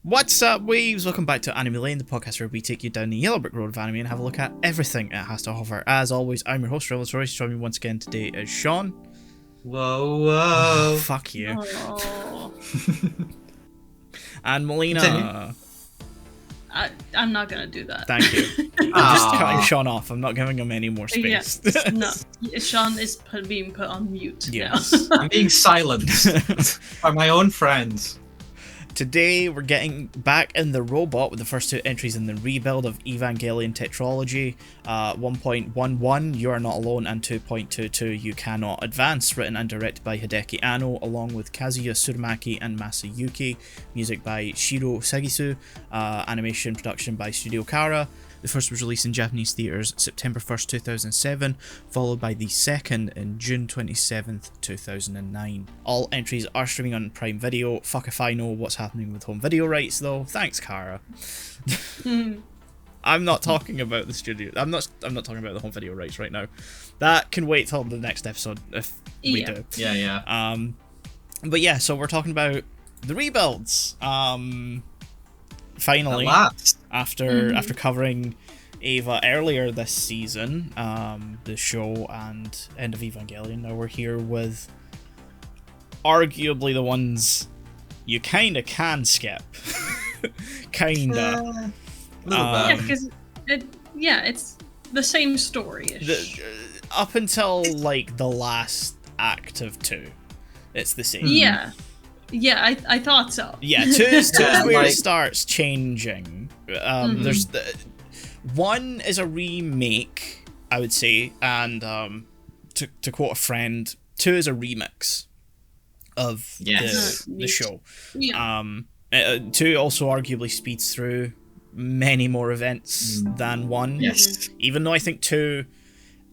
What's up, waves? Welcome back to Anime Lane, the podcast where we take you down the yellow brick road of anime and have a look at everything it has to offer. As always, I'm your host, Notorious. Joining me once again today is Shaun. Whoa. Oh, fuck you. Oh. And Melina. I'm not gonna do that. Thank you. I'm just cutting Shaun off. I'm not giving him any more space. Yes. No, Shaun is being put on mute. Yes. Now. I'm being silenced by my own friends. Today, we're getting back in the robot with the first two entries in the rebuild of Evangelion Tetralogy. 1.11, You Are Not Alone, and 2.22, You Cannot Advance, written and directed by Hideki Anno, along with Kazuya Tsurumaki and Masayuki. Music by Shiro Sagisu. Animation production by Studio Kara. The first was released in Japanese theatres September 1st, 2007, followed by the second in June 27th, 2009. All entries are streaming on Prime Video. Fuck if I know what's happening with home video rights though. Thanks, Kara. I'm not talking about the studio. I'm not talking about the home video rights right now. That can wait till the next episode if we do. Yeah. But yeah, so we're talking about the rebuilds. Finally, after covering Eva earlier this season, the show and End of Evangelion, now we're here with arguably the ones you kinda can skip. Kinda. Yeah, because it's the same story-ish. Up until like the last act of 2, it's the same. Yeah, I thought so. Yeah, 2 is where it starts changing. There's 1 is a remake, I would say, and to quote a friend, 2 is a remix of the show. Yeah. 2 also arguably speeds through many more events than 1. Yes. Even though I think 2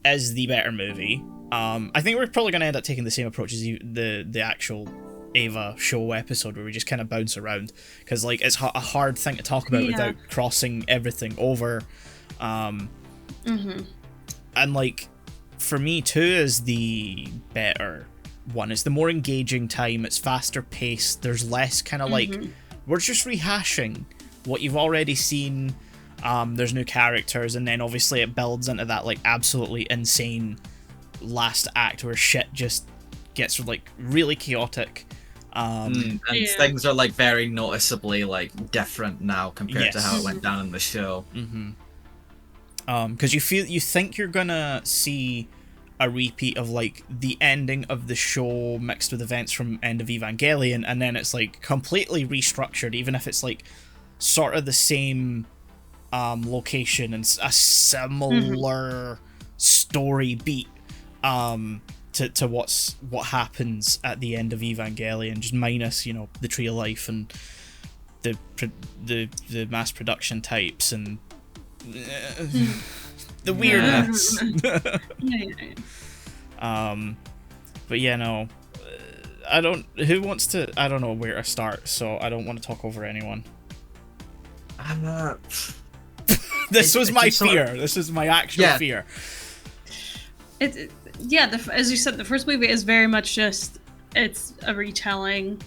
is the better movie. I think we're probably going to end up taking the same approach as the actual Eva show episode, where we just kind of bounce around, because like it's a hard thing to talk about without crossing everything over. And like for me, 2 is the better one. It's the more engaging time. It's faster paced. There's less kind of like we're just rehashing what you've already seen. There's new characters, and then obviously it builds into that like absolutely insane last act where shit just gets like really chaotic. Things are like very noticeably like different now compared to how it went down in the show. Because you think you're gonna see a repeat of like the ending of the show mixed with events from End of Evangelion, and then it's like completely restructured, even if it's like sort of the same location and a similar story beat to what happens at the end of Evangelion, just minus, you know, the Tree of Life and the mass production types and the weirdness. But yeah, no, I don't. Who wants to? I don't know where to start, so I don't want to talk over anyone. This was my fear. This is my actual fear. As you said, the first movie is very much just, it's a retelling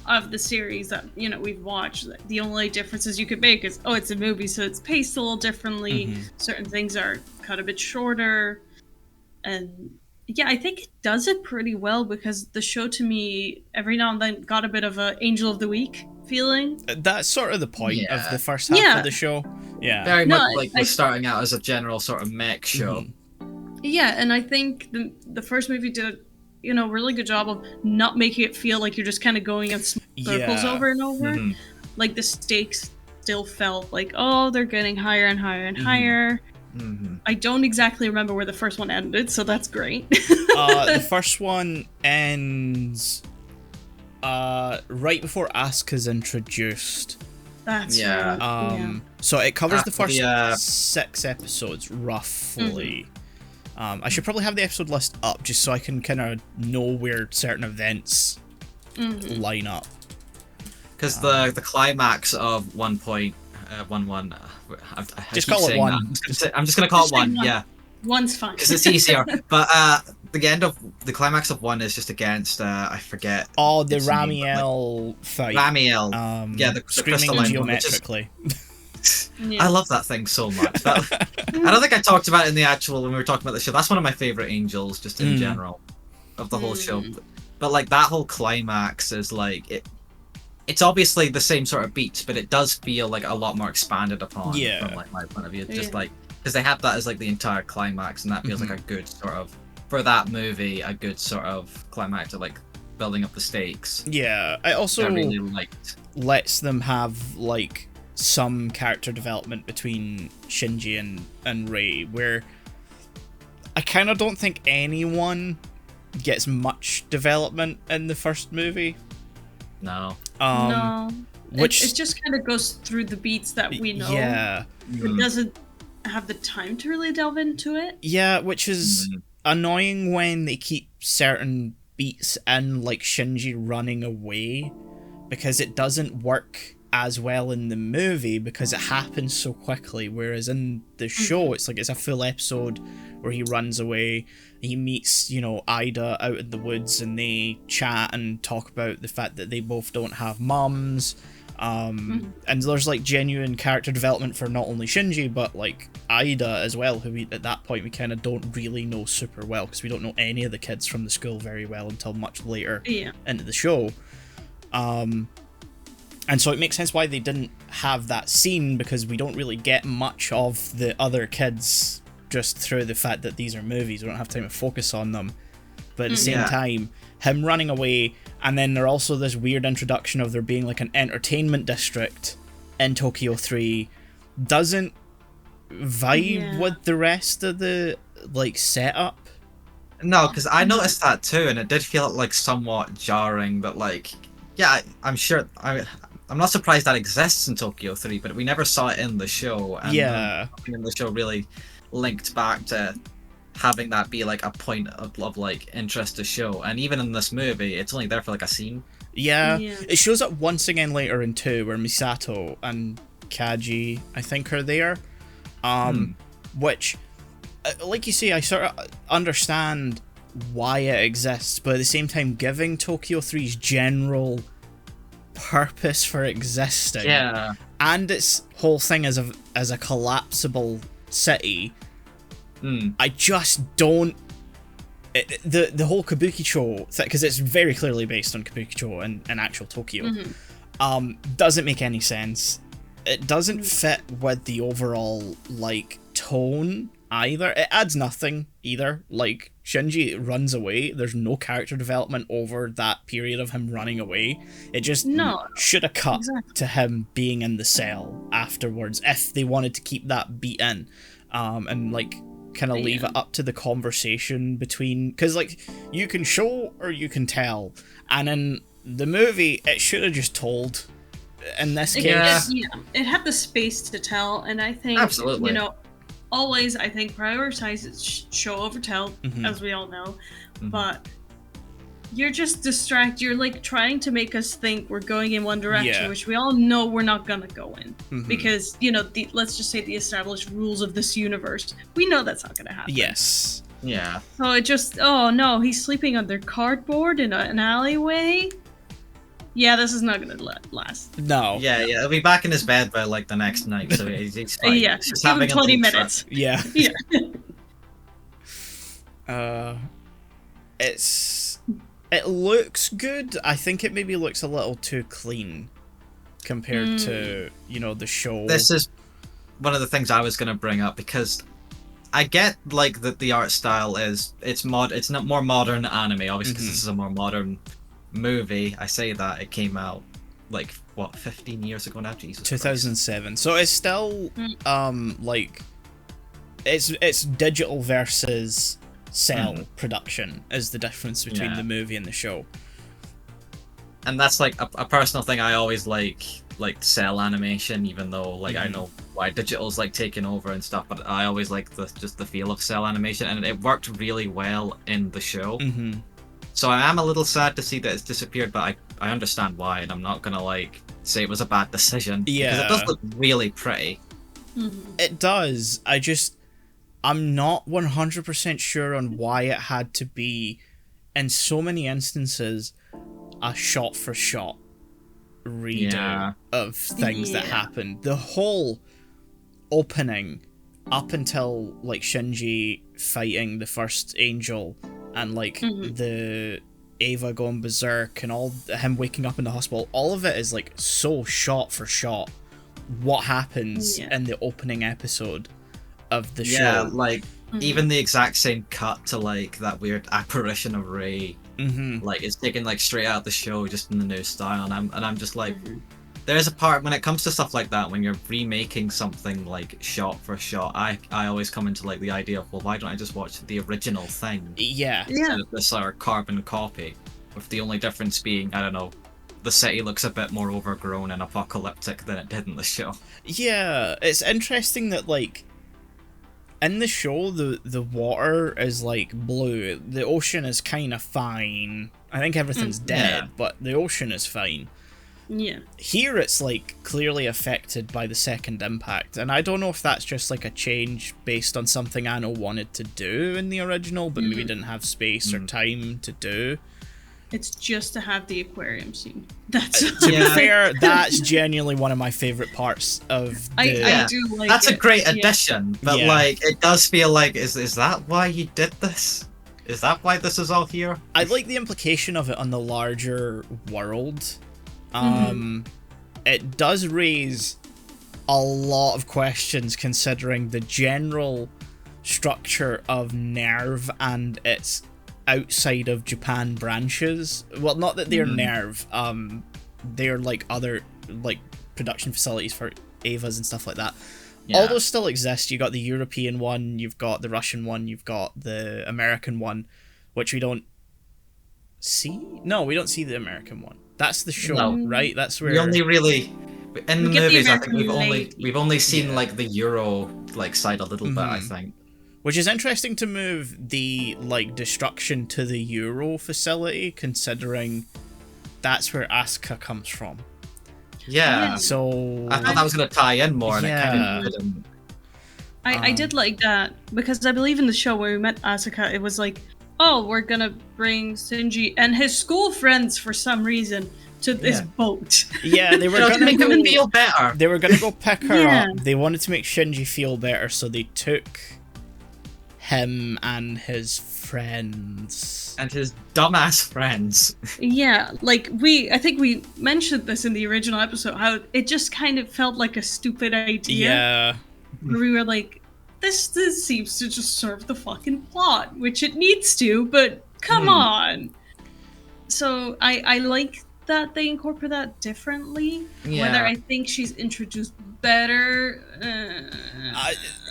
of the series that, you know, we've watched. The only differences you could make is, it's a movie, so it's paced a little differently. Certain things are cut a bit shorter. And yeah, I think it does it pretty well, because the show to me, every now and then, got a bit of a Angel of the Week feeling. That's sort of the point of the first half of the show. Yeah. Very much like we're starting out as a general sort of mech show. Yeah, and I think the first movie did a really good job of not making it feel like you're just kind of going in circles over and over. Like the stakes still felt like, they're getting higher and higher and higher. I don't exactly remember where the first one ended, so that's great. The first one ends right before Asuka's introduced. That's right. So it covers the first 6 episodes roughly. I should probably have the episode list up just so I can kind of know where certain events line up. Because the climax of 1.11, just call it 1. I'm just gonna call it 1. Yeah, One's fine because it's easier. But the end of the climax of 1 is just against I forget. Oh, the its name, but, Ramiel fight. Ramiel. Yeah, the screaming crystalline one, geometrically. I love that thing so much. I don't think I talked about it in the actual when we were talking about the show. That's one of my favorite angels, just in general, of the whole show. But like that whole climax is like it's obviously the same sort of beats, but it does feel like a lot more expanded upon from like my point of view. Just like because they have that as like the entire climax, and that feels like a good sort of for that movie, a good sort of climax of like building up the stakes. Yeah, I also really liked. Lets them have like some character development between Shinji and Rei, where I kind of don't think anyone gets much development in the first movie. No. No. Which it just kind of goes through the beats that we know. Yeah. It doesn't have the time to really delve into it. Yeah, which is annoying when they keep certain beats in, like Shinji running away, because it doesn't work as well in the movie because it happens so quickly, whereas in the show it's like it's a full episode where he runs away, he meets, Ida out in the woods, and they chat and talk about the fact that they both don't have mums, and there's like genuine character development for not only Shinji but like Ida as well, who at that point we kind of don't really know super well because we don't know any of the kids from the school very well until much later into the show. And so it makes sense why they didn't have that scene, because we don't really get much of the other kids just through the fact that these are movies. We don't have time to focus on them. But at the same time, him running away, and then there also this weird introduction of there being like an entertainment district in Tokyo 3 doesn't vibe with the rest of the like setup. No, because I noticed that too, and it did feel like somewhat jarring, but like, yeah, I'm sure... I'm not surprised that exists in Tokyo 3, but we never saw it in the show. And nothing in the show really linked back to having that be like a point of like interest to show. And even in this movie, it's only there for like a scene. Yeah. It shows up once again later in 2, where Misato and Kaji, I think, are there. Which, like you say, I sort of understand why it exists, but at the same time, giving Tokyo 3's general purpose for existing, and its whole thing as a collapsible city, I just don't. The whole Kabukicho, because it's very clearly based on Kabukicho and actual Tokyo, doesn't make any sense. It doesn't fit with the overall like tone either. It adds nothing either. Like, Shinji runs away, there's no character development over that period of him running away. It just should have cut to him being in the cell afterwards if they wanted to keep that beat in, and like kind of leave it up to the conversation between, because like you can show or you can tell, and in the movie it should have just told. In this case, it had the space to tell, and I think always, I think, prioritize show over tell, as we all know, but you're just distracted. You're like trying to make us think we're going in one direction, which we all know we're not gonna go in, because let's just say the established rules of this universe, we know that's not gonna happen. Yes. Yeah. So it just, oh no, he's sleeping under cardboard in an alleyway. Yeah, this is not gonna last. No. Yeah, he'll be back in his bed by like the next night, so he's fine. Yeah, just give him 20 minutes. Yeah. It looks good. I think it maybe looks a little too clean compared to, the show. This is one of the things I was gonna bring up, because I get like that the art style it's not more modern anime, obviously, because this is a more modern movie. I say that it came out like 15 years ago now. Jesus 2007 Christ. So it's still like it's digital versus cell production is the difference between the movie and the show. And that's like a personal thing. I always like cell animation, even though like I know why digital's like taking over and stuff, but I always like just the feel of cell animation, and it worked really well in the show. So I am a little sad to see that it's disappeared, but I understand why, and I'm not gonna like say it was a bad decision. Yeah, because it does look really pretty. It does. I'm not 100% sure on why it had to be, in so many instances, a shot-for-shot redo of things that happened. The whole opening, up until, like, Shinji fighting the first angel, and, like, the Ava going berserk, and all him waking up in the hospital, all of it is, like, so shot-for-shot what happens in the opening episode of the show. Yeah, like, even the exact same cut to, like, that weird apparition of Rei, like, it's taken, like, straight out of the show, just in the new style, and I'm just like, there's a part, when it comes to stuff like that, when you're remaking something, like, shot for shot, I always come into, like, the idea of, well, why don't I just watch the original thing? Instead of this sort of carbon copy, with the only difference being, I don't know, the city looks a bit more overgrown and apocalyptic than it did in the show. Yeah, it's interesting that, like, in the show, the water is, like, blue. The ocean is kind of fine. I think everything's dead, but the ocean is fine. Yeah. Here, it's, like, clearly affected by the second impact, and I don't know if that's just, like, a change based on something Anno wanted to do in the original, but maybe didn't have space or time to do. It's just to have the aquarium scene. That's to be fair, that's genuinely one of my favorite parts of the... I do like that's it. a great addition, but like, it does feel like, is that why you did this? Is that why this is all here? I like the implication of it on the larger world. It does raise a lot of questions considering the general structure of NERV and its outside of Japan branches. Well, not that they're NERV, they're like other, like, production facilities for Avas and stuff like that. All those still exist. You got the European one, you've got the Russian one, you've got the American one, which we don't see. No, we don't see the American one. That's the show, right? That's where we only really in the movies. I think American we've only seen like the Euro like side a little bit. I think. Which is interesting to move the, like, destruction to the Euro facility, considering that's where Asuka comes from. Yeah. So I thought that was going to tie in more, and it kind of didn't. I did like that, because I believe in the show where we met Asuka, it was like, oh, we're gonna bring Shinji and his school friends for some reason to this boat. Yeah, they were going to make him feel better. They were going to go pick her up. They wanted to make Shinji feel better, so they took him and his friends. And his dumbass friends. Yeah, like, I think we mentioned this in the original episode, how it just kind of felt like a stupid idea. Yeah. Where we were like, this seems to just serve the fucking plot, which it needs to, but come on. So I like that they incorporate that differently. Whether I think she's introduced better,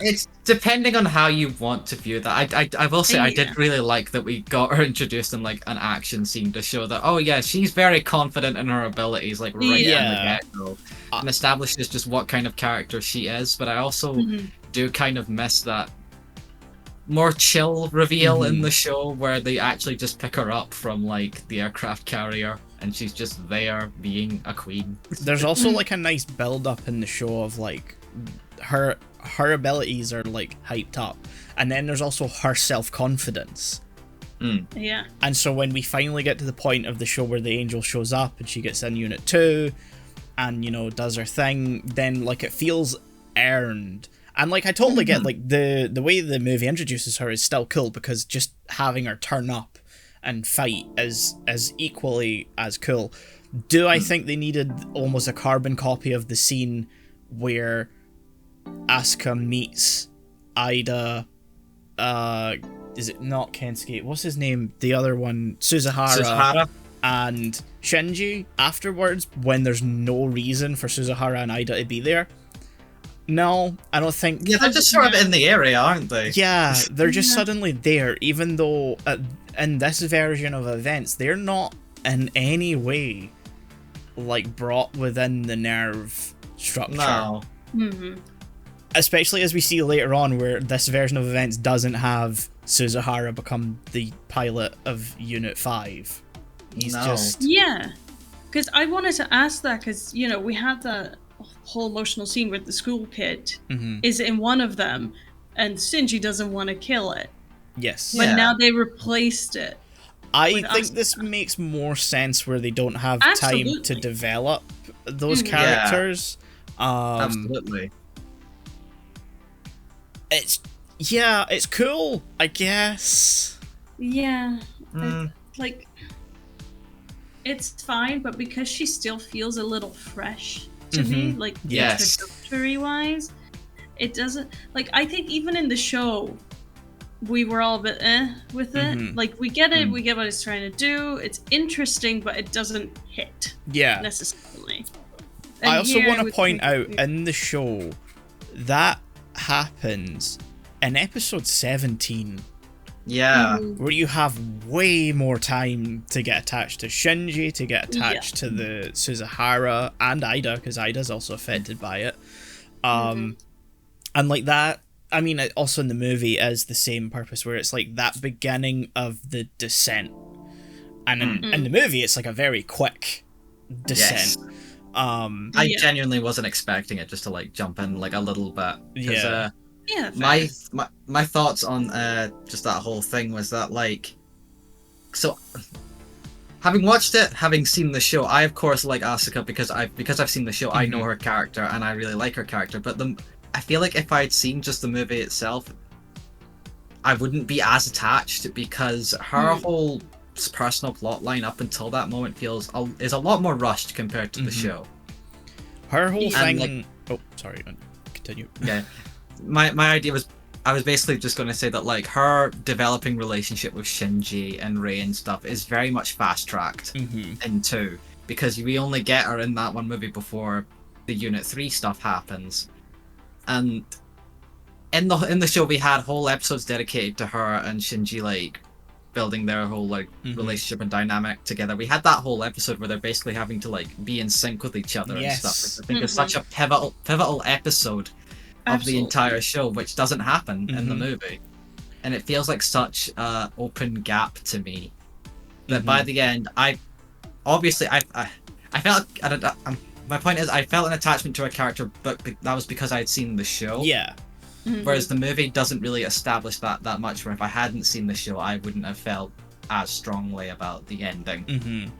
it's depending on how you want to view that. I will say I did really like that we got her introduced in like an action scene to show that, oh yeah, she's very confident in her abilities, like right from the get-go, and establishes just what kind of character she is. But I also do kind of miss that more chill reveal in the show where they actually just pick her up from like the aircraft carrier and she's just there being a queen. There's also like a nice build up in the show of like her abilities are like hyped up, and then there's also her self-confidence. Yeah. And so when we finally get to the point of the show where the angel shows up and she gets in Unit 2 and, you know, does her thing, then like it feels earned. And like I totally get like the way the movie introduces her is still cool, because just having her turn up and fight is equally as cool. Do I think they needed almost a carbon copy of the scene where Asuka meets Ida, is it not Kensuke? What's his name? The other one, Suzuhara. And Shinji afterwards, when there's no reason for Suzuhara and Ida to be there? No, I don't think... Yeah, they're just sort of in the area, aren't they? Yeah, they're just suddenly there, even though in this version of events, they're not in any way, like, brought within the NERV structure. No. Especially as we see later on, where this version of events doesn't have Suzuhara become the pilot of Unit 5. He's just... Yeah, because I wanted to ask that, because, you know, we have the whole emotional scene with the school kid is in one of them, and Shinji doesn't want to kill it. Yes. But now they replaced it. I think this makes more sense where they don't have time to develop those characters. Absolutely. It's cool, I guess. Yeah. Like, it's fine, but because she still feels a little fresh to me, like, introductory-wise, it doesn't... Like, I think even in the show, we were all a bit with it. Like, we get it, we get what it's trying to do, it's interesting, but it doesn't hit necessarily. And I also want to point out, in the show, that happens in episode 17. Yeah. Where you have way more time to get attached to Shinji, to get attached to the Suzuhara and Ida, because Ida's also affected by it. And like that, I mean, it also in the movie is the same purpose, where it's like that beginning of the descent. And in the movie, it's like a very quick descent. Yes. I genuinely wasn't expecting it just to like jump in like a little bit. My thoughts on just that whole thing was that, like, so having watched it, having seen the show, I of course like Asuka because I've seen the show. I know her character and I really like her character, but I feel like if I'd seen just the movie itself, I wouldn't be as attached, because her whole personal plot line up until that moment is a lot more rushed compared to the show. Her whole thing... sorry, continue. Yeah. My idea was, I was basically just going to say that, like, her developing relationship with Shinji and Rei and stuff is very much fast-tracked in 2, because we only get her in that one movie before the Unit 3 stuff happens. And in the show, we had whole episodes dedicated to her and Shinji, like, building their whole, like, relationship and dynamic together. We had that whole episode where they're basically having to, like, be in sync with each other and stuff, which I think is such a pivotal episode of the entire show, which doesn't happen in the movie. And it feels like such an open gap to me that by the end, I felt... my point is, I felt an attachment to a character, but that was because I had seen the show. Yeah. Whereas the movie doesn't really establish that much, where if I hadn't seen the show, I wouldn't have felt as strongly about the ending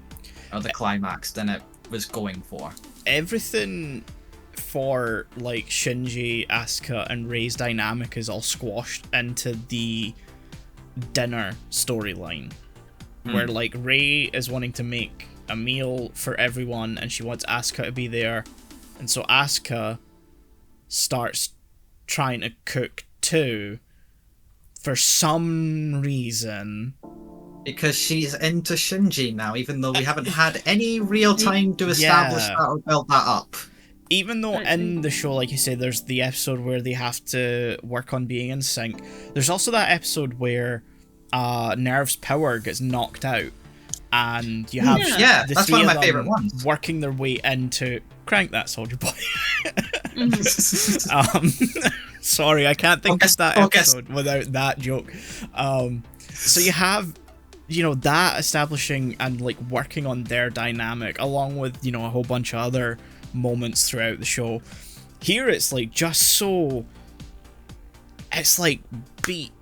or the climax than it was going for. Everything for, like, Shinji, Asuka, and Rei's dynamic is all squashed into the dinner storyline, where, like, Rei is wanting to make a meal for everyone, and she wants Asuka to be there, and so Asuka starts trying to cook too, for some reason. Because she's into Shinji now, even though we haven't had any real time to establish that or build that up. Even though in the show, like you say, there's the episode where they have to work on being in sync, there's also that episode where Nerve's power gets knocked out, and you have the that's three one of of my them favorite ones, working their way into crank that soldier boy. Sorry, I can't think of that episode without that joke. So you have, you know, that establishing and, like, working on their dynamic, along with, you know, a whole bunch of other moments throughout the show. Here it's like just so, it's like beat.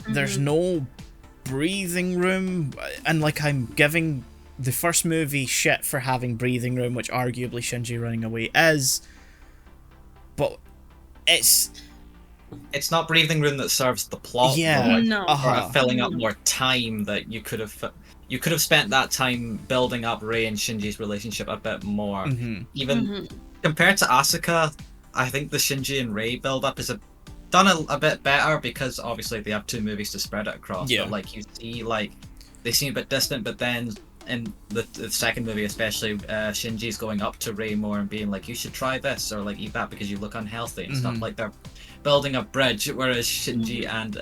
There's no breathing room, and, like, I'm giving the first movie shit for having breathing room, which arguably Shinji running away is, but it's not breathing room that serves the plot. Or filling up more time that you could have spent that time building up Rei and Shinji's relationship a bit more. Even compared to Asuka, I think the Shinji and Rei build up is done a bit better, because obviously they have 2 movies to spread it across. But, like, you see, like, they seem a bit distant, but then in the second movie especially, Shinji's going up to Rei more and being like, you should try this, or, like, eat that because you look unhealthy and stuff. Like, they're building a bridge, whereas Shinji and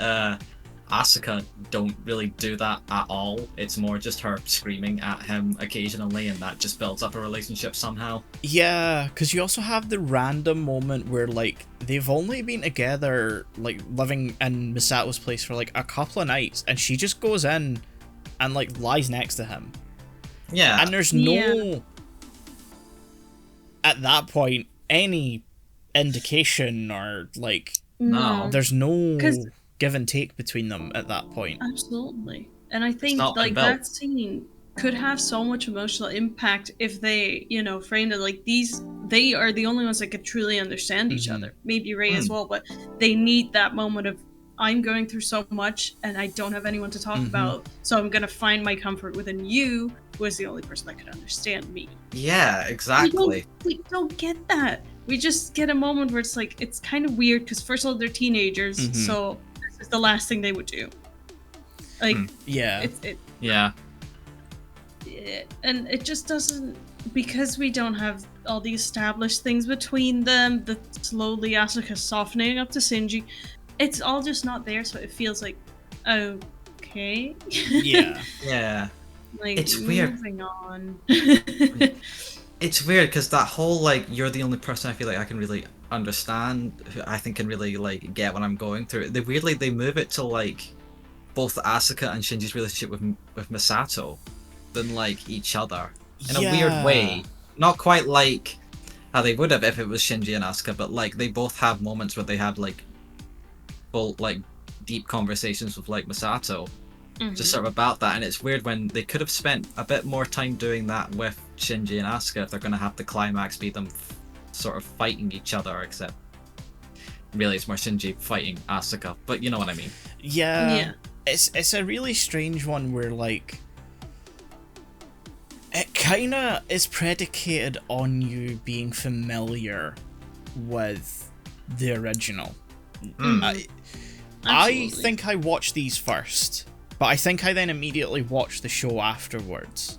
Asuka don't really do that at all. It's more just her screaming at him occasionally, and that just builds up a relationship somehow. Yeah, because you also have the random moment where, like, they've only been together, like, living in Misato's place for, like, a couple of nights, and she just goes in and, like, lies next to him. Yeah. And there's no, at that point, any indication or, like, No. There's no 'Cause- give and take between them at that point. Absolutely. And I think not like been built. that scene could have so much emotional impact if they, framed it like they are the only ones that could truly understand each other. Maybe Ray as well, but they need that moment of I'm going through so much and I don't have anyone to talk about, so I'm gonna find my comfort within you, who is the only person that could understand me. Yeah, exactly. We don't get that. We just get a moment where it's like it's kind of weird because first of all they're teenagers, so this is the last thing they would do. Like Yeah. Yeah. And it just doesn't, because we don't have all the established things between them, the slowly Asuka softening up to Shinji, it's all just not there, so it feels like okay. Yeah. Yeah. Like It's weird. moving on. It's weird because that whole like you're the only person I feel like I can really understand, who I think can really like get what I'm going through. They weirdly they move it to like both Asuka and Shinji's relationship with Misato than like each other in a weird way. Not quite like how they would have if it was Shinji and Asuka, but like they both have moments where they have like full like deep conversations with like Misato. Just sort of about that, and it's weird when they could have spent a bit more time doing that with Shinji and Asuka if they're going to have the climax be them sort of fighting each other, except really it's more Shinji fighting Asuka, but you know what I mean. Yeah. It's a really strange one where like it kind of is predicated on you being familiar with the original. I think I watched these first, but I think I then immediately watched the show afterwards.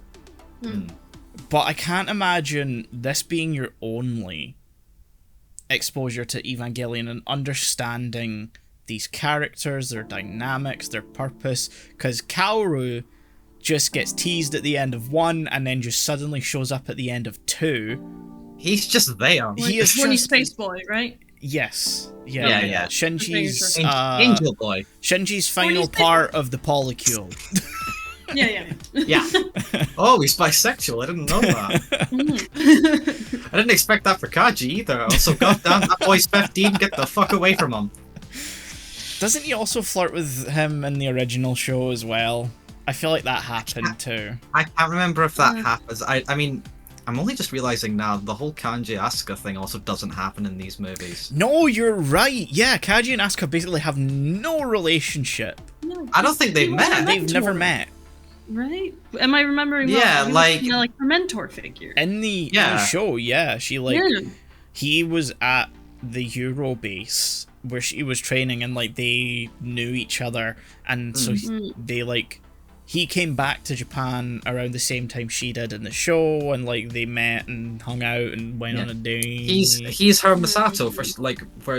But I can't imagine this being your only exposure to Evangelion and understanding these characters, their dynamics, their purpose, because Kaoru just gets teased at the end of 1 and then just suddenly shows up at the end of 2. He's just there. He is horny space boy, right? Yes. Yeah. Shinji's Angel Boy. Shinji's final part of the polycule. Yeah. Oh, he's bisexual. I didn't know that. I didn't expect that for Kaji either. Also, goddamn, that boy's 15. Get the fuck away from him. Doesn't he also flirt with him in the original show as well? I feel like that happened too. I can't remember if that happens. I mean, I'm only just realizing now the whole Kanji Asuka thing also doesn't happen in these movies. No, you're right. Yeah, Kaji and Asuka basically have no relationship. No, I don't think they've met. They've never met. Right? Am I remembering? Yeah, wrong? like her mentor figure in the show. Yeah, she he was at the Euro base where she was training, and like they knew each other, and so he came back to Japan around the same time she did in the show, and like they met and hung out and went on a date. He's her Misato for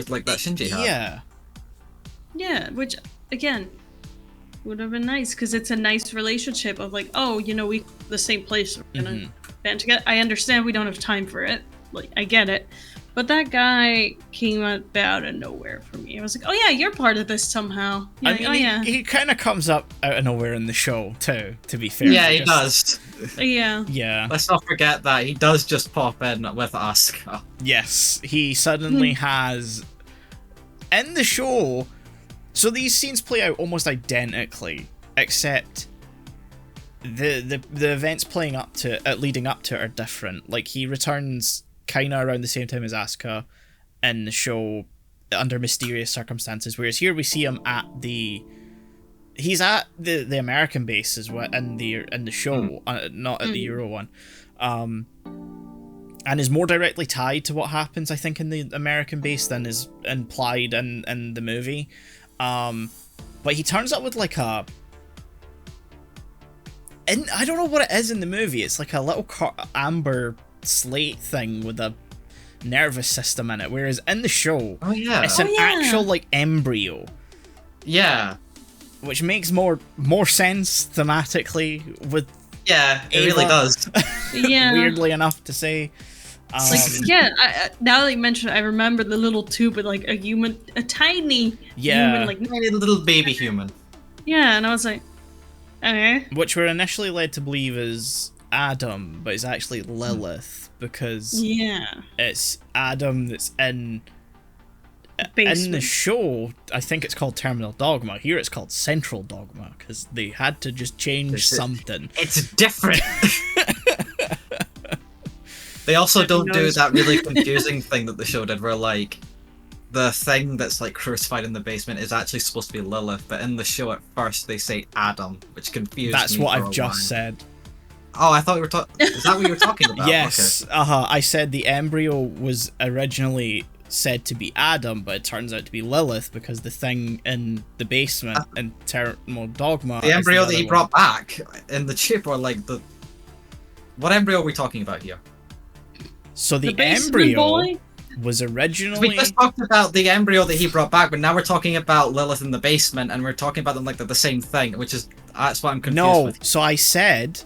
like that Shinji had. Yeah, which again would have been nice because it's a nice relationship of like, oh, we the same place, we're gonna band together. I understand we don't have time for it, like I get it, but that guy came out of nowhere for me. I was like, oh yeah, you're part of this somehow. He kind of comes up out of nowhere in the show too, to be fair. Yeah, he does. Yeah. Let's not forget that he does just pop in with Asuka. Yes, he suddenly has in the show. So these scenes play out almost identically, except the events leading up to it are different. Like he returns kind of around the same time as Asuka in the show under mysterious circumstances, whereas here we see him at the American base as well in the show, not at the Euro one, and is more directly tied to what happens, I think, in the American base than is implied in the movie. But he turns up with like I don't know what it is in the movie. It's like a little amber slate thing with a nervous system in it, whereas in the show, it's an actual like embryo. Yeah, which makes more sense thematically with. Yeah, it really does. Yeah, weirdly enough to say. Now that you mention it, I remember the little tube with like a tiny human, like tiny little baby human. Yeah, and I was like, okay. Which we're initially led to believe is Adam, but it's actually Lilith because it's Adam that's in basement. In the show, I think it's called Terminal Dogma. Here it's called Central Dogma, because they had to just change something. It's different. They also don't do that really confusing thing that the show did, where like the thing that's like crucified in the basement is actually supposed to be Lilith, but in the show at first they say Adam, which confused me. That's what I've just said. Oh, I thought we were talking. Is that what you were talking about? Yes. Okay. I said the embryo was originally said to be Adam, but it turns out to be Lilith because the thing in the basement in Terminal Dogma. The embryo that he brought back in the chip, or like the. What embryo are we talking about here? So the embryo was originally. We just talked about the embryo that he brought back, but now we're talking about Lilith in the basement, and we're talking about them like they're the same thing, which is that's what I'm confused with. So I said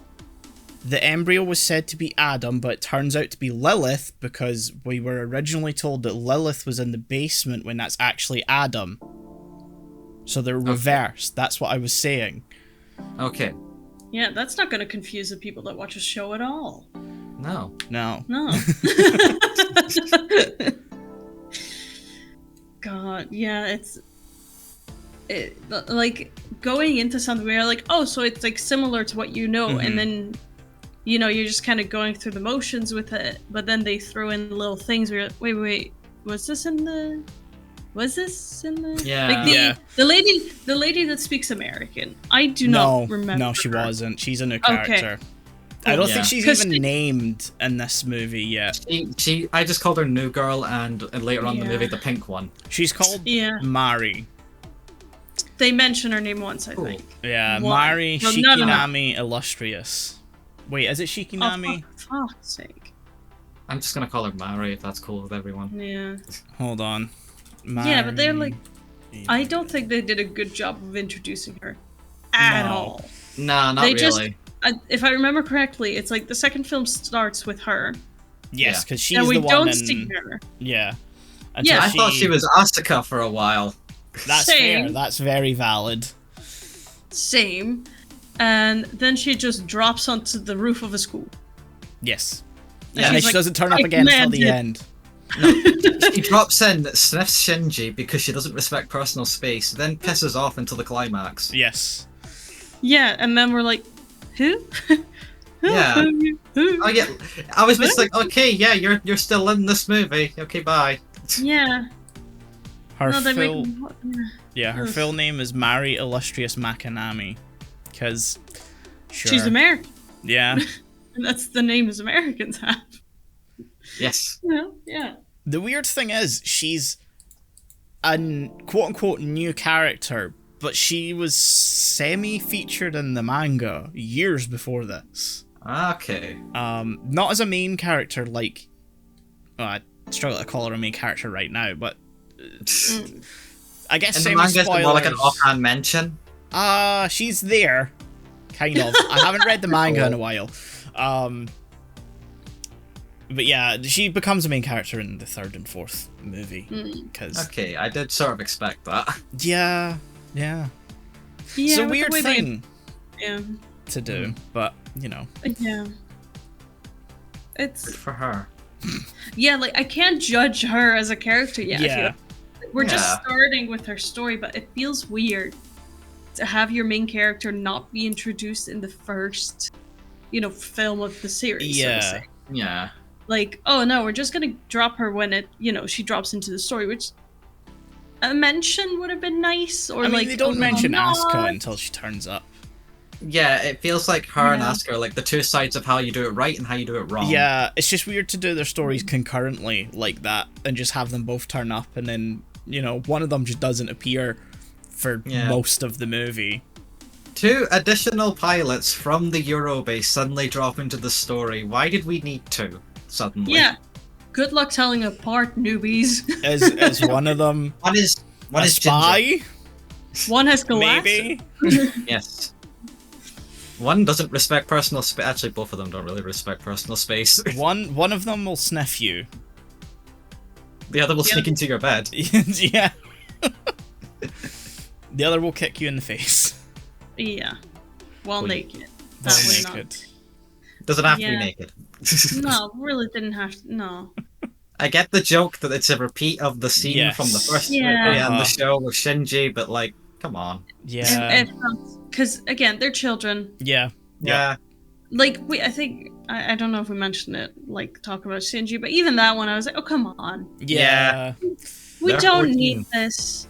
the embryo was said to be Adam, but it turns out to be Lilith because we were originally told that Lilith was in the basement when that's actually Adam. So they're reversed. That's what I was saying. Okay. Yeah, that's not going to confuse the people that watch a show at all. No. God, yeah, like going into something where you're like, oh, so it's like similar to what you know, and then you're just kind of going through the motions with it, but then they throw in little things where you're like, wait, was this in the Yeah. like the lady that speaks American? I do not remember. No, she her. wasn't. She's a new character. I don't think she's even named in this movie yet. I just called her New Girl, and later on in the movie, the pink one. She's called Mari. They mention her name once, I think. Yeah, Mari Shikinami Illustrious. Wait, is it Shikinami? Oh, for fuck's sake. I'm just gonna call her Mari if that's cool with everyone. Yeah. Hold on. Mari. Yeah, but they're like, I don't think they did a good job of introducing her at all. Nah, not really. If I remember correctly, it's like the second film starts with her. Yes, because she's and the one. we don't see her. Yeah. Yeah, I thought she was Asuka for a while. That's fair. That's very valid. Same. And then she just drops onto the roof of a school. Yes. Yeah. And she doesn't turn up again until the end. No, she drops in, sniffs Shinji because she doesn't respect personal space, then pisses off until the climax. Yes. Yeah, and then we're like, who? Yeah. Who? Oh yeah. I was just like, okay, yeah, you're still in this movie. Okay, bye. Yeah. Her full name is Mari Illustrious Makanami. Because she's American. Yeah. And that's the name as Americans have. Yes. Yeah. The weird thing is, she's a quote-unquote new character, but she was semi-featured in the manga years before this. Okay. Not as a main character, like... Well, I struggle to call her a main character right now, but... I guess in the manga, it's more like an offhand mention. She's there. Kind of. I haven't read the manga in a while. But yeah, she becomes a main character in the third and fourth movie. Okay, I did sort of expect that. Yeah. It's a weird thing to do, but, Yeah. It's... Good for her. Yeah, like, I can't judge her as a character yet. Yeah. We're just starting with her story, but it feels weird to have your main character not be introduced in the first, film of the series. Yeah. So to say. Yeah. Like, oh no, we're just gonna drop her when she drops into the story, which a mention would have been nice. Or they don't mention Asuka until she turns up. Yeah, it feels like her and Asuka are like the two sides of how you do it right and how you do it wrong. Yeah, it's just weird to do their stories concurrently like that and just have them both turn up and then, one of them just doesn't appear for most of the movie. 2 additional pilots from the Eurobase suddenly drop into the story. Why did we need 2 suddenly? Yeah. Good luck telling apart, newbies. Is one of them one is spy? Ginger. One has glasses. Maybe. Yes. One doesn't respect personal space. Actually, both of them don't really respect personal space. One of them will sniff you. The other will sneak into your bed. Yeah. The other will kick you in the face. Yeah. While naked. Naked. Does it have to be naked? No, really didn't have to. No. I get the joke that it's a repeat of the scene from the first movie and the show with Shinji, but like, come on. Yeah. Because again, they're children. Yeah. Like I don't know if we mentioned it, like talk about Shinji, but even that one, I was like, oh come on. Yeah. We don't need this.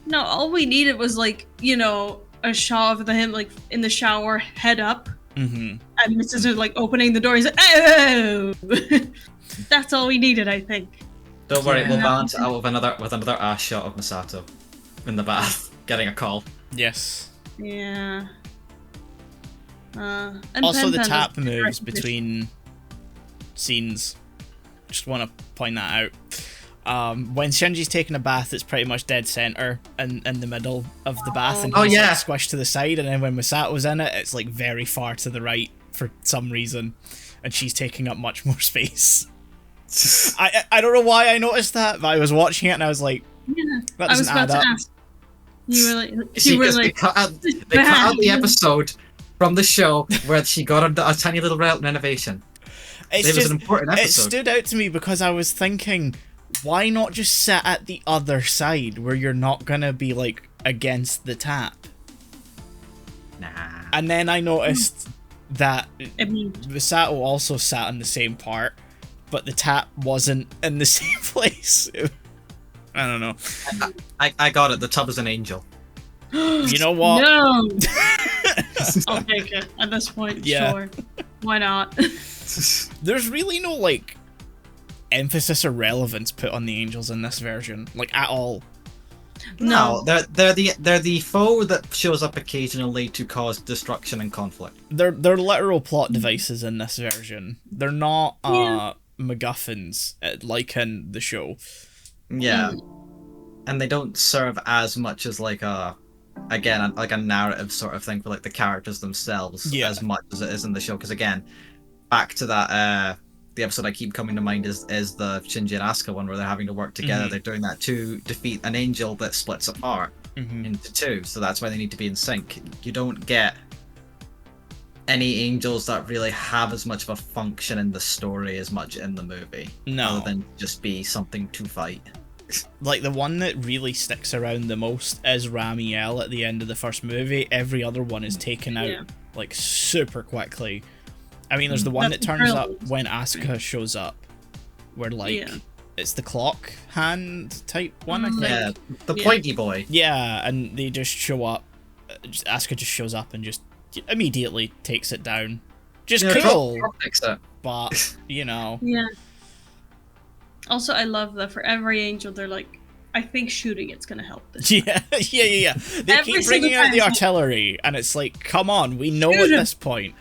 No, all we needed was like, you know, a shot of him like in the shower, head up, and Mrs. like opening the door. He's like, oh. That's all we needed, I think. Don't worry, we'll balance it out with another ass shot of Misato in the bath, getting a call. Yes. Yeah. And also, the tap moves between scenes. Just want to point that out. When Shinji's taking a bath, it's pretty much dead center in the middle of the bath, and he's like squished to the side. And then when Misato's in it, it's like very far to the right for some reason, and she's taking up much more space. I don't know why I noticed that, but I was watching it and I was like, that doesn't add up. Ask. You were like, they cut out the episode from the show where she got a tiny little renovation. It was an important episode. It stood out to me because I was thinking, why not just sit at the other side where you're not gonna be like against the tap? Nah. And then I noticed that Misato also sat on the same part, but the tap wasn't in the same place. I don't know. I got it. The tub is an angel. You know what? No! I'll take it at this point. Yeah. Sure. Why not? There's really no, like, emphasis or relevance put on the angels in this version. Like, at all. No, they're the foe that shows up occasionally to cause destruction and conflict. They're literal plot devices in this version. They're not MacGuffins like in the show. Yeah, and they don't serve as much as like a narrative sort of thing for like the characters themselves as much as it is in the show. Because again, back to that the episode I keep coming to mind is the Shinji and Asuka one where they're having to work together. They're doing that to defeat an angel that splits apart into two. So that's why they need to be in sync. You don't get any angels that really have as much of a function in the story as much in the movie. No. Other than just be something to fight. Like, the one that really sticks around the most is Ramiel at the end of the first movie. Every other one is taken out, like, super quickly. I mean, there's the one that turns up when Asuka shows up, where, like, it's the clock hand type one, I think. Yeah, the pointy boy. Yeah, and they just show up. Asuka just shows up and just immediately takes it down. Just cool. But, you know. Yeah. Also, I love that for every angel, they're like, I think shooting it's gonna help this. Yeah. They keep bringing out the artillery, and it's like, come on, we know at this point.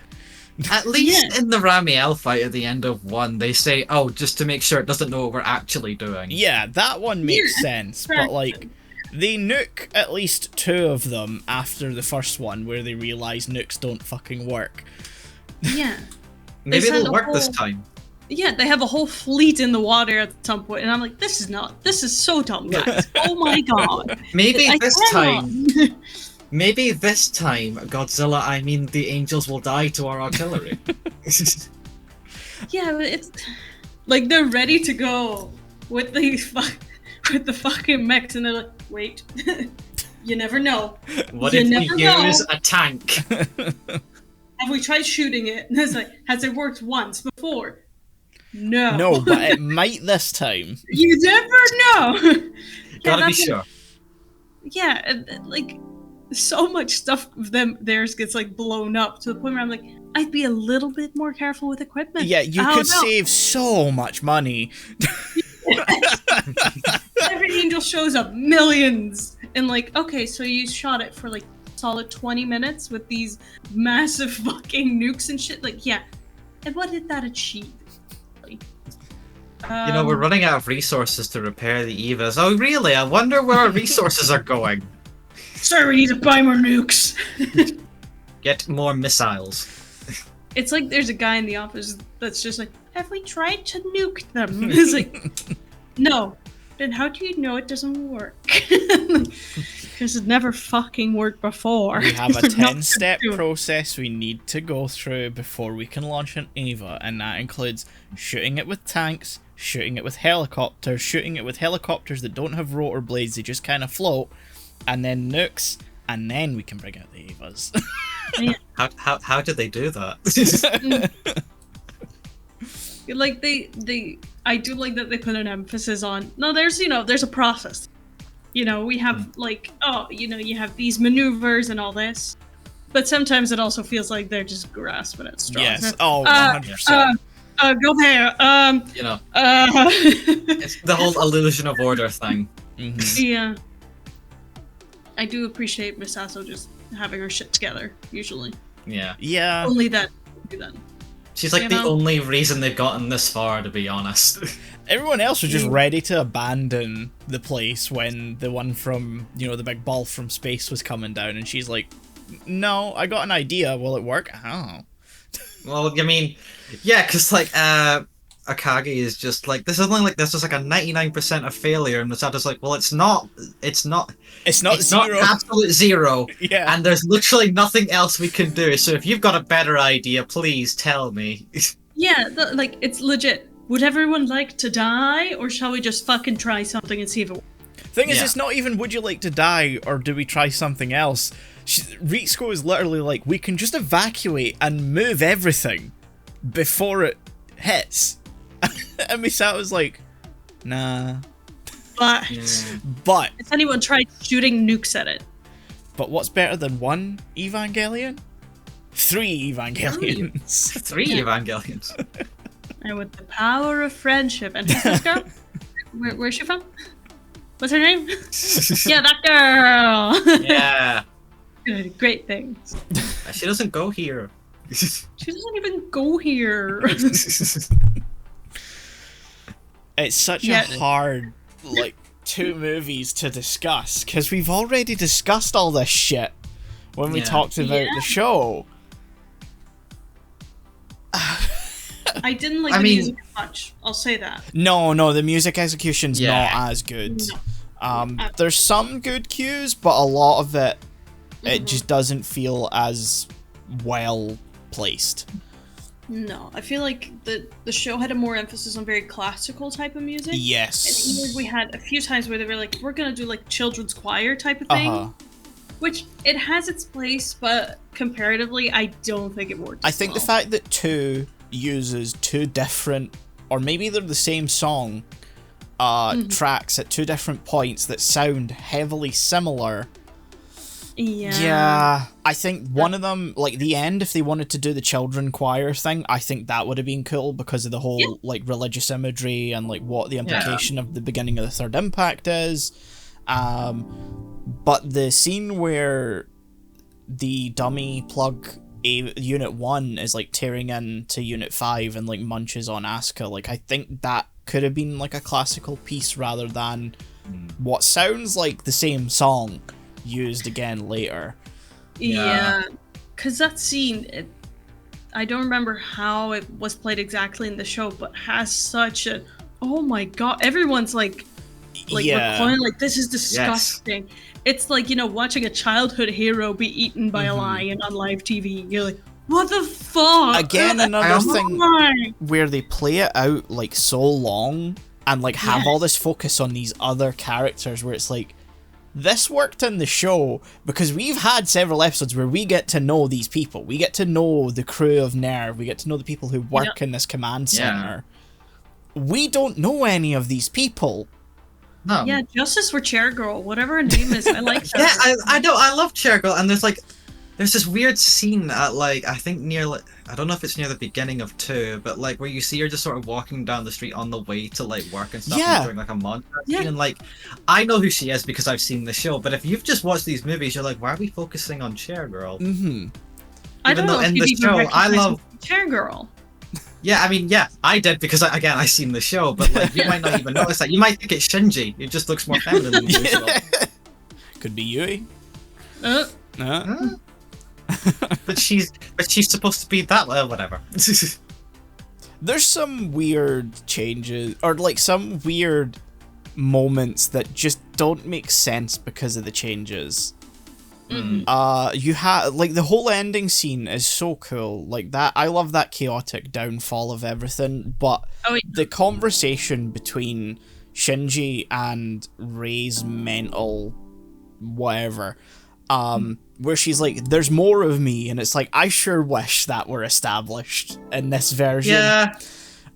At least in the Ramiel fight at the end of 1, they say, oh, just to make sure it doesn't know what we're actually doing. Yeah, that one makes sense, but like, they nuke at least 2 of them after the first one, where they realise nukes don't fucking work. Yeah. Maybe it'll work this time. Yeah, they have a whole fleet in the water at some point, and I'm like, this is so dumb, guys. Oh my god. Maybe this time, Godzilla, I mean the angels will die to our artillery. Yeah, but it's like they're ready to go with the fucking mechs, and they're like, wait, you never know. What if we use a tank? Have we tried shooting it? And it's like, has it worked once before? No. No, but it might this time. You never know. Gotta be sure. Yeah, like, so much stuff of theirs gets like blown up to the point where I'm like, I'd be a little bit more careful with equipment. Yeah, you could save so much money. Every angel shows up, millions, and like, okay, so you shot it for like solid 20 minutes with these massive fucking nukes and shit. Like, yeah, and what did that achieve? You know, we're running out of resources to repair the Evas. Oh, really? I wonder where our resources are going. Sir, we need to buy more nukes. Get more missiles. It's like there's a guy in the office that's just like, have we tried to nuke them? It's like, no. Then how do you know it doesn't work? Because it never fucking worked before. We have a 10-step process we need to go through before we can launch an Eva, and that includes shooting it with tanks, shooting it with helicopters, shooting it with helicopters that don't have rotor blades, they just kind of float, and then nukes, and then we can bring out the Evas. How did they do that? Like I do like that they put an emphasis on, no, there's a process. We have you have these maneuvers and all this, but sometimes it also feels like they're just grasping at straws. Yes, 100%. Go there. It's the whole illusion of order thing. Mm-hmm. Yeah. I do appreciate Miss Sasso just having her shit together, usually. Yeah. Yeah. Only that. She's like the only reason they've gotten this far, to be honest. Everyone else was just ready to abandon the place when the one from, the big ball from space was coming down, and she's like, no, I got an idea. Will it work? Oh. Well, I mean, yeah, because Akagi is just like, this is like a 99% of failure, and Misato's like, well, it's not zero. Absolute zero. Yeah. And there's literally nothing else we can do, so if you've got a better idea, please tell me. Yeah, it's legit. Would everyone like to die, or shall we just fucking try something and see if it works? Thing is, it's not even would you like to die, or do we try something else? Ritsuko is literally like, we can just evacuate and move everything before it hits. And Misato's like, nah. But has anyone tried shooting nukes at it? But what's better than one Evangelion? 3 Evangelions. 3 Evangelions. And with the power of friendship. And who's this girl? Where's she from? What's her name? Yeah, that girl. Yeah. Good, great things. She doesn't go here. She doesn't even go here. It's such a hard, 2 movies to discuss, because we've already discussed all this shit when we talked about the show. I didn't like the music much, I'll say that. No, the music execution's not as good. No. There's some good cues, but a lot of it, it just doesn't feel as well placed. No, I feel like the show had a more emphasis on very classical type of music. Yes. And we had a few times where they were like, we're gonna do children's choir type of thing. Which, it has its place, but comparatively, I don't think it works. I think the fact that 2 uses 2 different, or maybe they're the same song, tracks at 2 different points that sound heavily similar. Yeah, I think one of them, the end, if they wanted to do the children choir thing, I think that would have been cool because of the whole, religious imagery and, what the implication of the beginning of the third impact is. But the scene where the dummy plug Unit 1 is, tearing into Unit 5 and, munches on Asuka, I think that could have been, a classical piece rather than what sounds like the same song used again later. Yeah, because that scene, I don't remember how it was played exactly in the show, but has such a, oh my god, everyone's recoiling, this is disgusting. Yes. It's watching a childhood hero be eaten by a lion on live TV. You're like, what the fuck? Again, another thing where they play it out so long and have all this focus on these other characters where it's this worked in the show because we've had several episodes where we get to know these people. We get to know the crew of Nerve. We get to know the people who work in this command center. We don't know any of these people. No. Yeah, Justice for Chair Girl, whatever her name is. I like her. Yeah, I know. I love Chair Girl, and there's this weird scene at I think near I don't know if it's near the beginning of 2, but where you see her just sort of walking down the street on the way to work and stuff, and during a montage scene, and I know who she is because I've seen the show, but if you've just watched these movies, you're like, why are we focusing on Chair Girl? I don't know if you even recognize Chair Girl. Yeah, I mean, I did because I seen the show, but you might not even notice that. You might think it's Shinji. It just looks more feminine than usual. Could be Yui. But she's supposed to be that. Well, whatever. There's some weird changes, or some weird moments that just don't make sense because of the changes. You have like the whole ending scene is so cool. Like that, I love that chaotic downfall of everything. But the conversation between Shinji and Rei's mental whatever, where she's like, "There's more of me," and it's like, I sure wish that were established in this version. Yeah.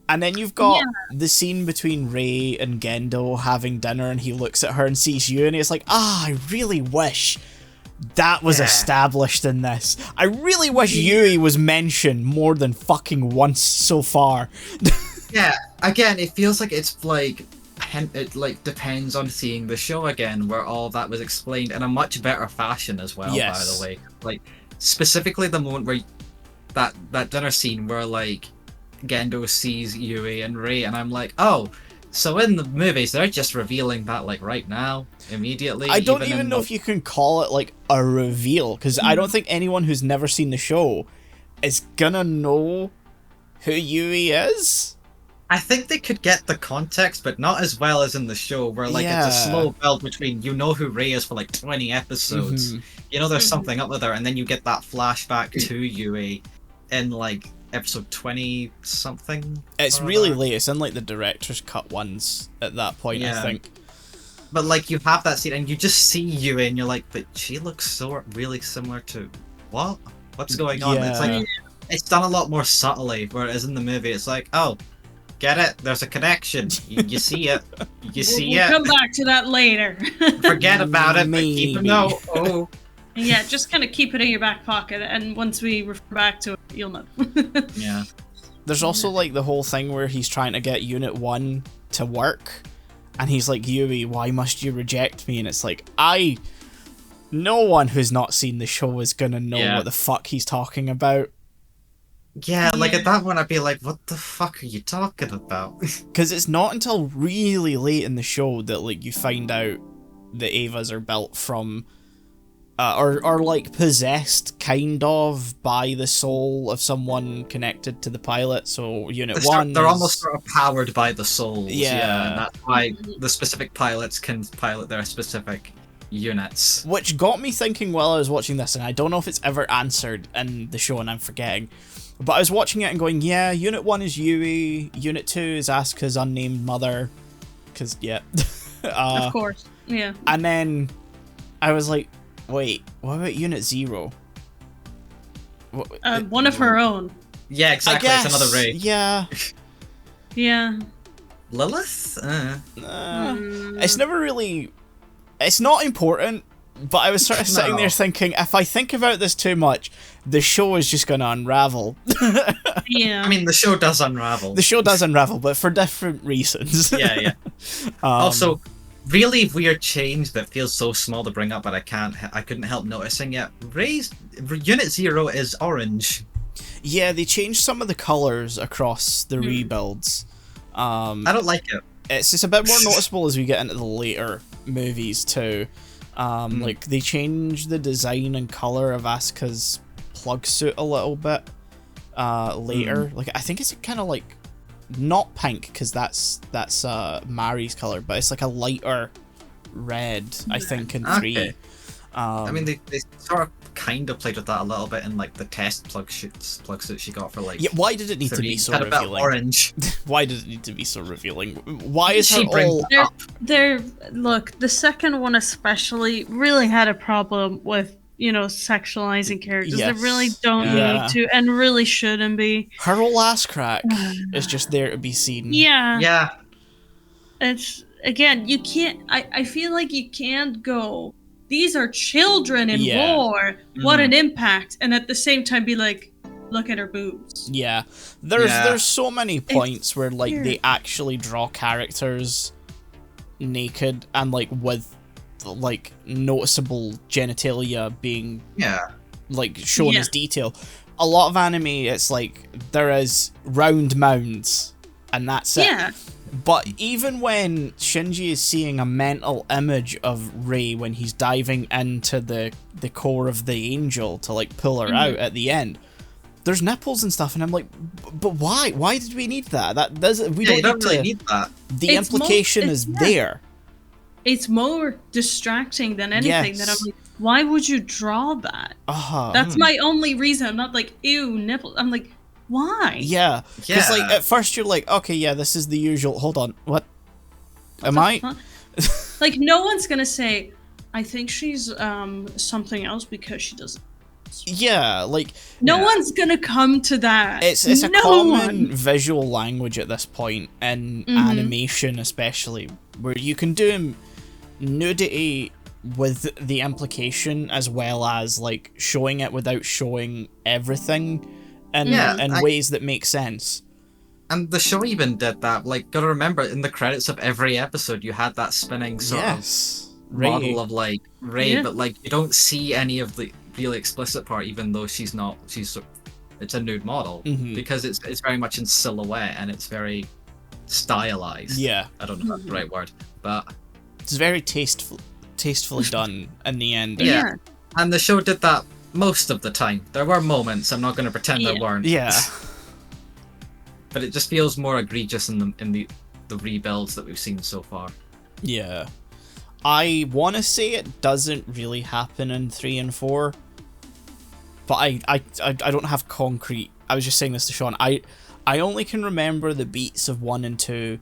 And then you've got the scene between Rei and Gendo having dinner, and he looks at her and sees you, and he's like, I really wish that was established in this. I really wish Yui was mentioned more than fucking once so far. Yeah, again, it feels like it's like, it like depends on seeing the show again, where all that was explained in a much better fashion as well, by the way. Like, specifically the moment where that dinner scene where, like, Gendo sees Yui and Rei, and I'm like, oh, so in the movies they're just revealing that like right now, immediately. I don't even know if you can call it like a reveal, because I don't think anyone who's never seen the show is gonna know who Yui is. I think they could get the context, but not as well as in the show, where like it's a slow build between you know who Rei is for like 20 episodes, you know there's something up with her, and then you get that flashback to Yui in like episode 20 something. It's really late. It's in like the director's cut ones at that point, I think. But like you have that scene and you just see Yui and you're like, but she looks so really similar to what's going on? It's like it's done a lot more subtly, whereas in the movie it's like, oh, get it? There's a connection. You see it. You see it. We'll come back to that later. Forget about it, but keep a note. Oh. Yeah, just kind of keep it in your back pocket, and once we refer back to it, you'll know. Yeah. There's also like the whole thing where he's trying to get Unit 1 to work, and he's like, Yui, why must you reject me? And it's like, no one who's not seen the show is gonna know what the fuck he's talking about. Yeah, like at that point I'd be like, what the fuck are you talking about? Because it's not until really late in the show that like you find out the Evas are built from or like possessed kind of by the soul of someone connected to the pilot. So Unit 1 they're almost sort of powered by the souls. Yeah. And that's why the specific pilots can pilot their specific units. Which got me thinking while I was watching this, and I don't know if it's ever answered in the show and I'm forgetting, but I was watching it and going, yeah, Unit 1 is Yui, Unit 2 is Asuka's unnamed mother, because of course, yeah. And then I was like, wait, what about Unit 0? One of her own. Yeah, exactly. It's another Rei. Yeah. Yeah. Lilith? It's never really... It's not important, but I was sort of sitting there thinking, if I think about this too much, the show is just going to unravel. Yeah. I mean, the show does unravel. The show does unravel, but for different reasons. Yeah. Also, really weird change that feels so small to bring up, but I couldn't help noticing it. Unit 0 is orange. Yeah, they changed some of the colours across the rebuilds. I don't like it. It's just a bit more noticeable as we get into the later movies too. Like they changed the design and colour of Asuka's plug suit a little bit later. Like I think it's kind of like not pink, because that's Mari's colour, but it's like a lighter red, I think, in 3. Okay. I mean, they sort of kind of played with that a little bit in like the test plug suit she got for like. Yeah, why did it need to be so revealing? Orange. Why did it need to be so revealing? Why is she all up? Look, the second one especially really had a problem with, sexualizing characters. Yes. They really don't need to, and really shouldn't be. Her whole ass crack is just there to be seen. Yeah. Yeah. It's, again, you can't, I feel like you can't go, these are children in war, what an impact, and at the same time be like, look at her boobs. Yeah. There's so many points where like they actually draw characters naked and like with like noticeable genitalia being like shown as detail. A lot of anime, it's like there is round mounds and that's it. Yeah. But even when Shinji is seeing a mental image of Rei when he's diving into the core of the angel to like pull her out at the end, there's nipples and stuff, and I'm like, but why? Why did we need that? We don't really need that. The implication is there. It's more distracting than anything. That I'm like, why would you draw that? That's my only reason. I'm not like, ew, nipple. I'm like, why? Yeah. Because, like, at first you're like, okay, yeah, this is the usual. Hold on. What am I? Like, no one's going to say, I think she's something else because she doesn't. Yeah, like... No one's going to come to that. It's a common visual language at this point, in animation especially, where you can do nudity with the implication as well as, like, showing it without showing everything in ways that make sense. And the show even did that. Like, gotta remember, in the credits of every episode, you had that spinning sort of model of, like, Rey, but, like, you don't see any of the really explicit part, even though it's a nude model, because it's very much in silhouette, and it's very stylized. Yeah. I don't know if that's the right word, but... It's very tastefully done in the end. Yeah. And the show did that most of the time. There were moments, I'm not going to pretend there weren't. Yeah. But it just feels more egregious in the rebuilds that we've seen so far. Yeah. I want to say it doesn't really happen in 3 and 4, but I don't have concrete... I was just saying this to Shaun. I only can remember the beats of 1 and 2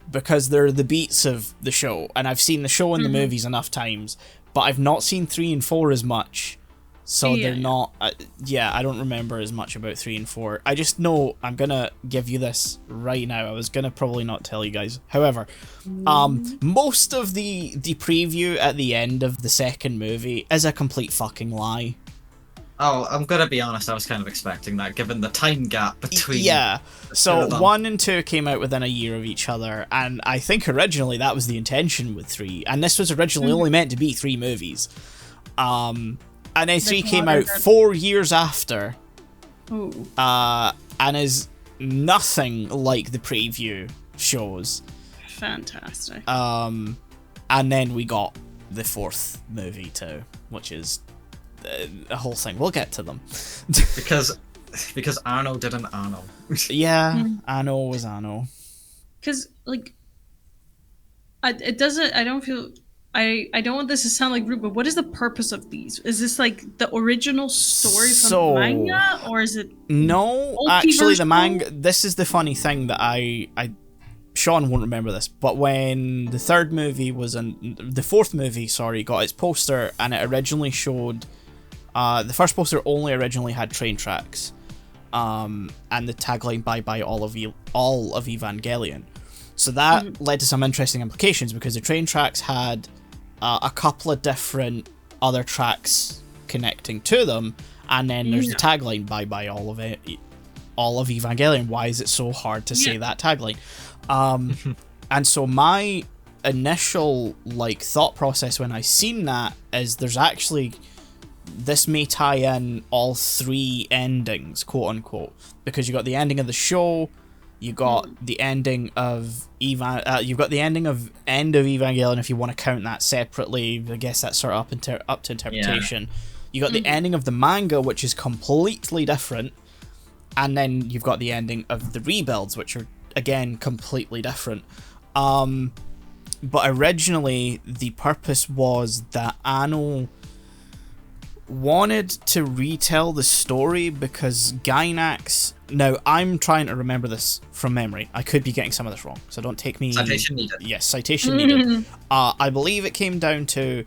because they're the beats of the show, and I've seen the show and the movies enough times, but I've not seen 3 and 4 as much, so they're not... I don't remember as much about 3 and 4. I just know I'm gonna give you this right now. I was gonna probably not tell you guys. However, most of the preview at the end of the second movie is a complete fucking lie. Oh, I'm gonna be honest, I was kind of expecting that, given the time gap between... Yeah, so 1 and 2 came out within a year of each other, and I think originally that was the intention with 3, and this was originally only meant to be 3 movies. And then 3 came out 4 years after, and is nothing like the preview shows. Fantastic. And then we got the 4th movie too, which is a whole thing. We'll get to them. because Arno didn't Arno. Yeah, Arno was Arno. Because, like, I don't want this to sound like rude, but what is the purpose of these? Is this like the original story from the manga, or is it? No, actually, the manga. This is the funny thing that Shaun won't remember this, but when the 4th movie, got its poster, and it originally showed, the first poster only originally had train tracks, and the tagline "Bye bye all of Evangelion." So that led to some interesting implications, because the train tracks had a couple of different other tracks connecting to them, and then there's the tagline "Bye bye all of Evangelion." Why is it so hard to say that tagline? And so my initial thought process when I seen that is there's actually, this may tie in all 3 endings, quote unquote, because you got the ending of the show, you got the ending of you've got the ending of End of Evangelion, if you want to count that separately. I guess that's sort of up to interpretation. You got the ending of the manga, which is completely different, and then you've got the ending of the rebuilds, which are again completely different. But originally the purpose was that Anno wanted to retell the story because Gainax... Now, I'm trying to remember this from memory. I could be getting some of this wrong, so don't take me... Citation needed. Yes, citation needed. I believe it came down to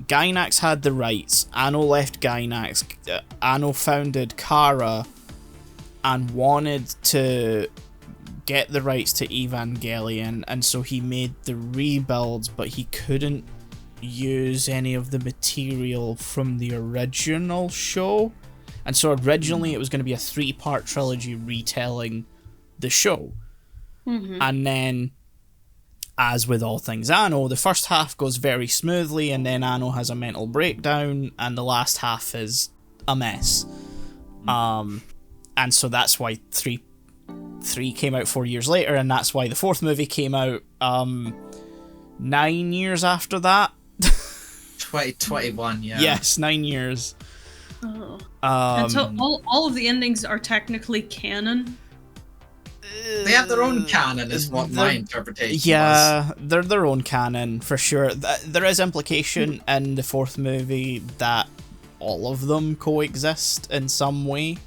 Gainax had the rights, Anno left Gainax, Anno founded Kara, and wanted to get the rights to Evangelion, and so he made the rebuilds, but he couldn't use any of the material from the original show, and so originally it was going to be a 3-part trilogy retelling the show. And then, as with all things Anno, the first half goes very smoothly, and then Anno has a mental breakdown, and the last half is a mess. And so that's why 3 came out 4 years later, and that's why the 4th movie came out 9 years after that. 2021, yeah. Yes, 9 years. And so all of the endings are technically canon? They have their own canon, is what my interpretation was. Yeah, they're their own canon, for sure. There is implication in the fourth movie that all of them coexist in some way.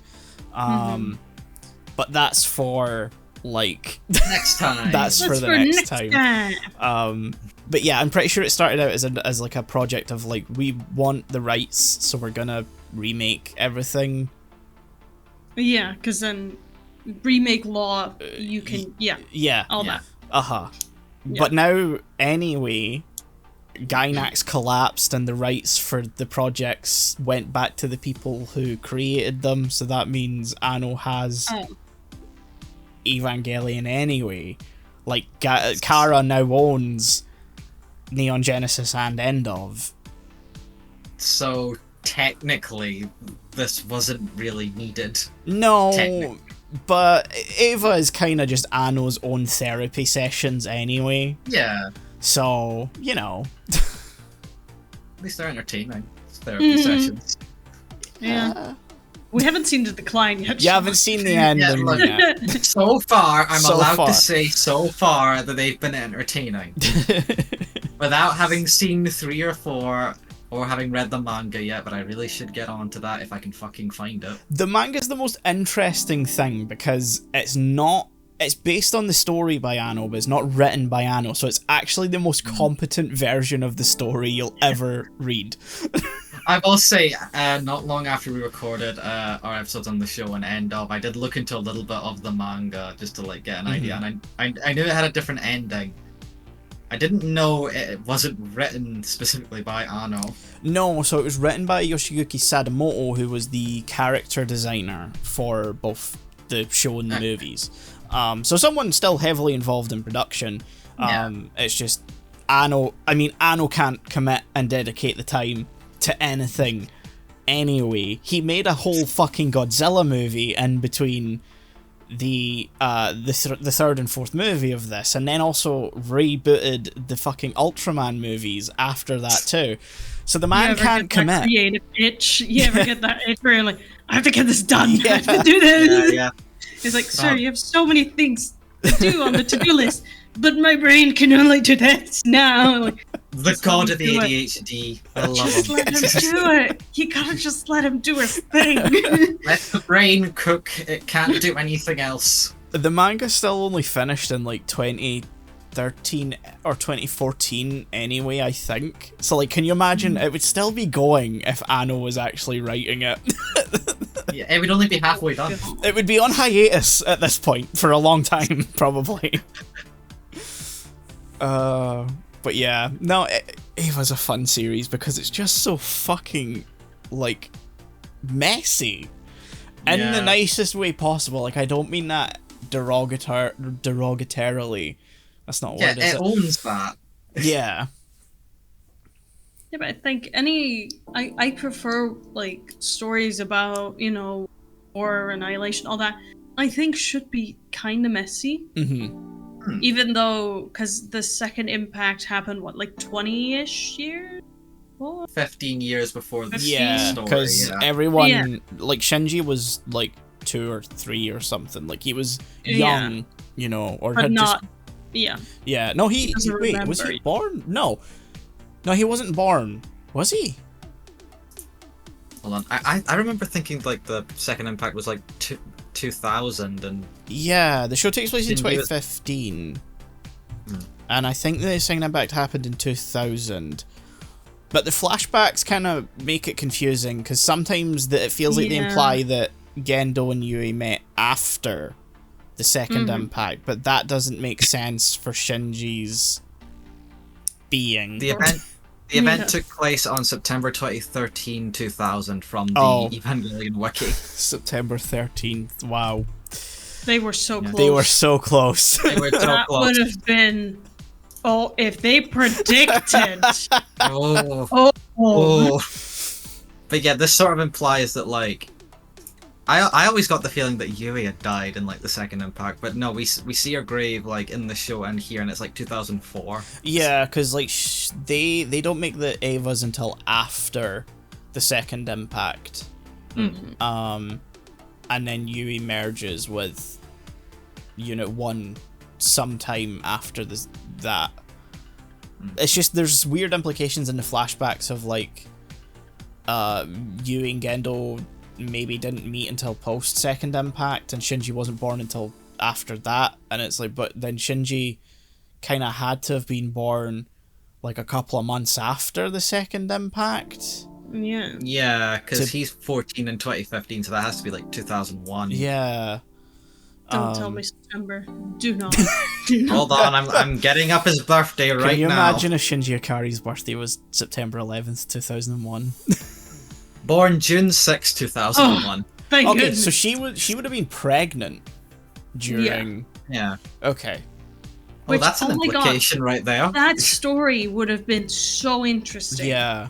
But that's for, like... next time. That's for the next time. But yeah, I'm pretty sure it started out as like a project of, like, we want the rights, so we're gonna remake everything. Yeah, because then remake law, you can, all that. Yeah. Yeah. But now, anyway, Gainax collapsed and the rights for the projects went back to the people who created them, so that means Anno has Evangelion anyway. Like, Kara now owns Neon Genesis and End of. So, technically, this wasn't really needed. No, but Eva is kind of just Anno's own therapy sessions anyway. Yeah. So, you know. At least they're entertaining. It's therapy sessions. Yeah. We haven't seen the decline yet. You haven't seen the ending yet. So far, I'm allowed to say so far that they've been entertaining. Without having seen 3 or 4 or having read the manga yet, but I really should get on to that if I can fucking find it. The manga's the most interesting thing because it's based on the story by Anno, but it's not written by Anno, so it's actually the most competent version of the story you'll ever read. I will say, not long after we recorded our episodes on the show and End of, I did look into a little bit of the manga just to like get an idea, and I knew it had a different ending. I didn't know it wasn't written specifically by Anno. No, so it was written by Yoshiyuki Sadamoto, who was the character designer for both the show and the movies. So someone still heavily involved in production. It's just Anno can't commit and dedicate the time to anything anyway. He made a whole fucking Godzilla movie in between the third and fourth movie of this, and then also rebooted the fucking Ultraman movies after that too. So the man can't commit. Creative itch. You ever get that itch where you're like, I have to get this done. I have to do this. Yeah. It's like, sir, you have so many things to do on the to-do list, but my brain can only do this now. Like, the god of ADHD. I love just him. let him do it. You gotta just let him do his thing. Let the brain cook. It can't do anything else. The manga still only finished in like 2013 or 2014 anyway, I think. So like, can you imagine? It would still be going if Anno was actually writing it. Yeah, it would only be halfway done. It would be on hiatus at this point for a long time, probably. But yeah, no, it was a fun series because it's just so fucking, like, messy. In the nicest way possible. Like, I don't mean that derogatorily. That's not a word, is it? It owns that. Yeah. Yeah, but I think I prefer, like, stories about, you know, war, annihilation, all that, I think should be kind of messy. Mm-hmm. Even though, because the second impact happened, what, like 20-ish years? What? 15 years before the Yeah, story. because everyone, like, Shinji was, like, 2 or 3 or something. Like, he was young, you know, or but had not, just... Yeah. Yeah, no, wait, remember. was he born? No, he wasn't born. Was he? Hold on, I remember thinking, like, the second impact was, like, 2000 and... Yeah, the show takes place in 2015. And I think the second impact happened in 2000. But the flashbacks kind of make it confusing, because sometimes it feels like they imply that Gendo and Yui met after the second impact, but that doesn't make sense for Shinji's being. The event took place on September 2013, 2000 from the Evangelion wiki. September 13th, wow. They were so close. They were so close. They were so that close. would have been... Oh, if they predicted... But yeah, this sort of implies that, like... I always got the feeling that Yui had died in, like, the second impact, but no, we see her grave, like, in the show and here, and it's, like, 2004. Yeah, because, like, they don't make the Evas until after the second impact. And then Yui merges with Unit 1 sometime after that. It's just there's weird implications in the flashbacks of like you and Gendo maybe didn't meet until post Second Impact, and Shinji wasn't born until after that, and it's like, but then Shinji kind of had to have been born like a couple of months after the Second Impact. Yeah, because he's 14 in 2015, so that has to be like 2001. Yeah. Don't tell me September. Do not. Do not. Hold on, I'm getting up his birthday right now. Can you imagine if Shinji Ikari's birthday was September 11th, 2001? Born June 6, 2001. Oh, thank okay, goodness. so she would have been pregnant during... Yeah. Okay. Well, that's an implication right there. That story would have been so interesting. Yeah.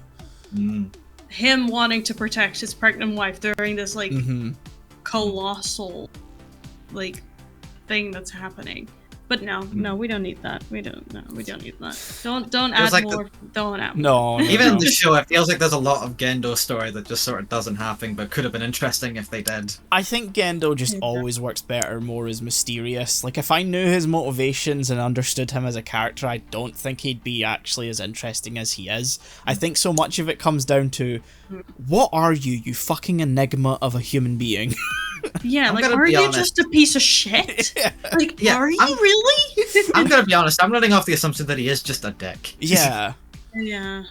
Him wanting to protect his pregnant wife during this, like, colossal, like, thing that's happening. But no, we don't need that. We don't need that. Don't add like more. Don't add No. more. Even in the show, it feels like there's a lot of Gendo story that just sort of doesn't happen, but could have been interesting if they did. I think Gendo just always works better more as mysterious. Like, if I knew his motivations and understood him as a character, I don't think he'd be actually as interesting as he is. I think so much of it comes down to, what are you fucking enigma of a human being? Yeah, like, are you just a piece of shit? Like, are you really? I'm gonna be honest, I'm running off the assumption that he is just a dick. Yeah. Yeah.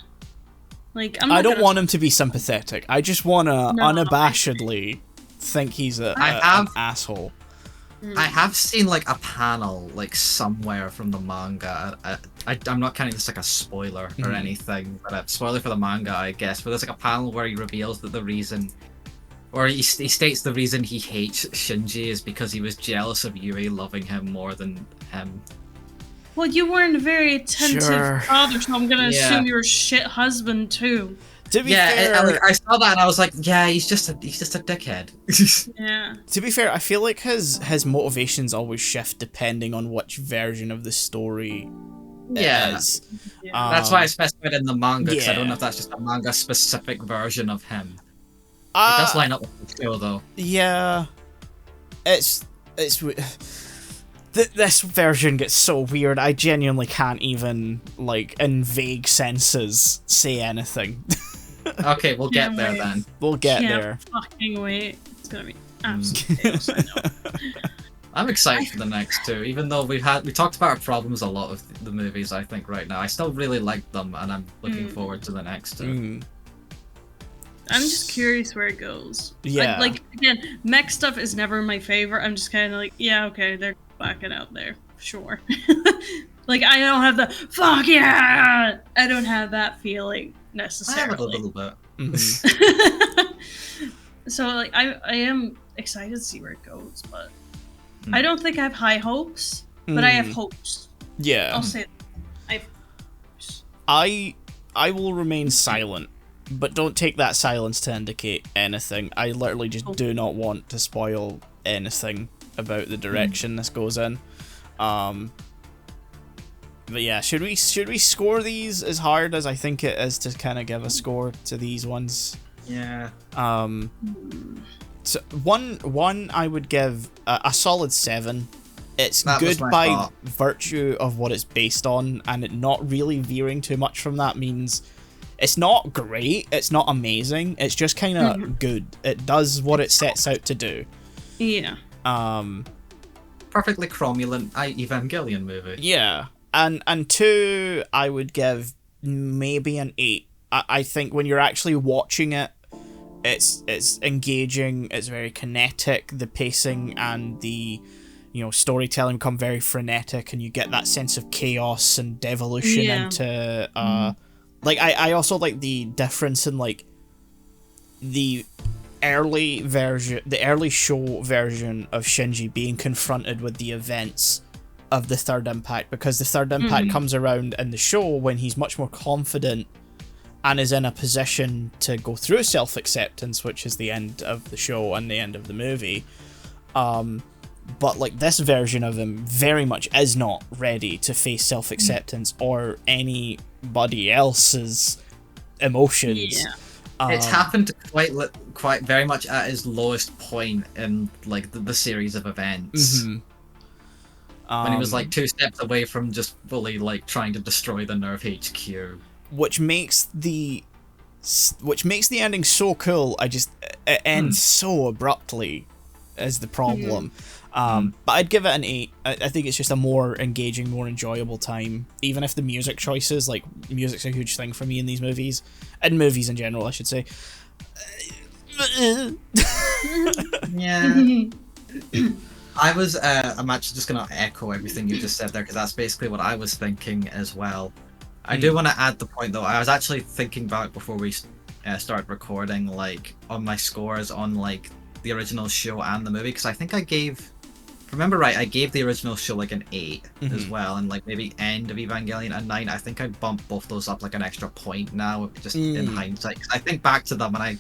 Like, I don't want him to be sympathetic. I just want to unabashedly think he's an asshole. I have seen, like, a panel, like, somewhere from the manga. I'm not counting this like a spoiler or anything, but a spoiler for the manga, I guess. But there's, like, a panel where he reveals that the reason... Or he states the reason he hates Shinji is because he was jealous of Yuri loving him more than him. Well, you weren't a very attentive father, so I'm gonna assume you're a shit husband too. To be fair, I saw that and I was like, yeah, he's just a dickhead. Yeah. To be fair, I feel like his motivations always shift depending on which version of the story it is. Yeah. That's why I specified in the manga, because I don't know if that's just a manga specific version of him. It does line up with the show, though. Yeah, it's this version gets so weird. I genuinely can't even, like, in vague senses, say anything. Okay, we'll get there then. We'll get there. Fucking wait! It's gonna be absolutely. I'm excited for the next two, even though we talked about our problems a lot of the movies. I think right now I still really like them, and I'm looking forward to the next two. I'm just curious where it goes. Yeah. Like, again, mech stuff is never my favorite. I'm just kind of like, yeah, okay, they're backing out there. Sure. Like, I don't have the, fuck yeah! I don't have that feeling, necessarily. I have it a little bit. So, like, I am excited to see where it goes, but I don't think I have high hopes, but I have hopes. Yeah. I'll say that. I have hopes. I will remain silent. But don't take that silence to indicate anything. I literally just do not want to spoil anything about the direction this goes in. But yeah, should we score these as hard as I think it is to kind of give a score to these ones? Yeah. So one I would give a solid 7. It's that good by virtue of what it's based on, and it not really veering too much from that means. It's not great, it's not amazing, it's just kind of good. It does what it sets out to do. Yeah. Perfectly cromulent Evangelion movie. Yeah. And 2, I would give maybe an 8. I think when you're actually watching it, it's engaging, it's very kinetic, the pacing and the storytelling become very frenetic, and you get that sense of chaos and devolution into like, I also like the difference in, like, the early show version of Shinji being confronted with the events of the Third Impact, because the Third Impact comes around in the show when he's much more confident and is in a position to go through self-acceptance, which is the end of the show and the end of the movie. But, like, this version of him very much is not ready to face self-acceptance or anybody else's emotions. Yeah. It's happened quite very much at his lowest point in, like, the series of events. When he was like 2 steps away from just fully like trying to destroy the Nerve HQ. Which makes the ending so cool. It ends so abruptly is the problem. But I'd give it an 8. I think it's just a more engaging, more enjoyable time. Even if the music choices, like, music's a huge thing for me in these movies. And movies in general, I should say. Yeah. I'm actually just going to echo everything you just said there, because that's basically what I was thinking as well. I do want to add the point, though. I was actually thinking back before we started recording, like, on my scores on, like, the original show and the movie, because I think I gave... If I remember right, I gave the original show, like, an 8 as well, and, like, maybe End of Evangelion a 9. I think I'd bump both those up, like, an extra point now, just in hindsight. 'Cause I think back to them, and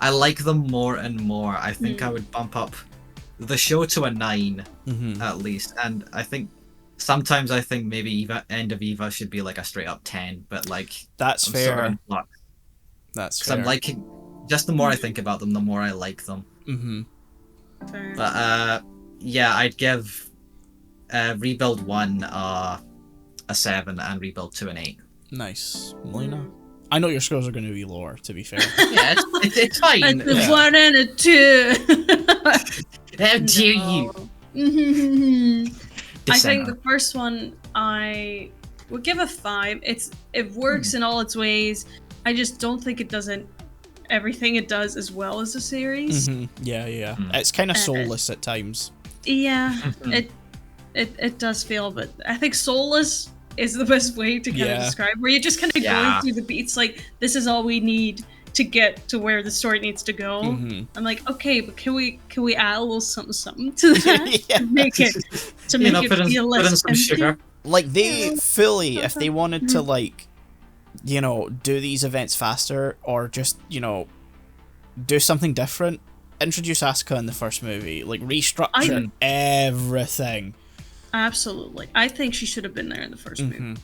I like them more and more. I think I would bump up the show to a 9 at least, and I think sometimes I think maybe End of Eva should be like a straight up 10, but like that's I'm fair. sort of in flux. That's fair. I'm liking, just the more I think about them, the more I like them. Fair. But yeah, I'd give Rebuild 1 a 7 and Rebuild 2 an 8. Nice, Melina. I know your scores are going to be lower, to be fair. Yeah, it's fine. It's a 1 and a 2. How dare you? I think the first one I would give a 5. It works in all its ways. I just don't think it does everything it does as well as the series. Yeah. It's kind of soulless at times. Yeah, it does feel, but I think soulless is the best way to kind of describe, where you're just kind of going through the beats, like, this is all we need to get to where the story needs to go. I'm like, okay, but can we add a little something to that to make it feel less empty? Sugar. Like, they fully, if they wanted to, like, you know, do these events faster, or just, you know, do something different, introduce Asuka in the first movie, like, restructure everything. Absolutely. I think she should have been there in the first movie.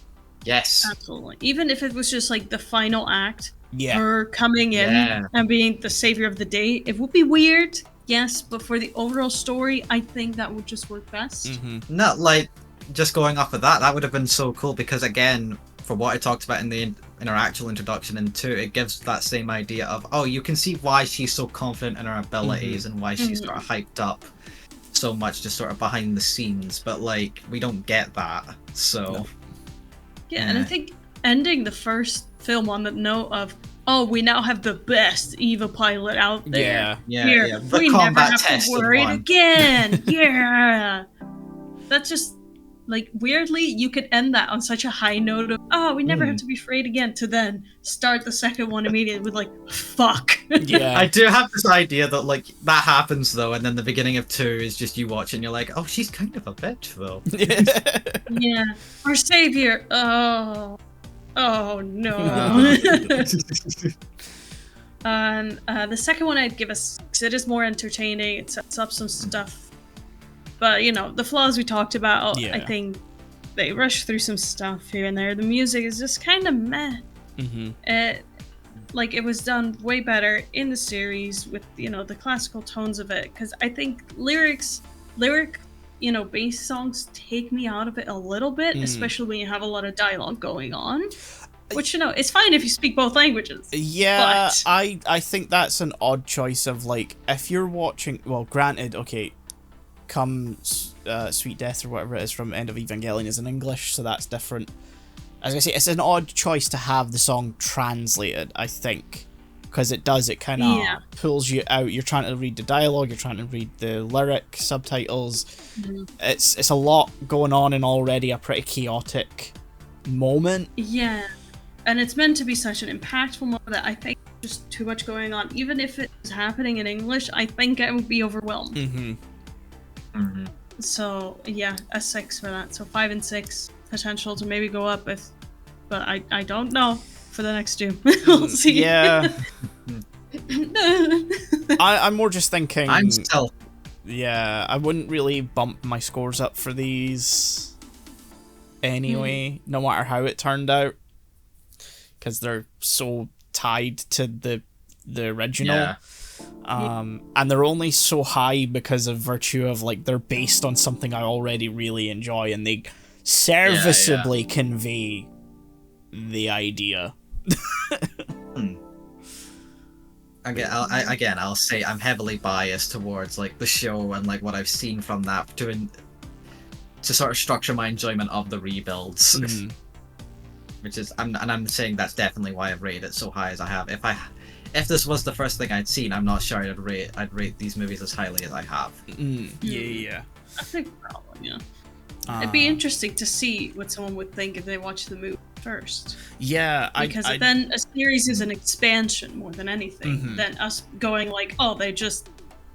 Yes. Absolutely. Even if it was just like the final act, Yeah. her coming in and being the savior of the day, it would be weird, yes, but for the overall story, I think that would just work best. Not like, just going off of that would have been so cool, because again, for what I talked about in our actual introduction in 2, it gives that same idea of, oh, you can see why she's so confident in her abilities and why she's sort of hyped up so much just sort of behind the scenes, but like, we don't get that, so... Yeah, and I think ending the first film on the note of, oh, we now have the best EVA pilot out there. Yeah. The we never have to tested worry one. again. Yeah. That's just, like, weirdly, you could end that on such a high note of, oh, we never have to be afraid again, to then start the second one immediately with, like, fuck. Yeah. I do have this idea that, like, that happens, though, and then the beginning of 2 is just you watch it and you're like, oh, she's kind of a bitch, though. Yeah. Our savior. Oh no. And the second one I'd give a 6. It is more entertaining. It sets up some stuff. But, you know, the flaws we talked about, I think they rush through some stuff here and there. The music is just kind of meh. It was done way better in the series with, you know, the classical tones of it. Because I think lyric, you know, bass songs take me out of it a little bit, especially when you have a lot of dialogue going on. Which, you know, it's fine if you speak both languages. Yeah, but... I think that's an odd choice of, like, if you're watching... Well, granted, okay, Come Sweet Death or whatever it is from End of Evangelion is in English, so that's different. As I say, it's an odd choice to have the song translated, I think. Because it kind of pulls you out. You're trying to read the dialogue, you're trying to read the lyric subtitles. It's a lot going on in already a pretty chaotic moment. Yeah. And it's meant to be such an impactful moment that I think there's just too much going on. Even if it was happening in English, I think I would be overwhelmed. So, yeah, a 6 for that. So 5 and 6, potential to maybe go up but I don't know for the next 2. We'll see. Yeah. I'm more just thinking... I'm still... Yeah, I wouldn't really bump my scores up for these anyway, no matter how it turned out. Because they're so tied to the original. And they're only so high because of virtue of, like, they're based on something I already really enjoy, and they serviceably convey the idea. I'll say I'm heavily biased towards, like, the show and, like, what I've seen from that to sort of structure my enjoyment of the rebuilds. Which is, I'm saying that's definitely why I've rated it so high as I have. If this was the first thing I'd seen, I'm not sure I'd rate these movies as highly as I have. Yeah. I think probably, yeah. It'd be interesting to see what someone would think if they watched the movie first. Yeah, because then a series is an expansion more than anything than us going like, oh, they just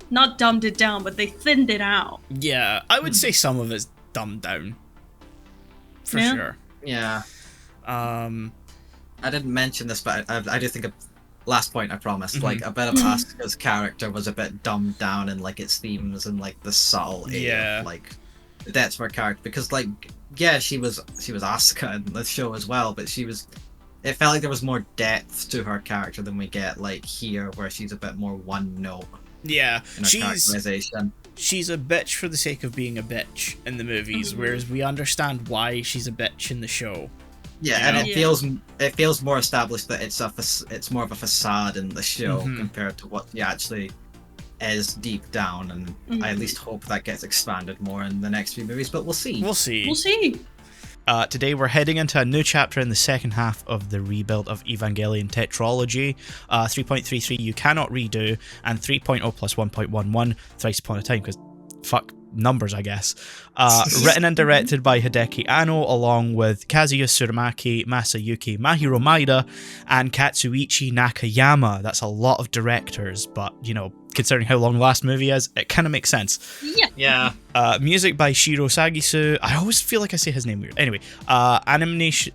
not dumbed it down, but they thinned it out. Yeah, I would say some of it's dumbed down. For sure. Yeah. I didn't mention this, but I do think last point I promised, like, a bit of Asuka's character was a bit dumbed down in, like, its themes and, like, the subtle of, like, the depth of her character, because, like, yeah, she was Asuka in the show as well, but it felt like there was more depth to her character than we get, like, here, where she's a bit more one note. Yeah, in her characterization. She's a bitch for the sake of being a bitch in the movies, whereas we understand why she's a bitch in the show. Yeah, and it feels more established that it's more of a facade in the show compared to what she actually is deep down, and I at least hope that gets expanded more in the next few movies, but we'll see. We'll see. Today we're heading into a new chapter in the second half of the rebuild of Evangelion tetralogy. 3.33 You Cannot Redo, and 3.0 plus 1.11 Thrice Upon a Time, because fuck numbers, I guess. Written and directed by Hideki Anno, along with Kazuya Tsurumaki, Masayuki Mahiro Maeda, and Katsuichi Nakayama. That's a lot of directors, but, you know, considering how long the last movie is, it kind of makes sense. Yeah. Music by Shiro Sagisu. I always feel like I say his name weird. Anyway, animation.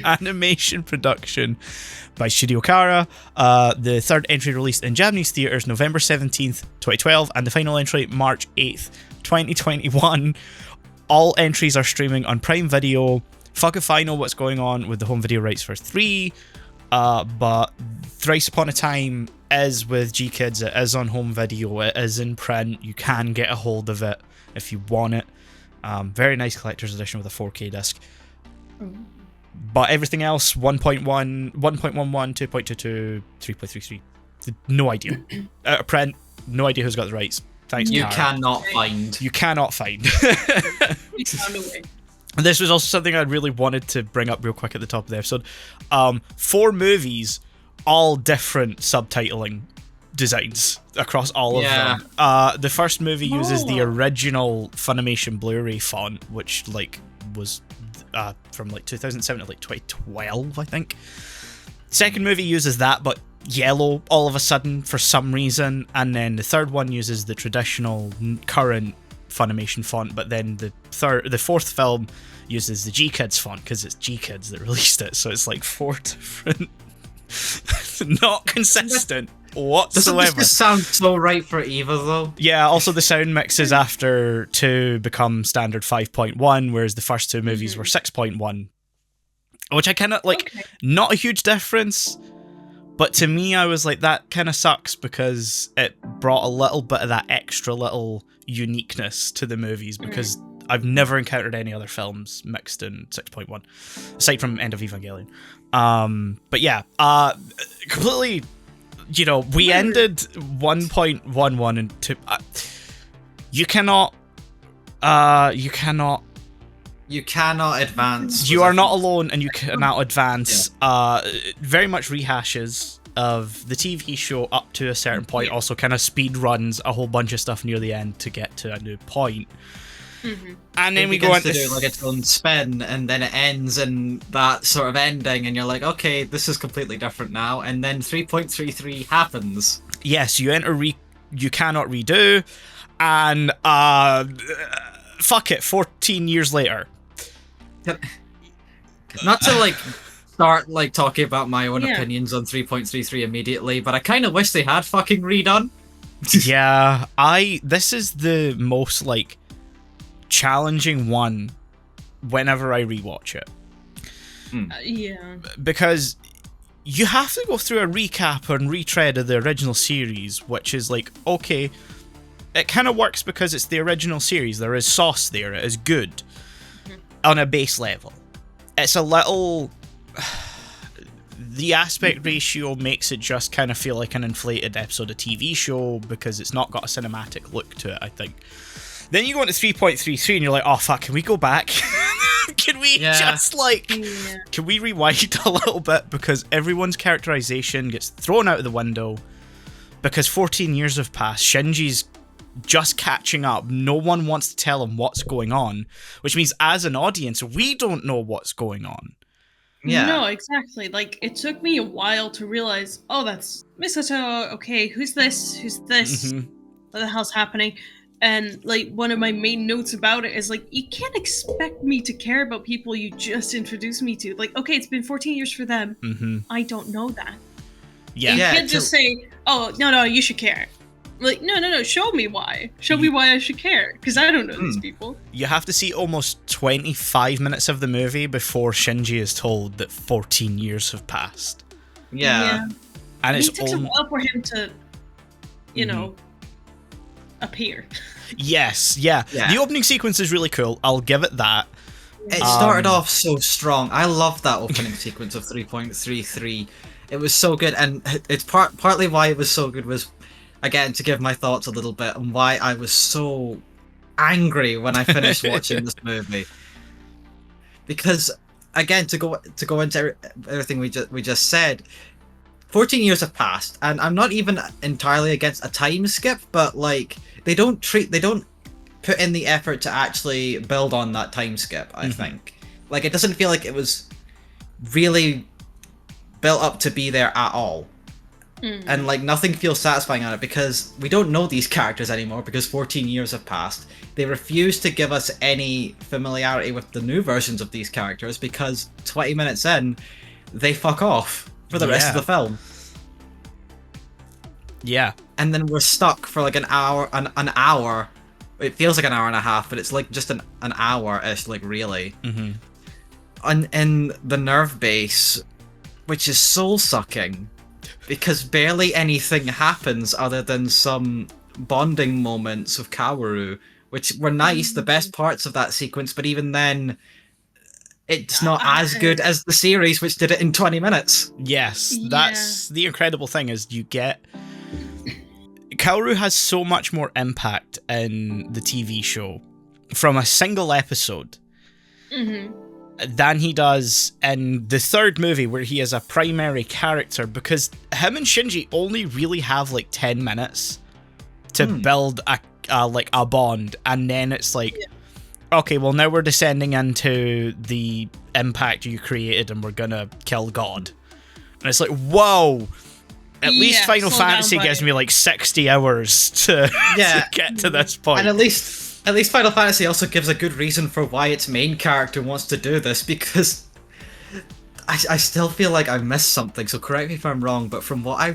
Animation production by Shiryu Kara. The third entry released in Japanese theaters November 17th, 2012, and the final entry March 8th, 2021. All entries are streaming on Prime Video. Fuck if I know what's going on with the home video rights for 3, but Thrice Upon a Time is with G-Kids, it is on home video, it is in print, you can get a hold of it if you want it. Very nice collector's edition with a 4K disc. But everything else, 1.1, 1.11, 2.22, 3.33. No idea. Out of print, no idea who's got the rights. Thanks, You Kara. cannot find. You cannot find. We found a way. This was also something I really wanted to bring up real quick at the top of the episode. 4 movies, all different subtitling designs across all of them. The first movie uses the original Funimation Blu-ray font, which, like, was from like 2007 to like 2012, I think. Second movie uses that, but yellow all of a sudden for some reason, and then the third one uses the traditional current Funimation font, but then the fourth film uses the G-Kids font because it's G-Kids that released it, so it's like 4 different not consistent whatsoever. Doesn't this just sound so right for Eva, though? Yeah, also the sound mixes after 2 become standard 5.1, whereas the first 2 movies were 6.1, which I kind of like. Not a huge difference, but to me I was like, that kind of sucks because it brought a little bit of that extra little uniqueness to the movies, because I've never encountered any other films mixed in 6.1 aside from End of Evangelion. But yeah, completely, you know, we ended 1.11 and 2. You cannot advance. You are not alone, and you cannot advance. Very much rehashes of the TV show up to a certain point. Also kind of speed runs a whole bunch of stuff near the end to get to a new point. And then we go into do like its own spin, and then it ends in that sort of ending, and you're like, okay, this is completely different now. And then 3.33 happens. Yes, you enter You Cannot Redo, and fuck it, 14 years later. Not to like start like talking about my own opinions on 3.33 immediately, but I kind of wish they had fucking redone. Yeah, this is the most like challenging one whenever I rewatch it. Yeah. Because you have to go through a recap and retread of the original series, which is like, okay, it kind of works because it's the original series. There is sauce there. It is good on a base level. It's a little... The aspect ratio makes it just kind of feel like an inflated episode of TV show because it's not got a cinematic look to it, I think. Then you go into 3.33 and you're like, oh fuck, can we go back? Can we can we rewind a little bit? Because everyone's characterization gets thrown out of the window because 14 years have passed. Shinji's just catching up. No one wants to tell him what's going on, which means as an audience, we don't know what's going on. Yeah. No, exactly. Like, it took me a while to realize, oh, that's Misato. Okay, who's this? Who's this? Mm-hmm. What the hell's happening? And, like, one of my main notes about it is, like, you can't expect me to care about people you just introduced me to. Like, okay, it's been 14 years for them. Mm-hmm. I don't know that. Yeah. You can't just say, oh, no, you should care. Like, no, show me why. Show me why I should care, because I don't know these people. You have to see almost 25 minutes of the movie before Shinji is told that 14 years have passed. Yeah. And it takes a while for him to, you know, appear. Yes, yeah. The opening sequence is really cool. I'll give it that. It started off so strong. I love that opening sequence of 3.33. It was so good, and it's partly why it was so good was, again, to give my thoughts a little bit on why I was so angry when I finished watching this movie. Because, again, to go into everything we just said, 14 years have passed, and I'm not even entirely against a time skip, but like they don't put in the effort to actually build on that time skip. I think, like, it doesn't feel like it was really built up to be there at all. And like nothing feels satisfying on it because we don't know these characters anymore because 14 years have passed. They refuse to give us any familiarity with the new versions of these characters because 20 minutes in, they fuck off for the rest of the film. Yeah. And then we're stuck for like an hour. It feels like an hour and a half, but it's like just an hour-ish, like really. In the nerve base, which is soul-sucking. Because barely anything happens other than some bonding moments with Kaworu, which were nice, the best parts of that sequence, but even then, it's not as good as the series, which did it in 20 minutes. Yes, that's the incredible thing is you get... Kaworu has so much more impact in the TV show from a single episode. Than he does in the third movie where he is a primary character because him and Shinji only really have like 10 minutes to build a bond, and then it's like okay, well now we're descending into the impact you created and we're gonna kill God, and it's like whoa, at least Final Fantasy gives me like 60 hours to get to this point. And at least Final Fantasy also gives a good reason for why its main character wants to do this, because I still feel like I missed something, so correct me if I'm wrong, but from what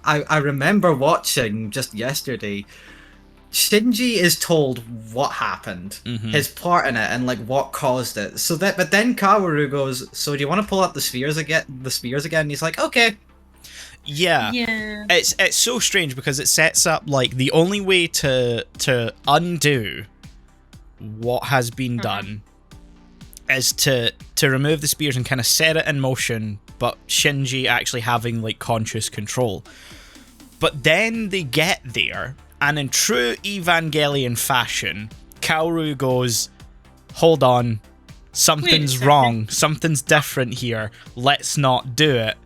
I remember watching just yesterday, Shinji is told what happened, his part in it, and like what caused it. But then Kaworu goes, "So do you want to pull out the spheres again?" And he's like, "Okay." Yeah. It's so strange because it sets up like the only way to undo what has been done is to remove the spears and kind of set it in motion, but Shinji actually having like conscious control. But then they get there, and in true Evangelion fashion, Kaoru goes, "Hold on, something's wrong, something's different here, let's not do it."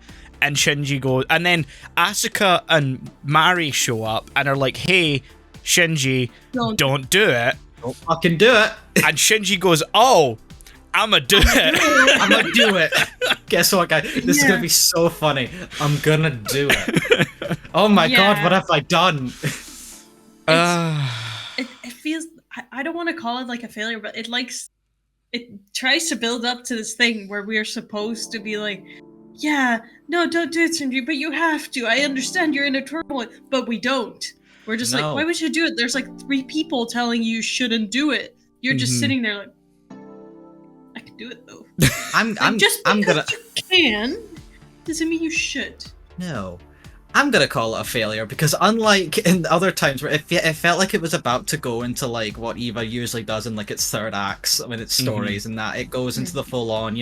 And Shinji goes, and then Asuka and Mari show up and are like, "Hey, Shinji, don't do it. Don't fucking do it." And Shinji goes, "Oh, I'ma do it. I'ma do it." Guess what, guys? This is gonna be so funny. I'm gonna do it. Oh my god, what have I done? It feels, I don't want to call it like a failure, but it tries to build up to this thing where we're supposed to be like, yeah, no, don't do it, Shinji, but you have to. I understand you're in a turmoil, but we don't. We're just like, why would you do it? There's like 3 people telling you shouldn't do it. You're just sitting there like, I can do it though. I'm just I'm because gonna you can doesn't mean you should. no. I'm gonna call it a failure because unlike in other times where it felt like it was about to go into like what Eva usually does in like its third acts with its stories and that it goes into the full on,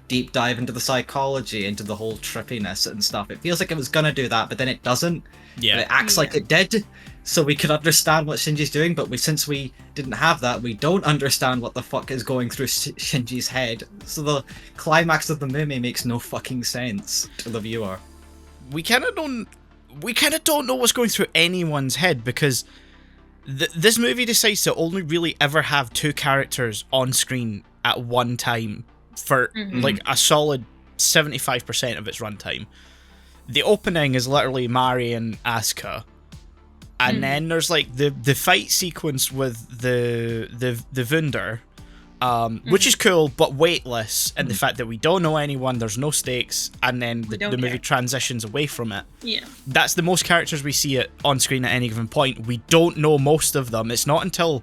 deep dive into the psychology, into the whole trippiness and stuff. It feels like it was gonna do that, but then it doesn't. Yeah. But it acts like it did, so we could understand what Shinji's doing, but since we didn't have that, we don't understand what the fuck is going through Shinji's head. So the climax of the movie makes no fucking sense to the viewer. We kind of don't know what's going through anyone's head because this movie decides to only really ever have two characters on screen at one time for like a solid 75% of its runtime. The opening is literally Mari and Asuka, and then there's like the fight sequence with the Wunder, which is cool but weightless in the fact that we don't know anyone, there's no stakes, and then the movie transitions away from it. Yeah, that's the most characters we see it on screen at any given point. We don't know most of them. It's not until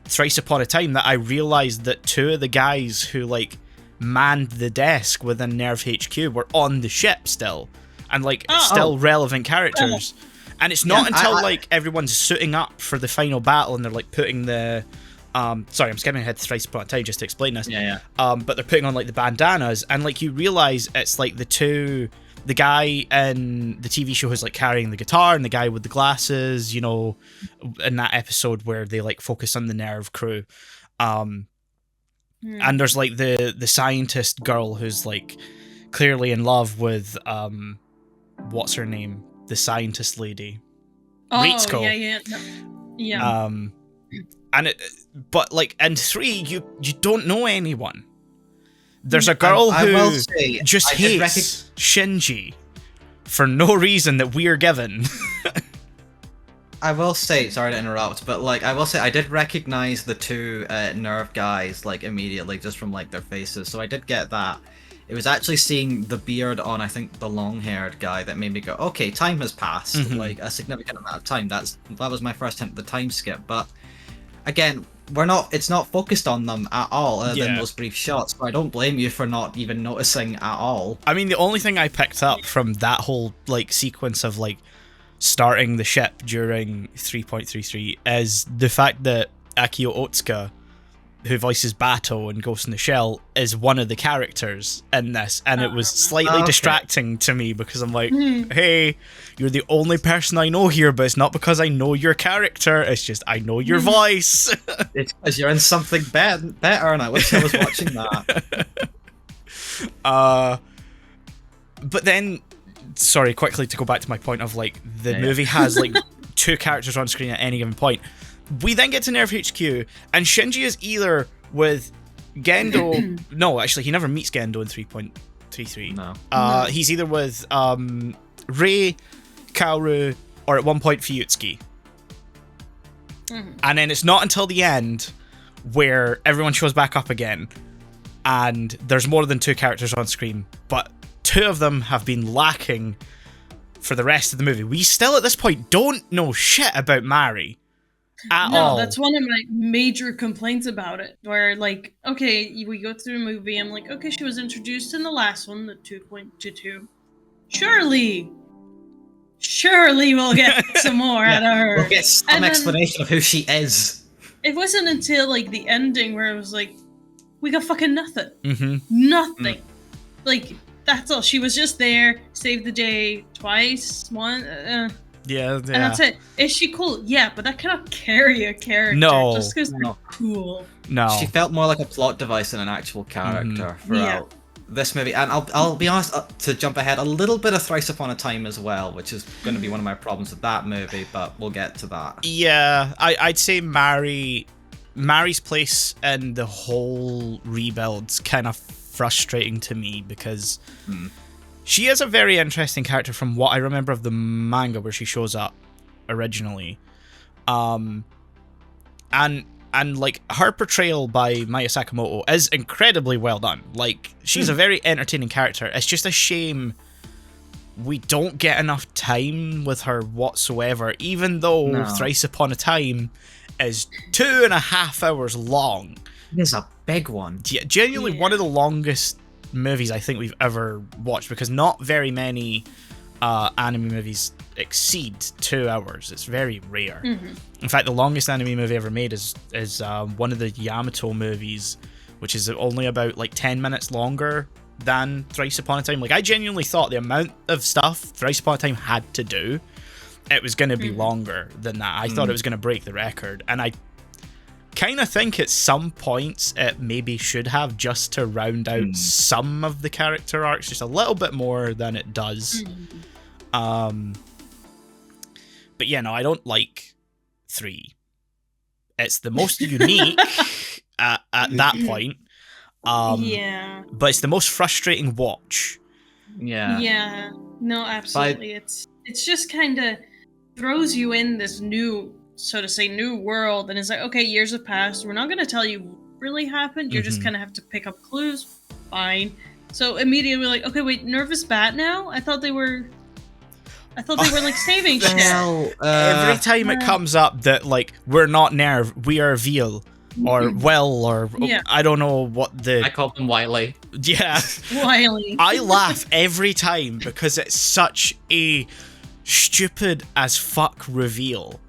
Thrice Upon a Time that I realized that two of the guys who like manned the desk within Nerve HQ were on the ship still, and like still relevant characters. And it's not until like everyone's suiting up for the final battle and they're like putting the sorry, I'm skipping ahead to Thrice Upon a Time just to explain this. But they're putting on like the bandanas, and like you realize it's like the guy in the TV show who's like carrying the guitar and the guy with the glasses, in that episode where they like focus on the Nerve crew. And there's like the scientist girl who's like clearly in love with what's her name? The scientist lady. Ritsuko. Yeah. But like in 3, you don't know anyone. There's a girl who just hates Shinji for no reason that we're given. I will say, sorry to interrupt, but like I will say I did recognize the two Nerve guys like immediately just from like their faces, so I did get that. It was actually seeing the beard on, I think, the long-haired guy that made me go, okay, time has passed, like a significant amount of time. That was my first hint at the time skip. But again, it's not focused on them at all, other than those brief shots. So I don't blame you for not even noticing at all. I mean, the only thing I picked up from that whole like sequence of like starting the ship during 3.33 is the fact that Akio Otsuka, who voices Bato in Ghost in the Shell, is one of the characters in this, and it was slightly distracting to me because I'm like, hey, you're the only person I know here, but it's not because I know your character, it's just I know your voice. It's because you're in something better, and I wish I was watching that. But then, sorry, quickly to go back to my point of like, the movie has like two characters on screen at any given point. We then get to Nerve HQ, and Shinji is either with Gendo. No, actually, he never meets Gendo in 3.33. No. He's either with Rei, Kaoru, or at one point Fuyutsuki. And then it's not until the end where everyone shows back up again, and there's more than two characters on screen, but two of them have been lacking for the rest of the movie. We still, at this point, don't know shit about Mari. No, that's one of my major complaints about it. Where, like, okay, we go through a movie, I'm like, okay, she was introduced in the last one, the 2.22. Surely we'll get some more out of her. We'll get some explanation of who she is. It wasn't until, like, the ending where it was like, we got fucking nothing. Nothing. Like, that's all. She was just there, saved the day twice, Yeah. And that's it. Is she cool? Yeah, but that cannot carry a character just because they're cool. No. She felt more like a plot device than an actual character throughout this movie. And I'll be honest, to jump ahead, a little bit of Thrice Upon a Time as well, which is going to be one of my problems with that movie, but we'll get to that. Yeah, I'd say Mari's place in the whole rebuild's kind of frustrating to me because... She is a very interesting character from what I remember of the manga where she shows up originally. And like her portrayal by Maya Sakamoto is incredibly well done. Like she's a very entertaining character. It's just a shame we don't get enough time with her whatsoever, even though Thrice Upon a Time is 2.5 hours long. It is a big one. Yeah, genuinely one of the longest movies I think we've ever watched, because not very many anime movies exceed 2 hours. It's very rare. In fact, the longest anime movie ever made is one of the Yamato movies, which is only about like 10 minutes longer than Thrice Upon a Time. Like, I genuinely thought the amount of stuff Thrice Upon a Time had to do, it was going to be longer than that. I thought it was going to break the record, and I kind of think at some points it maybe should have, just to round out some of the character arcs just a little bit more than it does. But yeah, no, I don't like 3. It's the most unique at that point. But it's the most frustrating watch. Yeah. No, absolutely. It's just kind of throws you in this new, so to say, new world, and it's like, okay, years have passed. We're not going to tell you what really happened. You're just going to have to pick up clues. Fine. So immediately we're like, okay, wait, Nervous Bat now? I thought they were like saving shit. Every time it comes up that, like, we're not Nerve, we are Veal, or Will, or I don't know what the... I call them Wiley. Yeah. Wiley. I laugh every time because it's such a stupid as fuck reveal.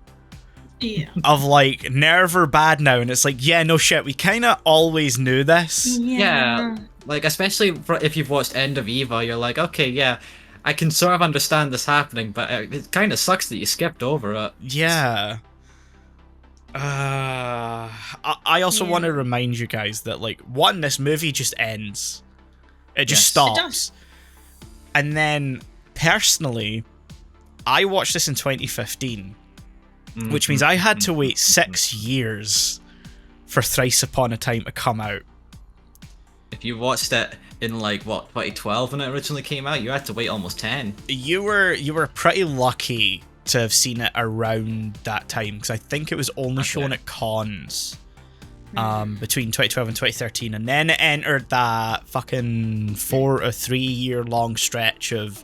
Yeah. Of like, Nerve are bad now, and it's like, yeah, no shit, we kind of always knew this. Yeah. Like, especially if you've watched End of Eva, you're like, okay, yeah, I can sort of understand this happening, but it kind of sucks that you skipped over it. Yeah. I also want to remind you guys that, like, one, this movie just ends. It just stops. It does. And then, personally, I watched this in 2015, which means I had to wait 6 years for Thrice Upon a Time to come out. If you watched it in, like, what, 2012 when it originally came out, you had to wait almost 10. You were pretty lucky to have seen it around that time, because I think it was only shown at cons between 2012 and 2013, and then it entered that fucking 4 or 3 year long stretch of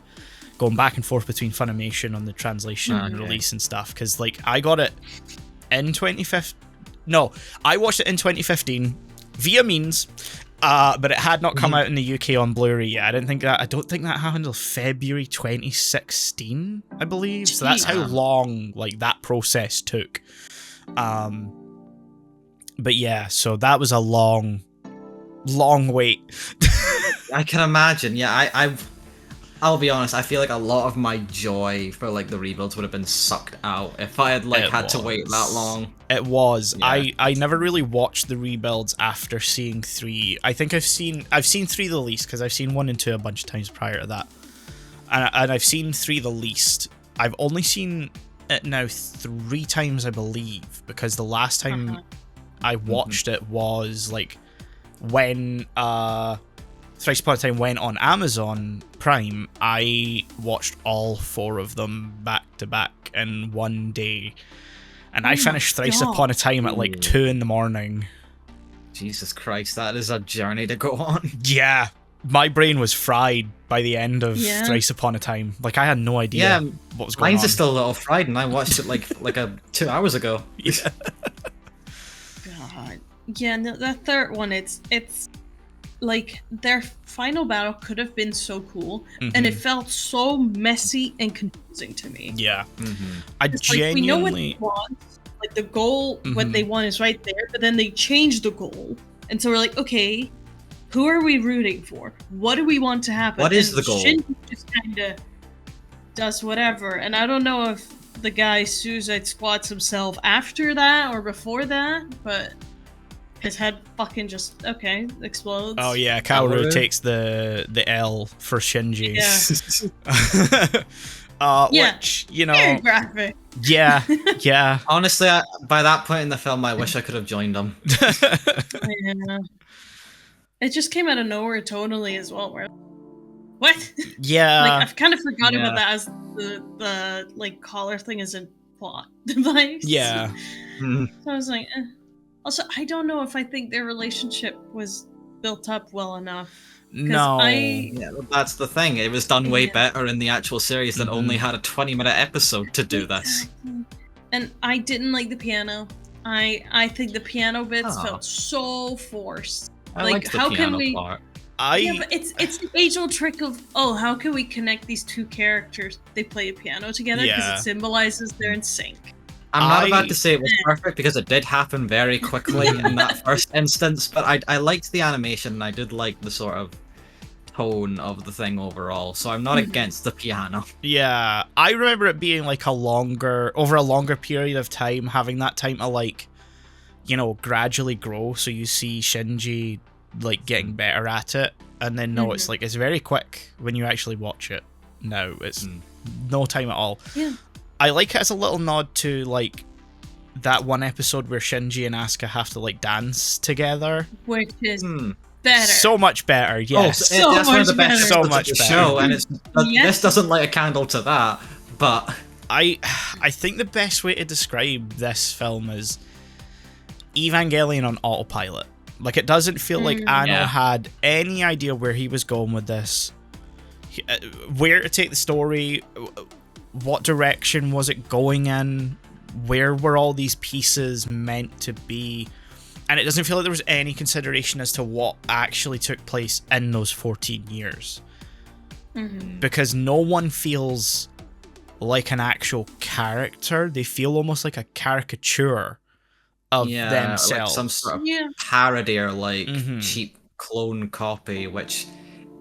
going back and forth between Funimation on the translation and release and stuff, because, like, I got it in 2015. No, I watched it in 2015 via means, but it had not come out in the UK on Blu-ray yet. I don't think that happened until February 2016, I believe. So that's how long, like, that process took. But yeah, so that was a long wait. I can imagine. Yeah, I'll be honest, I feel like a lot of my joy for, like, the rebuilds would have been sucked out if I had, like, had to wait that long. It was. Yeah. I never really watched the rebuilds after seeing 3. I think I've seen 3 the least, because I've seen 1 and 2 a bunch of times prior to that. And I've seen 3 the least. I've only seen it now 3 times, I believe, because the last time I watched it was, like, when Thrice Upon a Time went on Amazon Prime. I watched all 4 of them back to back in one day, and I finished Thrice Upon a Time at like 2 a.m. Jesus Christ, that is a journey to go on. Yeah, my brain was fried by the end of Thrice Upon a Time. Like, I had no idea what was going on. Mine's still a little fried, and I watched it like 2 hours ago. Yeah. God. Yeah, no, that third one, it's like, their final battle could have been so cool, and it felt so messy and confusing to me. Yeah. I genuinely... we know what they want. Like, the goal, what they want is right there, but then they change the goal. And so we're like, okay, who are we rooting for? What do we want to happen? What is the goal? Shinji just kind of does whatever. And I don't know if the guy Suicide Squads himself after that or before that, but... his head fucking just, explodes. Oh yeah, Kaoru takes the L for Shinji. Yeah. Which, you know... very graphic. Yeah, yeah. Honestly, by that point in the film, I wish I could have joined them. Yeah. It just came out of nowhere totally as well. Where, what? Yeah. Like, I've kind of forgotten about that as the like, collar thing is a plot device. Yeah. So I was like, Also, I don't know if I think their relationship was built up well enough. No. Yeah, that's the thing. It was done way better in the actual series that only had a 20-minute episode to do this. And I didn't like the piano. I think the piano bits Oh. felt so forced. I like, liked the how piano can we? part. Yeah, but it's the age-old trick of, how can we connect these two characters? They play a piano together because Yeah. it symbolizes they're in sync. I'm not about to say it was perfect because it did happen very quickly in that first instance, but I liked the animation and I did like the sort of tone of the thing overall, so I'm not against the piano. Yeah, I remember it being like over a longer period of time, having that time to like, gradually grow. So you see Shinji like getting better at it, and then it's like it's very quick when you actually watch it. No, it's no time at all. Yeah. I like it as a little nod to like that one episode where Shinji and Asuka have to like dance together, which is better. So much better, yes. So that's one of the much best better. episodes of the show, and this doesn't light a candle to that, but I think the best way to describe this film is Evangelion on autopilot. Like, it doesn't feel like Anno had any idea where he was going with this, where to take the story, what direction was it going in, where were all these pieces meant to be. And it doesn't feel like there was any consideration as to what actually took place in those 14 years. Because no one feels like an actual character. They feel almost like a caricature of themselves. Like some sort of parody or like cheap clone copy, which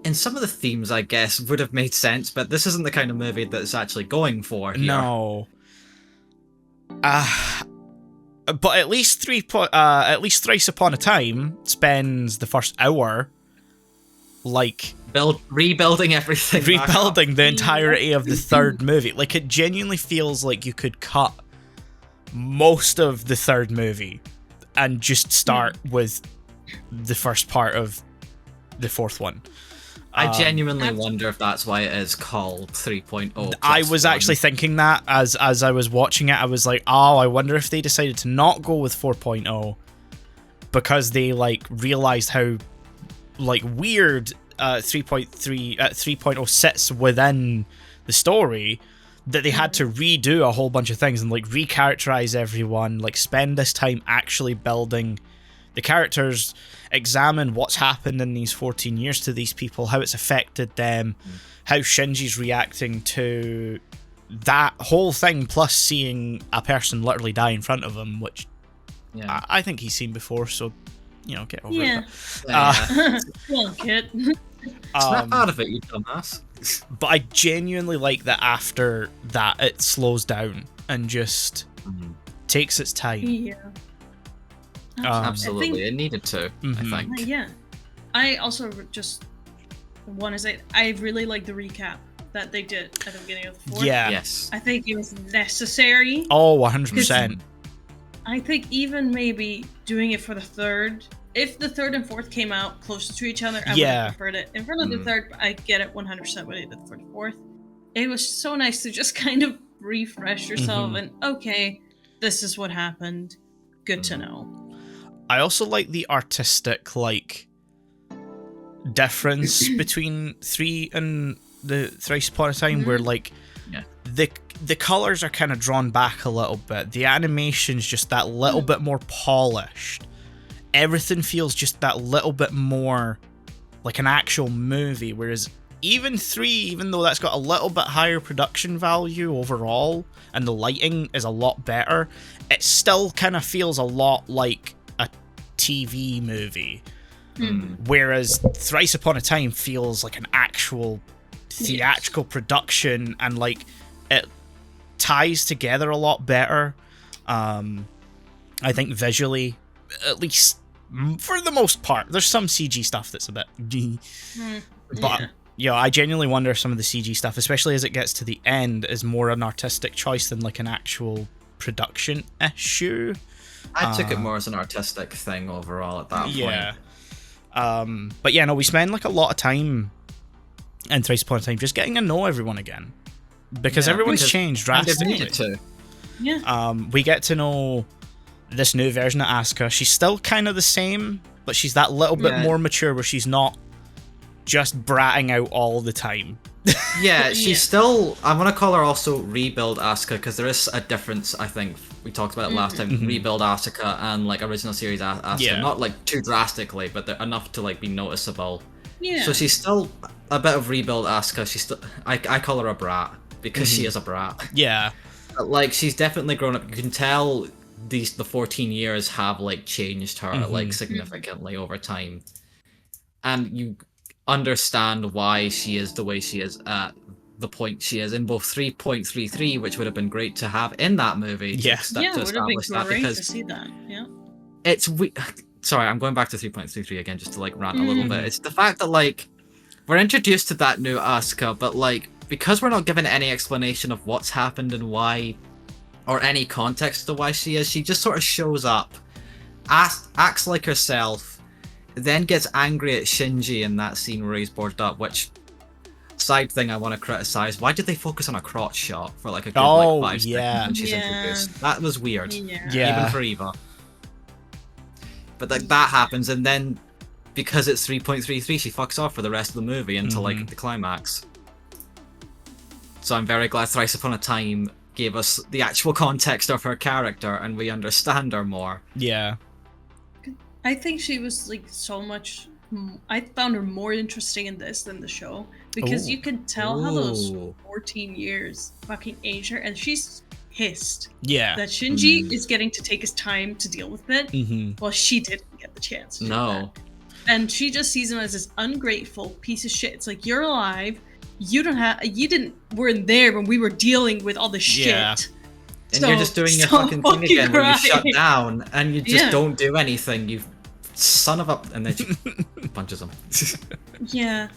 in some of the themes, I guess, would have made sense, but this isn't the kind of movie that's actually going for here. No. But at least Thrice Upon a Time spends the first hour like rebuilding everything, rebuilding the entirety of the third movie. Like, it genuinely feels like you could cut most of the third movie and just start with the first part of the fourth one. I genuinely wonder if that's why it is called 3.0. I was actually thinking that as I was watching it. I was like, oh, I wonder if they decided to not go with 4.0 because they like realized how like weird 3.0 sits within the story, that they had to redo a whole bunch of things and like recharacterize everyone, like spend this time actually building the characters, examine what's happened in these 14 years to these people, how it's affected them, how Shinji's reacting to that whole thing, plus seeing a person literally die in front of him, which I think he's seen before, so, get over it. Well, kid. Snap out of it, you dumbass. But I genuinely like that after that it slows down and just takes its time. Yeah. Absolutely, it needed to, I think. Yeah. I also just want to say I really like the recap that they did at the beginning of the fourth. Yeah. Yes. I think it was necessary. Oh, 100%. I think even maybe doing it for the third, if the third and fourth came out closer to each other, I would have preferred it in front of the third, but I get it 100% what they did for the fourth. It was so nice to just kind of refresh yourself and, okay, this is what happened. Good to know. I also like the artistic, like, difference between 3 and the Thrice Upon a Time, where, like, the colors are kind of drawn back a little bit. The animation's just that little bit more polished. Everything feels just that little bit more like an actual movie, whereas even 3, even though that's got a little bit higher production value overall, and the lighting is a lot better, it still kind of feels a lot like a TV movie. Whereas Thrice Upon a Time feels like an actual theatrical production, and like it ties together a lot better. I think visually, at least for the most part, there's some CG stuff that's a bit but I genuinely wonder if some of the CG stuff, especially as it gets to the end, is more an artistic choice than like an actual production issue. I took it more as an artistic thing overall at that point. But yeah, no, we spend like a lot of time in Thrice Upon a Time just getting to know everyone again, because everyone's changed drastically. We get to know this new version of Asuka. She's still kind of the same, but she's that little bit more mature, where she's not just bratting out all the time. She's still, I'm gonna call her also Rebuild Asuka, because there is a difference, I think, we talked about it last time, rebuild Asuka and like original series Asuka, not like too drastically, but they're enough to like be noticeable. Yeah. So she's still a bit of rebuild Asuka. She's still, I call her a brat because she is a brat. Yeah. But, like, she's definitely grown up. You can tell the 14 years have like changed her like significantly over time, and you understand why she is the way she is at the point she is in both 3.33, which would have been great to have in that movie. Yeah. To It would have been establish that, great because to see that. Yeah. it's sorry, I'm going back to 3.33 again just to like rant a little bit. It's the fact that like we're introduced to that new Asuka, but like because we're not given any explanation of what's happened and why, or any context to why she is, she just sort of shows up, acts like herself, then gets angry at Shinji in that scene where he's boarded up, which, side thing I want to criticize, why did they focus on a crotch shot for like a good like 5 seconds when she's introduced? That was weird. Yeah. Even for Eva. But like that happens, and then because it's 3.33, she fucks off for the rest of the movie until like the climax. So I'm very glad Thrice Upon a Time gave us the actual context of her character and we understand her more. Yeah. I think she was like so much. I found her more interesting in this than the show, because you can tell how those 14 years fucking age her, and she's pissed that Shinji is getting to take his time to deal with it, while she didn't get the chance to do that. And she just sees him as this ungrateful piece of shit. It's like, you're alive, weren't there when we were dealing with all the shit. And you're just doing your fucking thing again where you shut down and you just don't do anything, you son of a... And then she punches him. Yeah.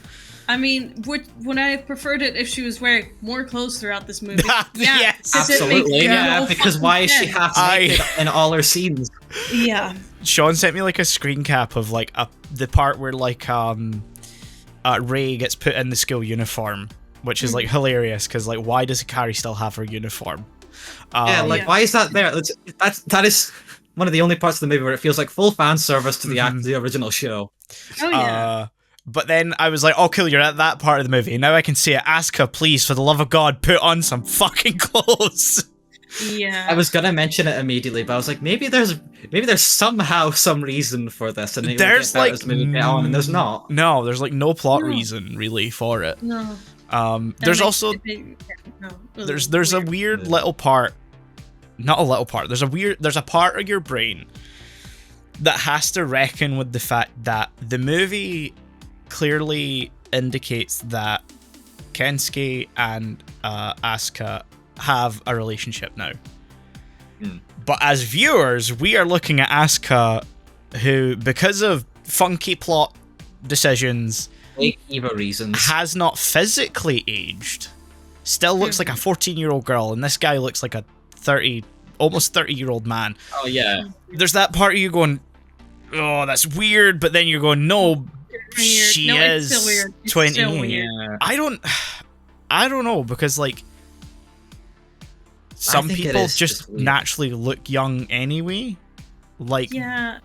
I mean, would I have preferred it if she was wearing more clothes throughout this movie? Yes. Absolutely, yeah, because why is she half naked in all her scenes? Yeah. Shaun sent me like a screen cap of like the part where like Rey gets put in the school uniform, which is like hilarious, because like why does Hikari still have her uniform? Why is that there? That is one of the only parts of the movie where it feels like full fan service to the original show. Oh yeah. But then I was like, oh, cool, you're at that part of the movie. Now I can see it. Asuka, please, for the love of God, put on some fucking clothes. Yeah. I was gonna mention it immediately, but I was like, maybe there's somehow some reason for this, and there's like as movie get on, and there's not. No, there's like no plot reason really for it. No. There's also there's a weird little part. Not a little part. There's a part of your brain that has to reckon with the fact that the movie clearly indicates that Kensuke and Asuka have a relationship now. But as viewers, we are looking at Asuka, who, because of funky plot decisions, Eva reasons, has not physically aged. Still looks like a 14-year-old girl, and this guy looks like a almost 30-year-old man. Oh yeah. There's that part of you going, oh, that's weird, but then you're going, no, she is still weird. 20. Still weird. I don't know, because like some people just naturally look young anyway. Like, yeah.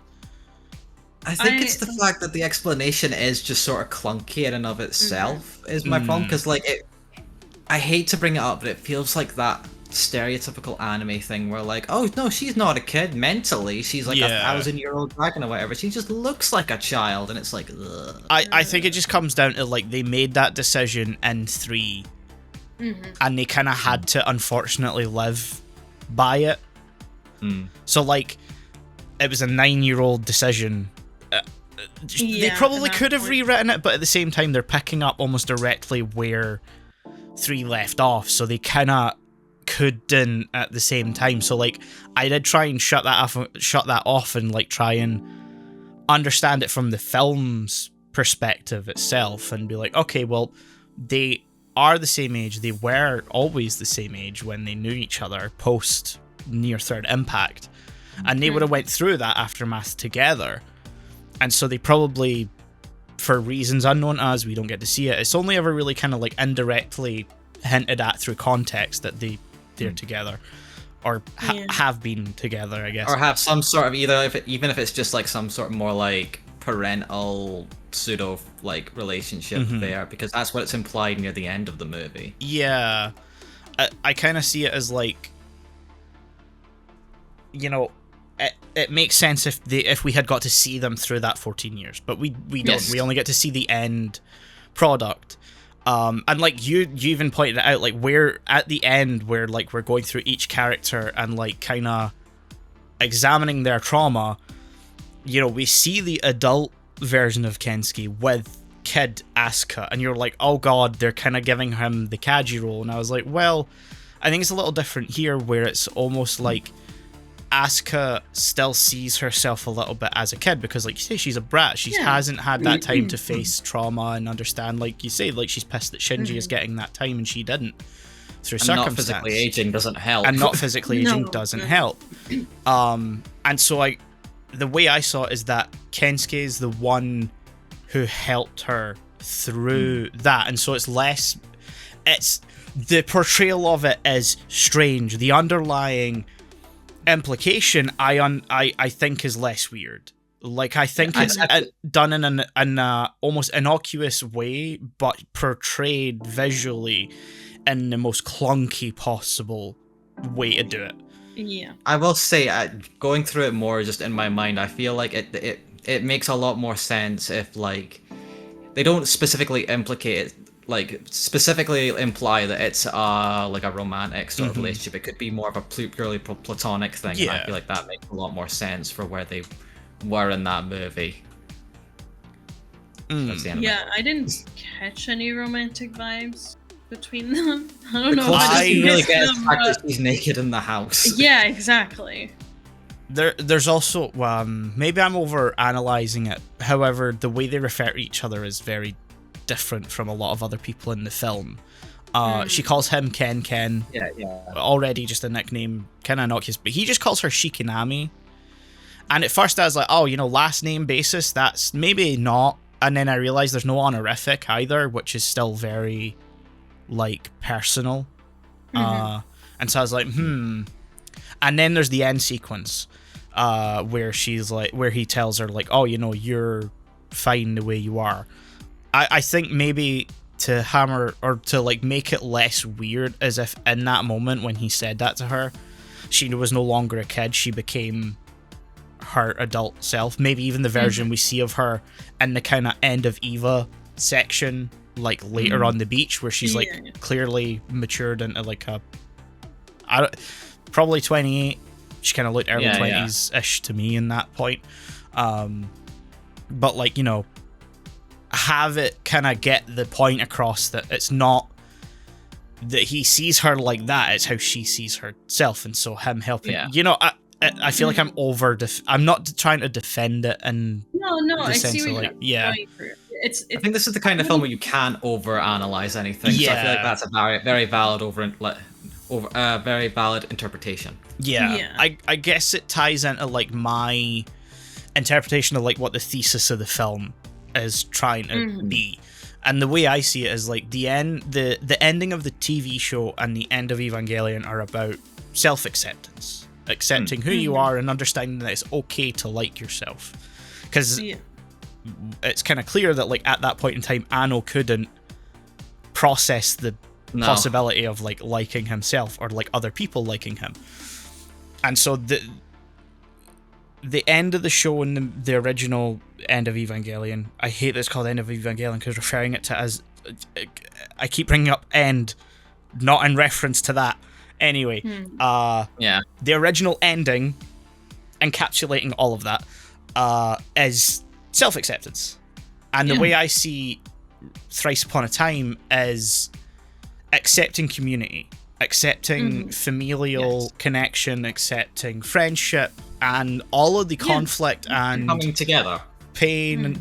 I think it's the fact that the explanation is just sort of clunky in and of itself is my problem, because like I hate to bring it up, but it feels like that stereotypical anime thing where like, oh no, she's not a kid mentally, she's like a 1,000-year-old dragon or whatever, she just looks like a child, and it's like, ugh. I think it just comes down to like they made that decision in 3 and they kind of had to unfortunately live by it. So like it was a 9-year-old decision. They probably could have rewritten it, but at the same time they're picking up almost directly where 3 left off, so they kind of couldn't at the same time. So like I did try and shut that off and like try and understand it from the film's perspective itself and be like, okay, well, they are the same age, they were always the same age when they knew each other post near Third Impact, and they would have went through that aftermath together, and so they probably, for reasons unknown to us, we don't get to see it, it's only ever really kind of like indirectly hinted at through context that they're together, or have been together, I guess, or have some sort of even if it's just like some sort of more like parental pseudo like relationship there, because that's what it's implied near the end of the movie. Yeah, I kind of see it as like you know, it makes sense if we had got to see them through that 14 years, but we don't. Yes. We only get to see the end product. And like you even pointed it out, like we're at the end where like we're going through each character and like kind of examining their trauma. You know, we see the adult version of Kensuke with kid Asuka, and you're like, oh god, they're kind of giving him the Kaji role. And I was like, well, I think it's a little different here, where it's almost like Asuka still sees herself a little bit as a kid, because like you say, she's a brat. She hasn't had that time to face trauma and understand, like you say, like she's pissed that Shinji is getting that time and she didn't, through and circumstance. not physically aging doesn't help. And not physically aging doesn't help. And so the way I saw it is that Kensuke is the one who helped her through that, and so it's the portrayal of it is strange. The underlying implication I think is less weird. Like I think it's done in an almost innocuous way, but portrayed visually in the most clunky possible way to do it. Yeah, I will say, going through it more just in my mind, I feel like it makes a lot more sense if like they don't specifically implicate it, like specifically imply that it's like a romantic sort of relationship. It could be more of a purely platonic thing. Yeah. And I feel like that makes a lot more sense for where they were in that movie. That's the end of it. I didn't catch any romantic vibes between them. I don't know. Closest I you really missed get is them, the fact that she's naked in the house. Yeah, exactly. There's also maybe I'm over analyzing it. However, the way they refer to each other is very different from a lot of other people in the film. She calls him Ken. Yeah. Already just a nickname, kind of innocuous, but he just calls her Shikinami. And at first I was like, oh, last name basis, that's maybe not. And then I realized there's no honorific either, which is still very like personal. And so I was like, And then there's the end sequence where she's like, where he tells her like, oh, you're fine the way you are. I think maybe to hammer or to like make it less weird, as if in that moment when he said that to her, she was no longer a kid, she became her adult self. Maybe even the version we see of her in the kind of end of Eva section, like later on the beach, where she's like clearly matured into like probably 28. She kind of looked early 20s ish to me in that point. But like, have it kind of get the point across that it's not that he sees her like that, it's how she sees herself, and so him helping. I feel like I'm I'm not trying to defend it, and no, I see what like, it's I think this is the kind of film where you can't overanalyze anything. So I feel like that's a very, very valid very valid interpretation. I guess it ties into like my interpretation of like what the thesis of the film is trying to be. And the way I see it is like the ending of the TV show and the end of Evangelion are about self-acceptance, accepting who you are and understanding that it's okay to like yourself. Because it's kind of clear that like at that point in time, Anno couldn't process the possibility of like liking himself or like other people liking him. And so the end of the show and the original end of Evangelion, I hate that it's called End of Evangelion because referring it to as, I keep bringing up end, not in reference to that. Anyway, the original ending, encapsulating all of that, is self-acceptance. And the way I see Thrice Upon a Time is accepting community, accepting familial connection, accepting friendship, and all of the conflict and coming together, pain, and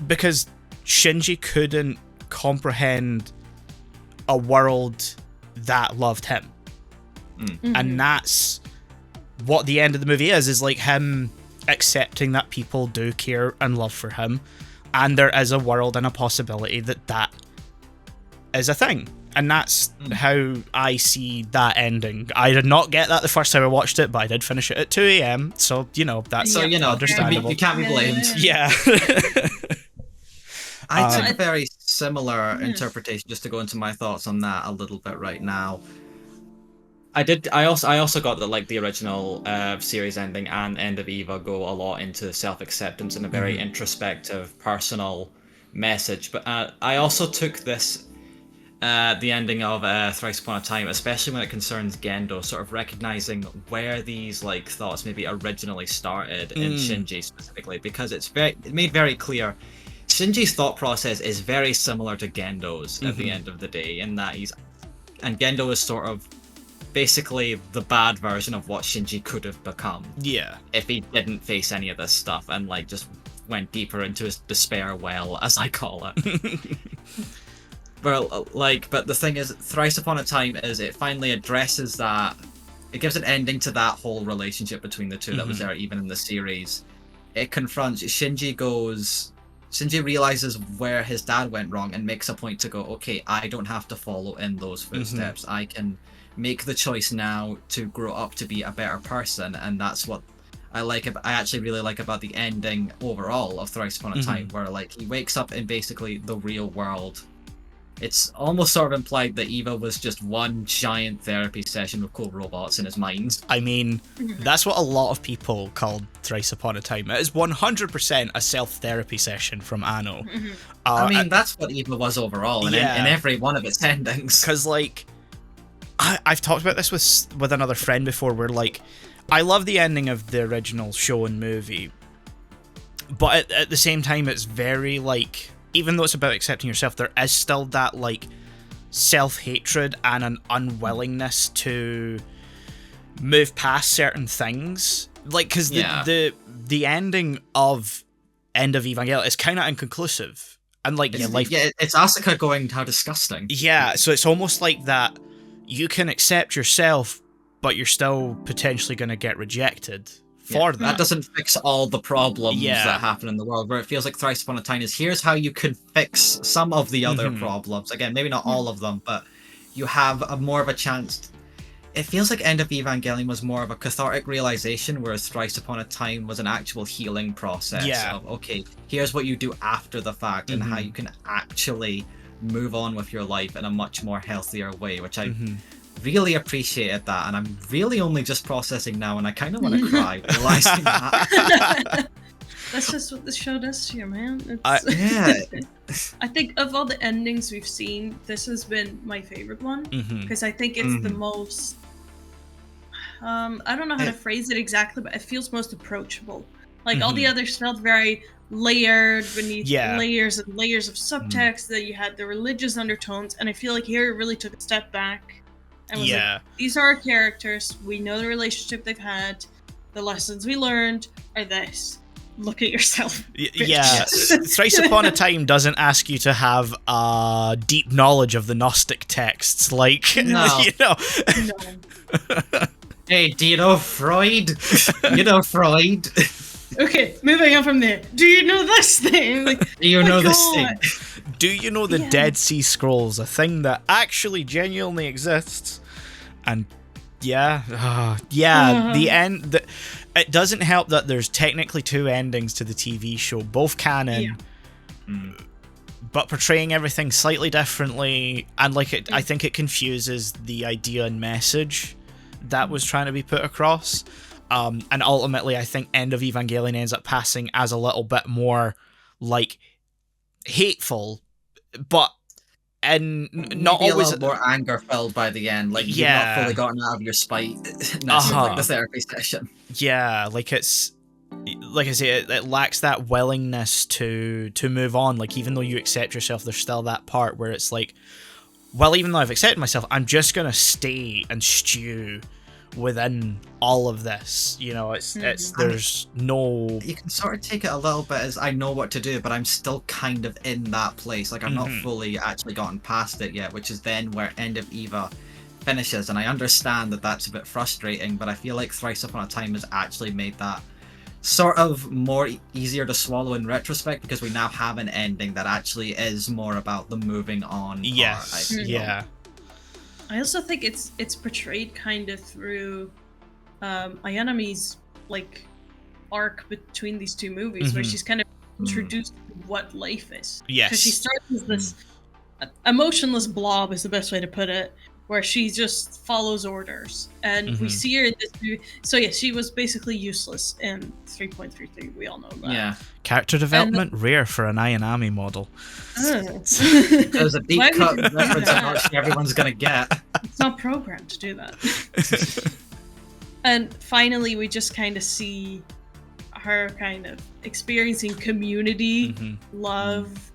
because Shinji couldn't comprehend a world that loved him, and that's what the end of the movie is like him accepting that people do care and love for him, and there is a world and a possibility that is a thing. And that's how I see that ending. I did not get that the first time I watched it, but I did finish it at 2 a.m. So, that's understandable. You can't be blamed. Yeah. I took a very similar interpretation, just to go into my thoughts on that a little bit right now. I also got that like the original series ending and End of Eva go a lot into self-acceptance and a very introspective, personal message. But I also took this the ending of Thrice Upon a Time, especially when it concerns Gendo, sort of recognizing where these like thoughts maybe originally started in Shinji specifically, because it made very clear Shinji's thought process is very similar to Gendo's at the end of the day, in that Gendo is sort of basically the bad version of what Shinji could have become. Yeah. If he didn't face any of this stuff and like just went deeper into his despair well, as I call it. But the thing is, Thrice Upon a Time it finally addresses that. It gives an ending to that whole relationship between the two that was there even in the series. It confronts Shinji realizes where his dad went wrong and makes a point to go, okay, I don't have to follow in those footsteps. I can make the choice now to grow up to be a better person, and that's what I actually really like about the ending overall of Thrice Upon a Time, where like he wakes up in basically the real world. It's almost sort of implied that Eva was just one giant therapy session with cool robots in his mind. I mean, that's what a lot of people called Thrice Upon a Time. It is 100% a self-therapy session from Anno. I mean, that's what Eva was overall in every one of its endings. Because, like, I've talked about this with another friend before, where, like, I love the ending of the original Shaun movie, but at the same time, it's very, like, even though it's about accepting yourself, there is still that, like, self-hatred and an unwillingness to move past certain things. Like, because the ending of End of Evangelion is kind of inconclusive. And, like, it's Asuka going, how disgusting. Yeah, so it's almost like that you can accept yourself, but you're still potentially going to get rejected for that. That doesn't fix all the problems that happen in the world, where it feels like Thrice Upon a Time is, here's how you can fix some of the other problems. Again, maybe not all of them, but you have more of a chance. It feels like End of Evangelion was more of a cathartic realization, whereas Thrice Upon a Time was an actual healing process of, okay, here's what you do after the fact and how you can actually move on with your life in a much more healthier way, which I really appreciated that, and I'm really only just processing now, and I kind of want to cry realizing that. That's just what the show does to you, man. I think of all the endings we've seen, this has been my favorite one, because I think it's the most I don't know how to phrase it exactly, but it feels most approachable. Like all the others felt very layered beneath layers and layers of subtext, that you had the religious undertones, and I feel like here it really took a step back and was like, these are our characters, we know the relationship they've had, the lessons we learned are this. Look at yourself. Thrice Upon a Time doesn't ask you to have a deep knowledge of the Gnostic texts, like, no. you know. No. Hey, do you know Freud? You know Freud? Okay, moving on from there. Do you know this thing? Like, do you know this thing? Do you know the Dead Sea Scrolls, a thing that actually genuinely exists? And the end. It doesn't help that there's technically two endings to the TV show, both canon, but portraying everything slightly differently, and like I think it confuses the idea and message that was trying to be put across. And ultimately, I think End of Evangelion ends up passing as a little bit more like hateful, but and not maybe always a little more anger filled by the end. Like you've not fully gotten out of your spite. Like the therapy session. Yeah, like it's like I say, it lacks that willingness to move on. Like even though you accept yourself, there's still that part where it's like, well, even though I've accepted myself, I'm just gonna stay and stew within all of this. You know, it's there's no. You can sort of take it a little bit as I know what to do, but I'm still kind of in that place. Like I'm not fully actually gotten past it yet, which is then where End of Eva finishes, and I understand that that's a bit frustrating, but I feel like Thrice Upon a Time has actually made that sort of more easier to swallow in retrospect, because we now have an ending that actually is more about the moving on part, I also think it's portrayed kind of through Ayanami's like arc between these two movies, where she's kind of introduced to what life is. Yes. Because she starts as this emotionless blob is the best way to put it, where she just follows orders. And we see her in this movie. So yeah, she was basically useless in 3.33. We all know that. Yeah. Character development rare for an Ayanami model. There's a deep cut reference I'm not sure everyone's gonna get. It's not programmed to do that. And finally, we just kind of see her kind of experiencing community, love,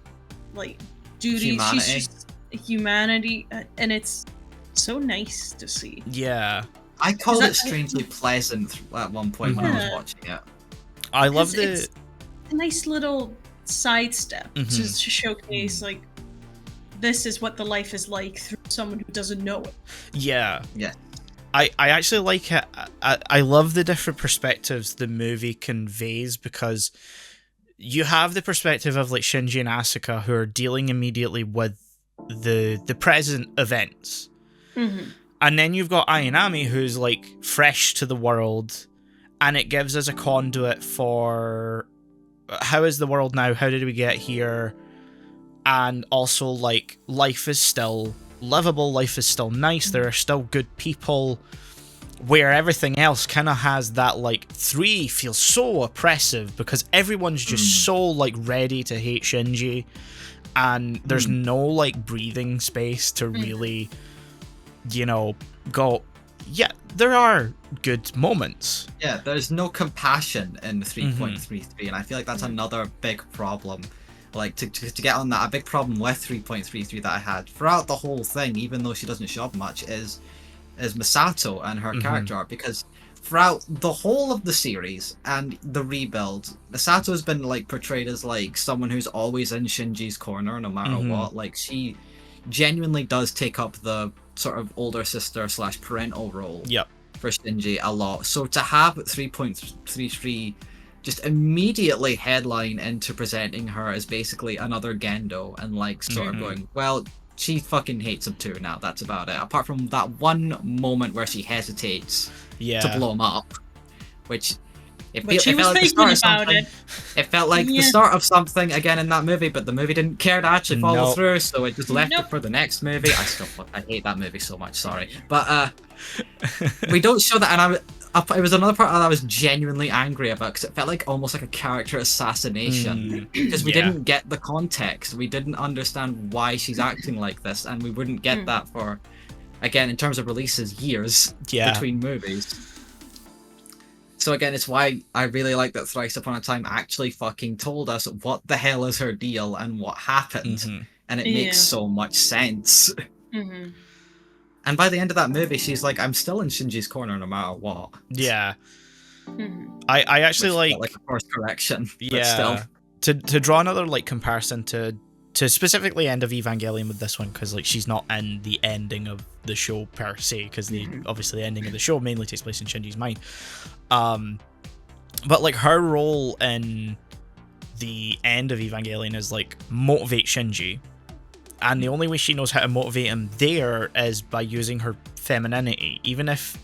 like duty. Humanity. She's just humanity, and it's so nice to see. Yeah. I called it strangely pleasant at one point when I was watching it. I love it's a nice little sidestep to showcase like this is what the life is like through someone who doesn't know it. Yeah. Yeah. I actually like it. I love the different perspectives the movie conveys, because you have the perspective of like Shinji and Asuka, who are dealing immediately with the present events. And then you've got Ayanami, who's like fresh to the world, and it gives us a conduit for how is the world now? How did we get here? And also, like, life is still livable, life is still nice, there are still good people, where everything else kind of has that, like, 3 feels so oppressive because everyone's just so, like, ready to hate Shinji, and there's no, like, breathing space to really, you know, go, yeah, there are good moments. Yeah, there's no compassion in 3.33, and I feel like that's another big problem. Like, to get on that, a big problem with 3.33 that I had throughout the whole thing, even though she doesn't show up much, is Misato and her character arc, because throughout the whole of the series and the rebuild, Misato has been, like, portrayed as, like, someone who's always in Shinji's corner no matter what. Like, she genuinely does take up the sort of older sister / parental role for Shinji a lot. So to have 3.33 just immediately headline into presenting her as basically another Gendo and like sort of going, well, she fucking hates him too now, that's about it. Apart from that one moment where she hesitates to blow him up, which it felt like the start of something. It felt like the start of something again in that movie, but the movie didn't care to actually follow through, so it just left it for the next movie. I hate that movie so much, sorry. But we don't show that, and it was another part that I was genuinely angry about, because it felt like almost like a character assassination, because we didn't get the context, we didn't understand why she's acting like this, and we wouldn't get that for, again, in terms of releases, years between movies. So again, it's why I really like that Thrice Upon a Time actually fucking told us what the hell is her deal and what happened, and it makes so much sense. And by the end of that movie, she's like, I'm still in Shinji's corner no matter what. Yeah. I actually like a course correction. Yeah. To draw another like comparison to specifically end of Evangelion with this one, because like she's not in the ending of the show per se, because obviously the ending of the show mainly takes place in Shinji's mind. But like her role in the end of Evangelion is like motivate Shinji. And the only way she knows how to motivate him there is by using her femininity. Even if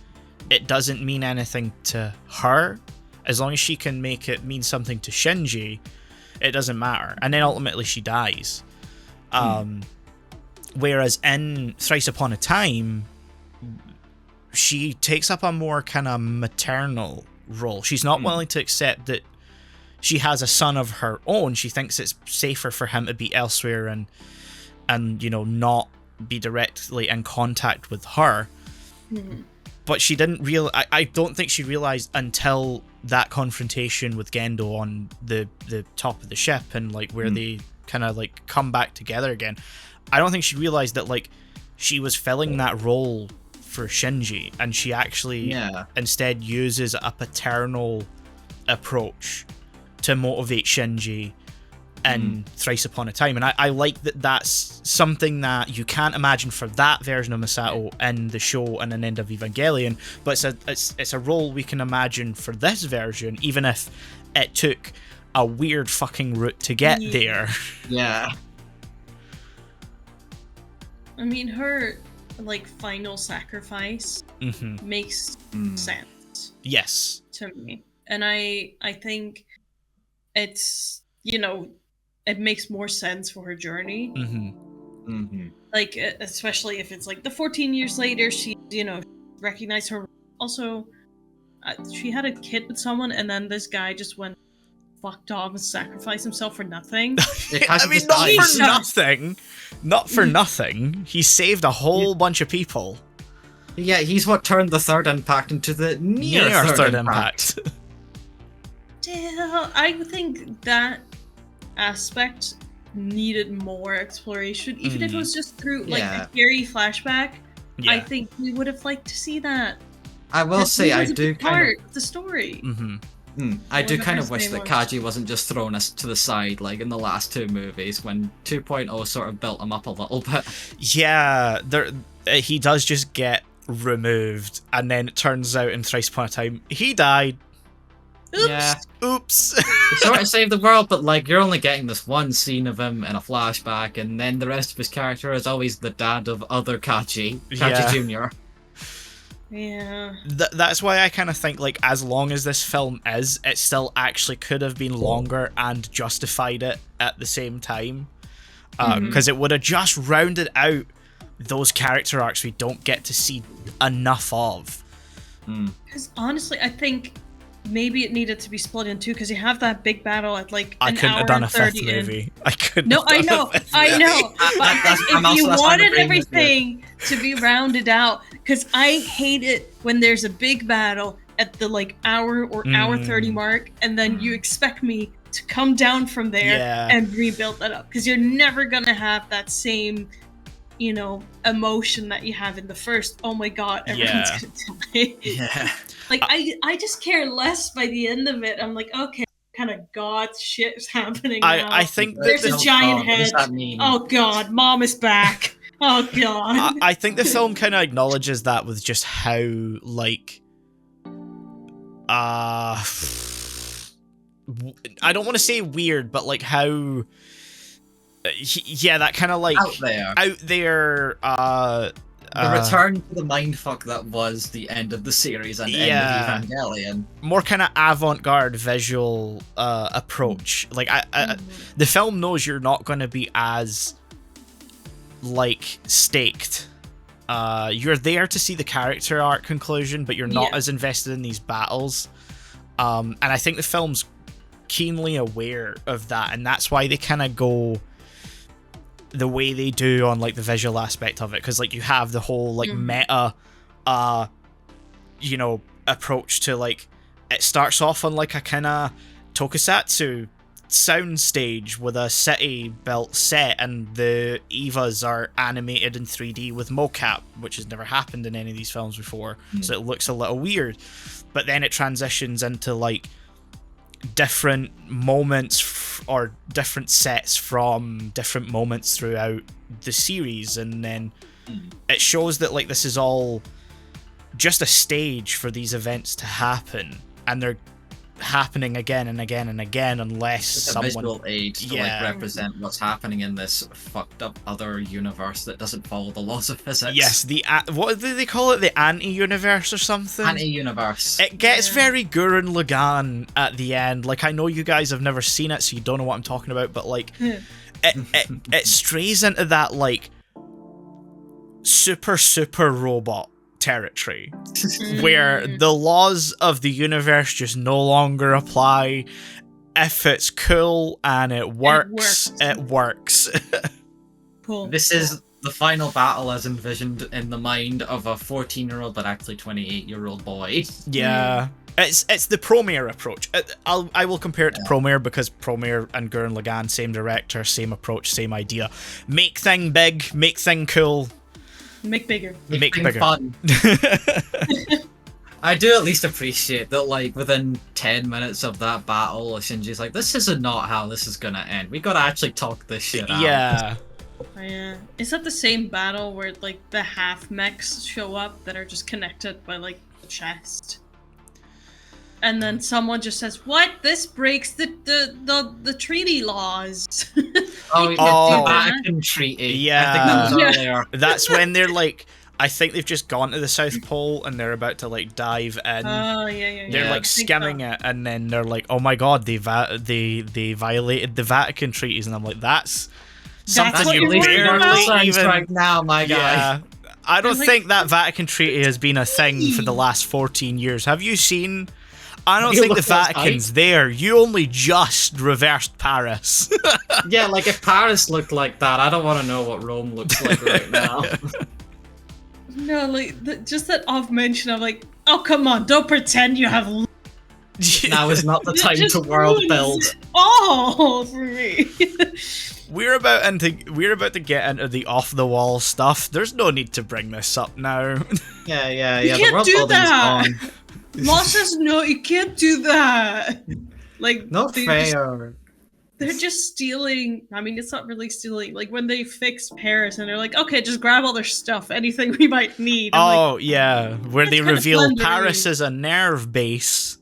it doesn't mean anything to her, as long as she can make it mean something to Shinji, it doesn't matter. And then ultimately she dies. Whereas in Thrice Upon a Time, she takes up a more kind of maternal role. She's not willing to accept that she has a son of her own. She thinks it's safer for him to be elsewhere and you know, not be directly in contact with her. But she didn't I don't think she realized until that confrontation with Gendo on the top of the ship, and like where they kind of like come back together again. I don't think she realized that like she was filling that role for Shinji, and she actually instead uses a paternal approach to motivate Shinji in Thrice Upon a Time. And I like that that's something that you can't imagine for that version of Misato in the show and an end of Evangelion, but it's a role we can imagine for this version, even if it took a weird fucking route to get there. Yeah. I mean, her like final sacrifice makes sense. Yes. To me. And I think it's, you know, it makes more sense for her journey. Mm-hmm. Like, especially if it's like the 14 years later, she, recognized her. Also, she had a kid with someone, and then this guy just went fucked off and sacrificed himself for nothing. I mean, not for nothing. Not for nothing. He saved a whole bunch of people. Yeah, he's what turned the third impact into the near third impact. Damn, I think that aspect needed more exploration, even if it was just through like a scary flashback. I think we would have liked to see that. I will say, I do part of the story. I do kind of wish that Kaji wasn't just thrown us to the side like in the last two movies when 2.0 sort of built him up a little bit. Yeah, he does just get removed, and then it turns out in Thrice Upon a Time he died. Oops. Yeah. Oops. He sort of saved the world, but like you're only getting this one scene of him in a flashback, and then the rest of his character is always the dad of other Kaji Jr. Yeah. That's why I kind of think, like, as long as this film is, it still actually could have been longer and justified it at the same time. Because it would have just rounded out those character arcs we don't get to see enough of. Because honestly, I think maybe it needed to be split in two, because you have that big battle at like I an couldn't hour have done a and fifth 30 in. movie. I couldn't. No, I know. But if you wanted everything to be rounded out, because I hate it when there's a big battle at the like hour or hour 30 mark, and then you expect me to come down from there and rebuild that up, because you're never gonna have that same, emotion that you have in the first. Oh my god, everyone's gonna die. Yeah. Like I just care less by the end of it. I'm like, okay, what kind of god shit is happening now? I think there's a giant head. What does that mean? Oh god, mom is back. Oh god. I think the film kind of acknowledges that with just how, like, I don't want to say weird, but like how, that kind of like out there. The return to the mindfuck that was the end of the series and end of Evangelion. More kind of avant-garde visual approach. Like, the film knows you're not going to be as, like, staked. You're there to see the character arc conclusion, but you're not as invested in these battles. And I think the film's keenly aware of that, and that's why they kind of go the way they do on like the visual aspect of it, because like you have the whole like meta approach to, like, it starts off on like a kind of tokusatsu sound stage with a city built set, and the Evas are animated in 3D with mocap, which has never happened in any of these films before, so it looks a little weird. But then it transitions into like different moments or different sets from different moments throughout the series, and then it shows that like this is all just a stage for these events to happen, and they're happening again and again and again unless it's someone... a visual aid to like represent what's happening in this fucked up other universe that doesn't follow the laws of physics. Yes, what do they call it? The anti-universe or something? Anti-universe. It gets very Gurren Lagann at the end. Like, I know you guys have never seen it, so you don't know what I'm talking about, but like it strays into that like super robot territory where the laws of the universe just no longer apply. If it's cool and it works. Cool. This is the final battle as envisioned in the mind of a 14-year-old but actually 28-year-old boy. Yeah. It's the Promare approach. I will compare it to Promare because Promare and Gurren Lagann, same director, same approach, same idea. Make thing big, make thing cool. Make bigger. Make bigger. Fun. I do at least appreciate that, like, within 10 minutes of that battle, Shinji's like, this is not how this is gonna end. We gotta actually talk this shit out. Yeah. Yeah. Is that the same battle where, like, the half mechs show up that are just connected by, like, the chest? And then someone just says, "What? This breaks the treaty laws." The Vatican Treaty. Yeah. I think that was earlier. That's when they're like, I think they've just gone to the South Pole and they're about to like dive in. Oh yeah. They're like skimming it, and then they're like, "Oh my god, they violated the Vatican treaties," and I'm like, "That's That's what you're really worried about? even right now, my guy. Yeah. I don't Like- think that Vatican Treaty has been a thing for the last 14 years. Have you seen? I don't You think the look like Vatican's there. You only just reversed Paris. Yeah, like if Paris looked like that, I don't want to know what Rome looks like right now. No, like just that off mention of like, oh come on, don't pretend you have. Now is not the It time just to world ruins build. it all for me. We're about to get into the off the wall stuff. There's no need to bring this up now. Yeah. You The can't world do building's that. gone. Law says no, you can't do that. Like Not fair. They're just stealing. I mean, it's not really stealing. Like when they fix Paris and they're like, okay, just grab all their stuff, anything we might need. I'm like, Yeah, where they That's kinda reveal plundering. Paris as a nerve base,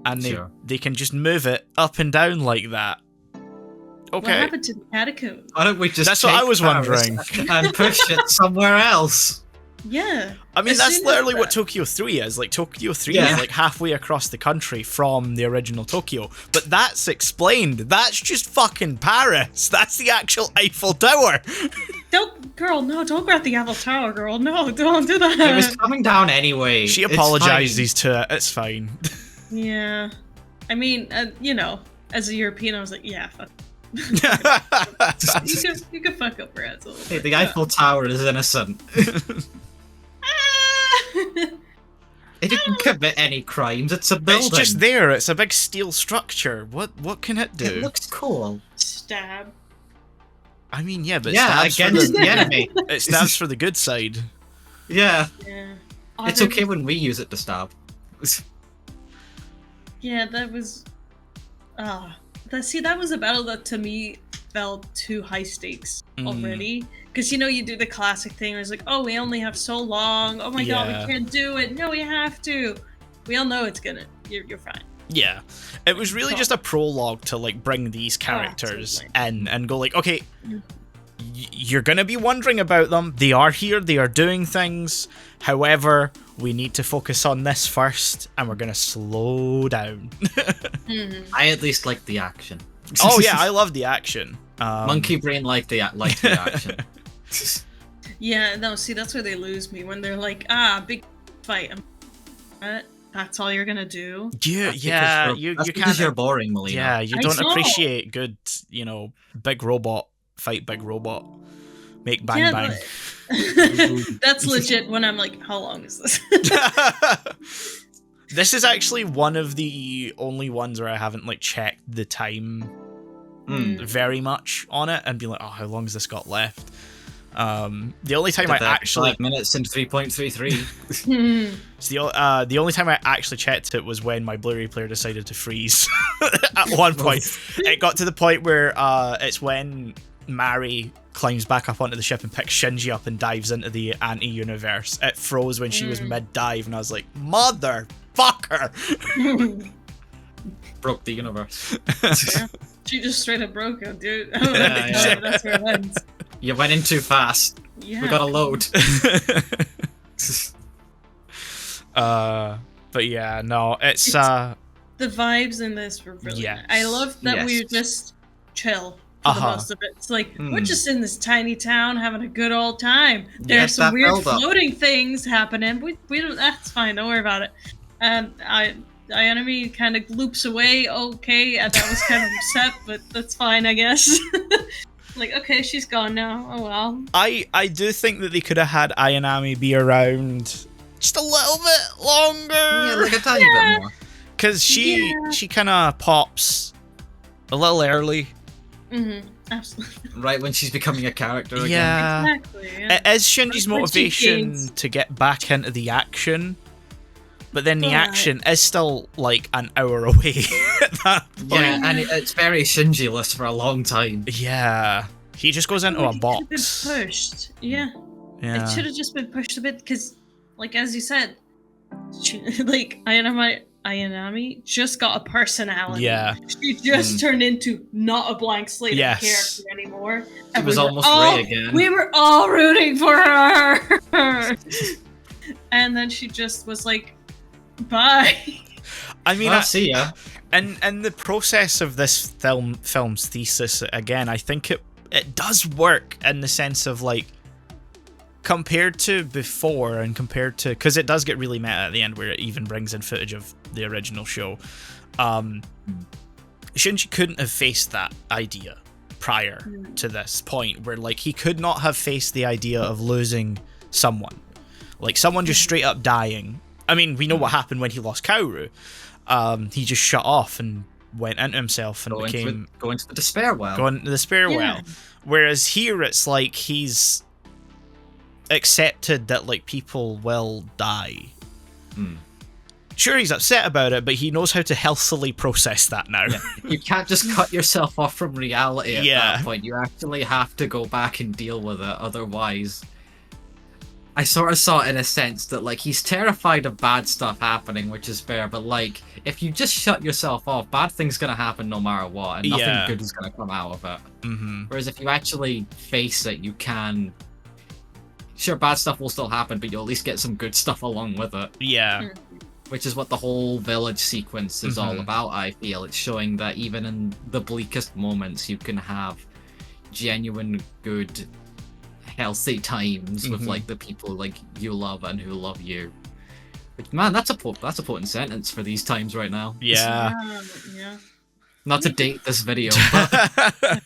and Sure. they can just move it up and down like that. what Okay, happened to the catacombs? Why don't we just That's what I take was Paris wondering. and push it somewhere else? Yeah. I mean As that's soon as literally what that- Tokyo 3 is. Like Tokyo 3 Yeah. is like halfway across the country from the original Tokyo, but that's explained. That's just fucking Paris. That's the actual Eiffel Tower. Don't grab the Eiffel Tower, girl. No, don't do that. It was coming down anyway. She It's apologizes to it. It's fine. Yeah. I mean, as a European, I was like, yeah, fuck. fine. You can fuck up rats a little Hey, bit. the Eiffel Tower is innocent. It didn't commit any crimes. It's a building. It's just there. It's a big steel structure. What can it do? It looks cool. Stab. I mean, yeah, but it Yeah, stabs for against the, the enemy. it stabs for the good side. Yeah, Yeah. it's okay when we use it to stab. Yeah, that was. That was a battle that to me felt too high stakes already. Because you do the classic thing where it's like, oh, we only have so long. Oh my god, Yeah. we can't do it. No, we have to. We all know it's gonna. You're fine. Yeah, it was really just a prologue to like bring these characters in and go like, okay, you're gonna be wondering about them. They are here. They are doing things. However, we need to focus on this first, and we're gonna slow down. I at least like the action. Oh yeah, I love the action. Monkey Brain liked the action. Yeah, no, see, that's where they lose me when they're like, big fight. That's all you're gonna do. Yeah, That's yeah, because you because can't. you're boring, Melina. Yeah, you I don't know. appreciate good, big robot fight big robot, make bang Yeah, bang. That's legit when I'm like, how long is this? This is actually one of the only ones where I haven't like checked the time very much on it and be like, oh, how long has this got left? The only time I actually 5 minutes and 3.33. it's the only time I actually checked it was when my Blu-ray player decided to freeze at one point. It got to the point where it's when Mari climbs back up onto the ship and picks Shinji up and dives into the anti-universe. It froze when she was mid-dive and I was like, motherfucker! Broke the universe. Yeah. She just straight up broke it, dude. Yeah. That's where it ends. You went in too fast. Yeah. We got a load. But yeah, no, it's The vibes in this were really Yes. nice. I love that we Yes. were just chill for the most of it. It's like, we're just in this tiny town having a good old time. There's Yes, some that weird build-up. floating things happening. We don't, that's fine, don't worry about it. And Enemy kind of loops away, okay, and that was kind of upset, but that's fine, I guess. Like, okay, she's gone now. Oh well. I do think that they could have had Ayanami be around just a little bit longer. Yeah, like a tiny bit more. Because she kind of pops a little early. Absolutely. Right when she's becoming a character again. Yeah. Exactly. Yeah. It is Shinji's When she motivation gains- to get back into the action. But then the Right. action is still like an hour away at that point. Yeah, and it's very Shinji-less for a long time. Yeah. He just goes into a It should have been box. pushed. Yeah. Yeah. It should have just been pushed a bit because, like as you said, like Ayanami just got a personality. Yeah. She just turned into not a blank slate of Yes. character anymore. She And was we were almost all- Ray again. We were all rooting for her. And then she just was like, bye. I mean, Well, see ya. and the process of this film's thesis, again, I think it it does work in the sense of like, compared to before and compared to, because it does get really meta at the end where it even brings in footage of the original show. Shinji couldn't have faced that idea prior to this point, where like he could not have faced the idea of losing someone, like someone just straight up dying. I mean, we know what happened when he lost Kaoru. He just shut off and went into himself and going to the despair well. Going to the despair well. Whereas here it's like he's accepted that like people will die. Sure, he's upset about it, but he knows how to healthily process that now. You can't just cut yourself off from reality at that point. You actually have to go back and deal with it. Otherwise, I sort of saw it in a sense that like he's terrified of bad stuff happening, which is fair, but like if you just shut yourself off, bad things gonna happen no matter what, and nothing good is gonna come out of it. Whereas if you actually face it, you can... Sure, bad stuff will still happen, but you'll at least get some good stuff along with it. Yeah. Which is what the whole village sequence is all about, I feel. It's showing that even in the bleakest moments, you can have genuine, good, healthy times with like the people like you love and who love you. But, man, that's a potent sentence for these times right now. Yeah. Not to date this video, but...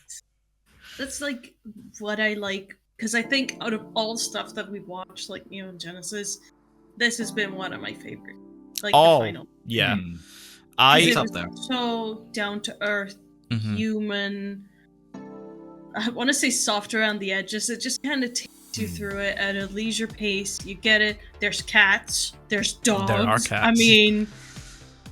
That's like what I like, because I think out of all stuff that we've watched, like Neon Genesis, this has been one of my favorites. Like the final. Yeah. It's up there. So down to earth, human. I want to say soft around the edges. It just kind of takes you through it at a leisure pace. You get it. There's cats. There's dogs. There are cats. I mean,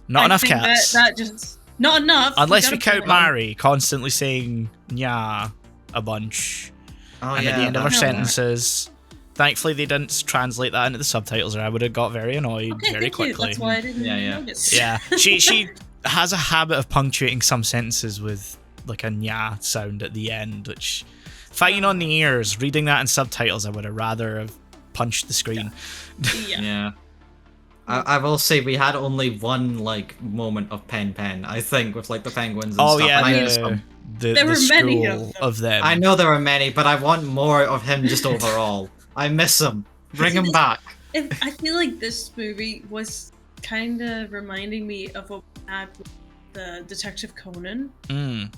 not enough cats. That just not enough. Unless we count Mari constantly saying "nya" a bunch, and at the end of her sentences. Thankfully, they didn't translate that into the subtitles, or I would have got very annoyed very quickly. That's why I didn't notice. Yeah, she has a habit of punctuating some sentences with like a nya sound at the end, which, fighting on the ears, reading that in subtitles, I would have rather have punched the screen. Yeah. I will say we had only one like moment of pen, I think, with like the penguins and stuff. Yeah, there were many of them. I know there were many, but I want more of him just overall. I miss him. Bring him back. I feel like this movie was kind of reminding me of what we had with the Detective Conan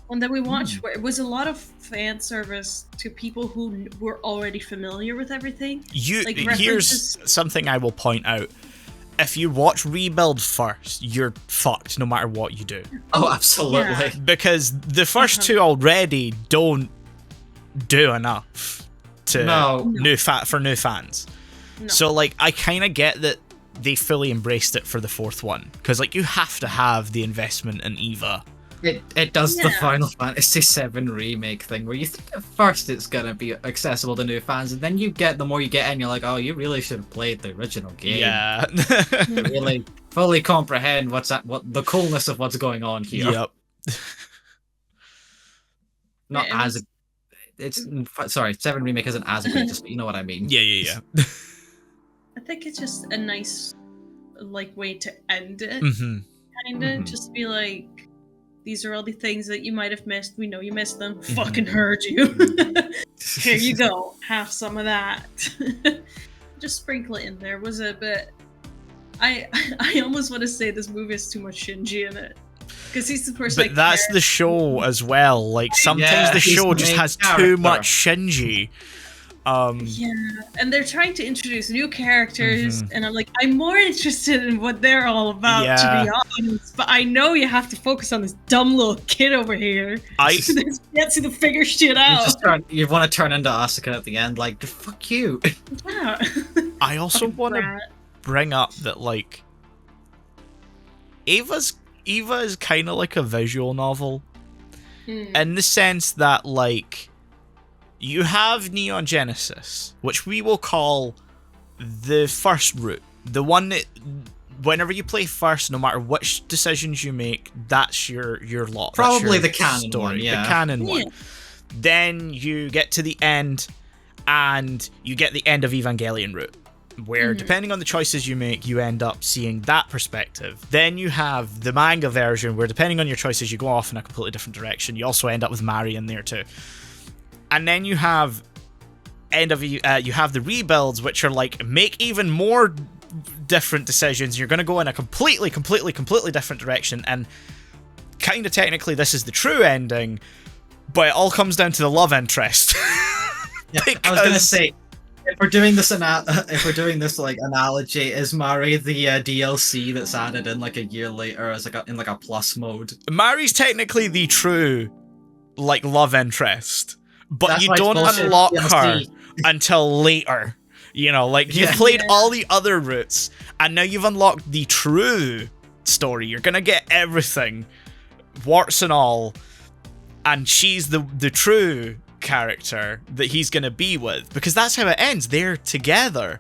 one that we watched, where it was a lot of fan service to people who were already familiar with everything. Here's something I will point out. If you watch Rebuild first, you're fucked no matter what you do. Oh, absolutely. Yeah. Because the first two already don't do enough to for new fans. No. So like I kind of get that they fully embraced it for the fourth one, because like you have to have the investment in Eva. It does the Final Fantasy VII remake thing where you think at first it's gonna be accessible to new fans, and then the more you get in, you're like, oh, you really should have played the original game. Yeah. You really fully comprehend what the coolness of what's going on here. Yep. Not as it's sorry, 7 remake isn't as egregious, but you know what I mean. Yeah. I think it's just a nice like way to end it. Kinda just be like, these are all the things that you might have missed. We know you missed them. Fucking heard you. Here you go. Have some of that. Just sprinkle it in there. Was it? But I almost want to say this movie has too much Shinji in it. Because he's the person. But that's the show as well. Like sometimes the show just has too much Shinji. Yeah, and they're trying to introduce new characters, and I'm like, I'm more interested in what they're all about, to be honest. But I know you have to focus on this dumb little kid over here. Gets you to figure shit out. You want to turn into Asuka at the end, like, fuck you. Yeah. I also want to bring up that like Eva is kind of like a visual novel, in the sense that like, you have Neon Genesis, which we will call the first route. The one that, whenever you play first, no matter which decisions you make, that's your lot. Probably the canon story, one, yeah. The canon one. Then you get to the end, and you get the end of Evangelion route, where depending on the choices you make, you end up seeing that perspective. Then you have the manga version, where depending on your choices, you go off in a completely different direction. You also end up with Mari in there too. And then you have you have the rebuilds, which are like, make even more different decisions. You're going to go in a completely different direction, and kind of technically this is the true ending, but it all comes down to the love interest. Yeah, I was going to say, if we're doing this like analogy, is Mari the DLC that's added in like a year later as like in like a plus mode? Mari's technically the true like love interest, but That's you why it's don't bullshit unlock DLC. her until later. You know, like you've Yeah. played all the other routes, and now you've unlocked the true story. You're gonna get everything, warts and all, and she's the true character that he's gonna be with, because that's how it ends. They're together.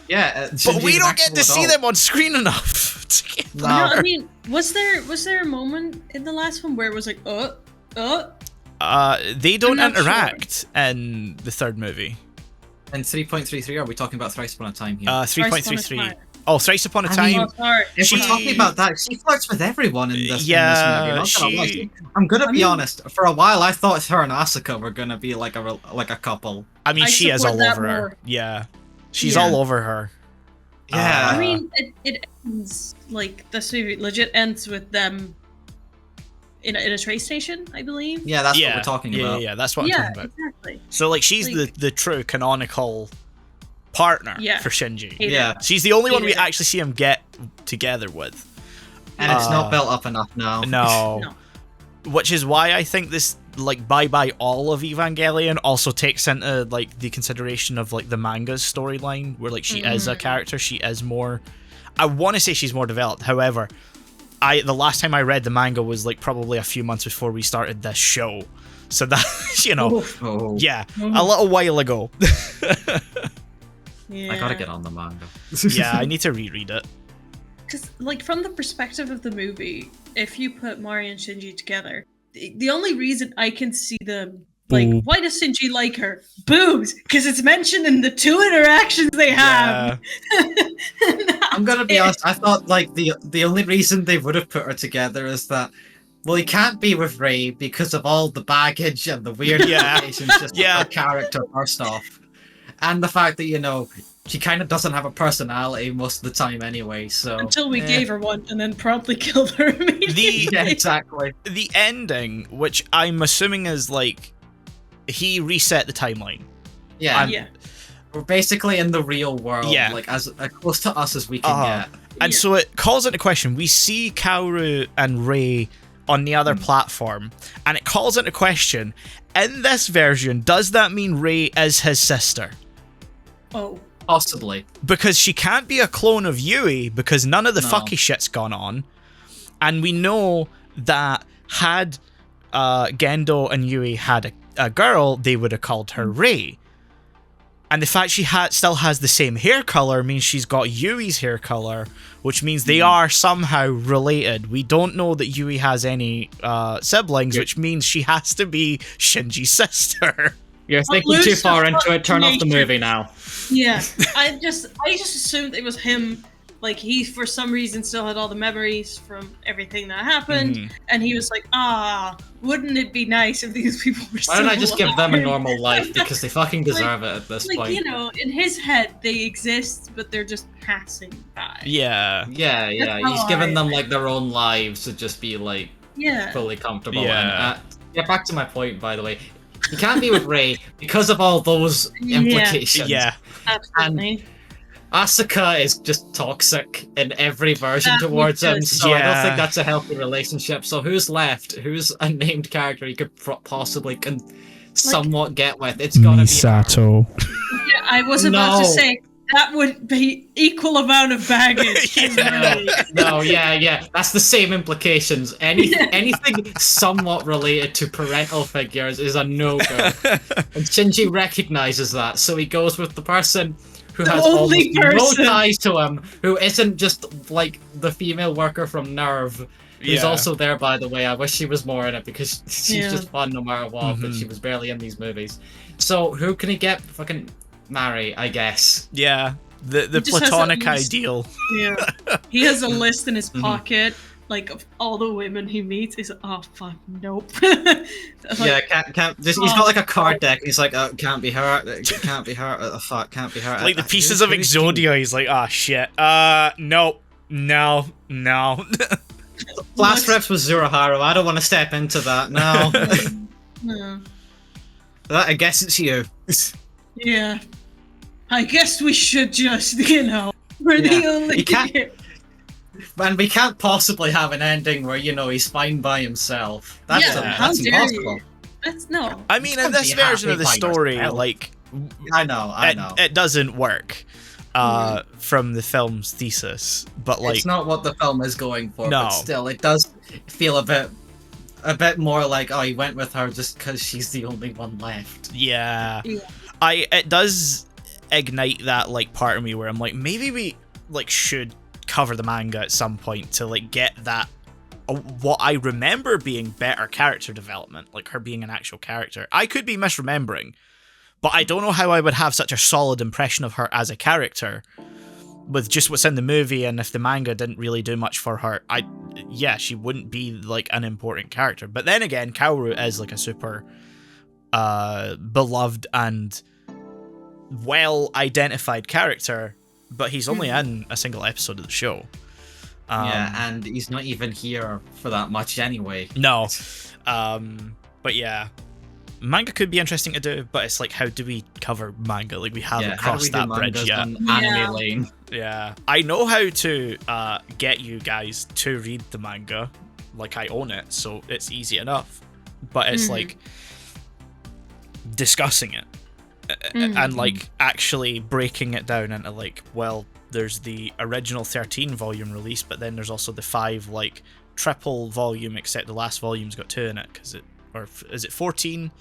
Yeah, But we don't get to see them on screen enough. No. No, I mean, was there a moment in the last one where it was like, They don't I'm not interact in the third movie. In 3.33, are we talking about Thrice Upon a Time here? 3.33. Oh, Thrice Upon a I Time. mean, Oh, sorry. If we're she- talking about that, she flirts with everyone in this, Yeah, in this movie. she- I'm gonna I be mean- honest. For a while, I thought her and Asuka were gonna be like a couple. I mean, I she is support all that over her. more. Yeah. She's Yeah. all over her. Yeah. I mean, it ends, like, this movie legit ends with them in a train station, I believe. Yeah, that's what we're talking about. Yeah, that's what I'm Yeah, talking about. exactly. So, like, she's Like- the true canonical partner Yeah. for Shinji. Hate Yeah. it. She's the only one we Hated it. actually see him get together with. And it's not Uh, built up enough now. No. No. Which is why I think this, like, bye-bye all of Evangelion also takes into, like, the consideration of, like, the manga's storyline, where, like, she is a character, she is more... I want to say she's more developed, however, the last time I read the manga was, like, probably a few months before we started this show. So that, you know, Oh, yeah, a little while ago. Yeah. I gotta get on the manga. Yeah, I need to reread it. Because, like, from the perspective of the movie, if you put Mari and Shinji together, the only reason I can see them, like, Boob. why does Shinji like her? Boobs! Because it's mentioned in the two interactions they have. I'm gonna be honest. I thought like the only reason they would have put her together is that, well, he can't be with Rei because of all the baggage and the weird Yeah. implications just Yeah. of her character first off, and the fact that she kind of doesn't have a personality most of the time anyway. So Until we gave her one and then promptly killed her immediately. yeah, exactly. The ending, which I'm assuming is, like, he reset the timeline. Yeah, Yeah. we're basically in the real world, Yeah. like as close to us as we can get. And Yeah. so it calls into question. We see Kaoru and Rei on the other platform, and it calls into question, in this version, does that mean Rei is his sister? Oh. Possibly. Because she can't be a clone of Yui, because none of the No. fucky shit's gone on. And we know that had Gendo and Yui had a girl, they would have called her Rei. And the fact she still has the same hair color means she's got Yui's hair color, which means they are somehow related. We don't know that Yui has any siblings, which means she has to be Shinji's sister. You're thinking too far into it. Turn off the movie now. Yeah. I just assumed it was him. Like, he, for some reason, still had all the memories from everything that happened. And he was like, wouldn't it be nice if these people were still Why don't I just give them a alive?" normal life, because they fucking deserve it at this Like, point. in his head, they exist, but they're just passing by. Yeah. Yeah, That's how he's given I- them like their own lives to just be like Yeah. fully comfortable. Yeah. And, yeah, back to my point, by the way. He can't be with Rei because of all those Yeah. implications. Yeah. Absolutely. Asuka is just toxic in every version That towards him, was so I don't Yeah. think that's a healthy relationship. So who's left? Who's a named character he could possibly somewhat get with? It's gotta be her. Yeah, I was about to No. say, that would be equal amount of baggage. Yeah. No, yeah. That's the same implications. Anything somewhat related to parental figures is a no-go. And Shinji recognizes that, so he goes with the person who The has only almost person. no ties to him, who isn't just like the female worker from Nerve, who's Yeah. also there, by the way. I wish she was more in it, because she's Yeah. just fun no matter what, but she was barely in these movies. So who can he get? Fucking Mari, I guess. Yeah. The He just has platonic at least- ideal. Yeah. He has a list in his pocket like of all the women he meets, is fuck, nope. Yeah, can't. Just, he's got like a card deck. He's like, oh, can't be her. Can't be her. Fuck, can't be her. Like the pieces of Exodia, he's like, shit. Nope. No. Last reps was Zuruharu. I don't want to step into that. No. No. I guess it's you. Yeah. I guess we should just, we're the only. Man, we can't possibly have an ending where, he's fine by himself. That's impossible. That's no. I mean, in this version of the story, like... I know. It doesn't work from the film's thesis, but like... It's not what the film is going for, no. But still, it does feel a bit more like, he went with her just because she's the only one left. Yeah. It does ignite that, like, part of me where I'm like, maybe we, like, should cover the manga at some point to, like, get that what I remember being better character development, like her being an actual character. I could be misremembering, but I don't know how I would have such a solid impression of her as a character with just what's in the movie, and if the manga didn't really do much for her, she wouldn't be like an important character. But then again, Kaoru is like a super beloved and well identified character, but he's only in a single episode of the show. And he's not even here for that much anyway. No. But yeah, manga could be interesting to do, but it's like, how do we cover manga? Like, we haven't crossed that bridge yet. Anime lane. Yeah. I know how to get you guys to read the manga. Like, I own it, so it's easy enough. But it's like discussing it. And like actually breaking it down into like, well, there's the original 13 volume release, but then there's also the 5 like triple volume, except the last volume's got 2 in it, is it 14?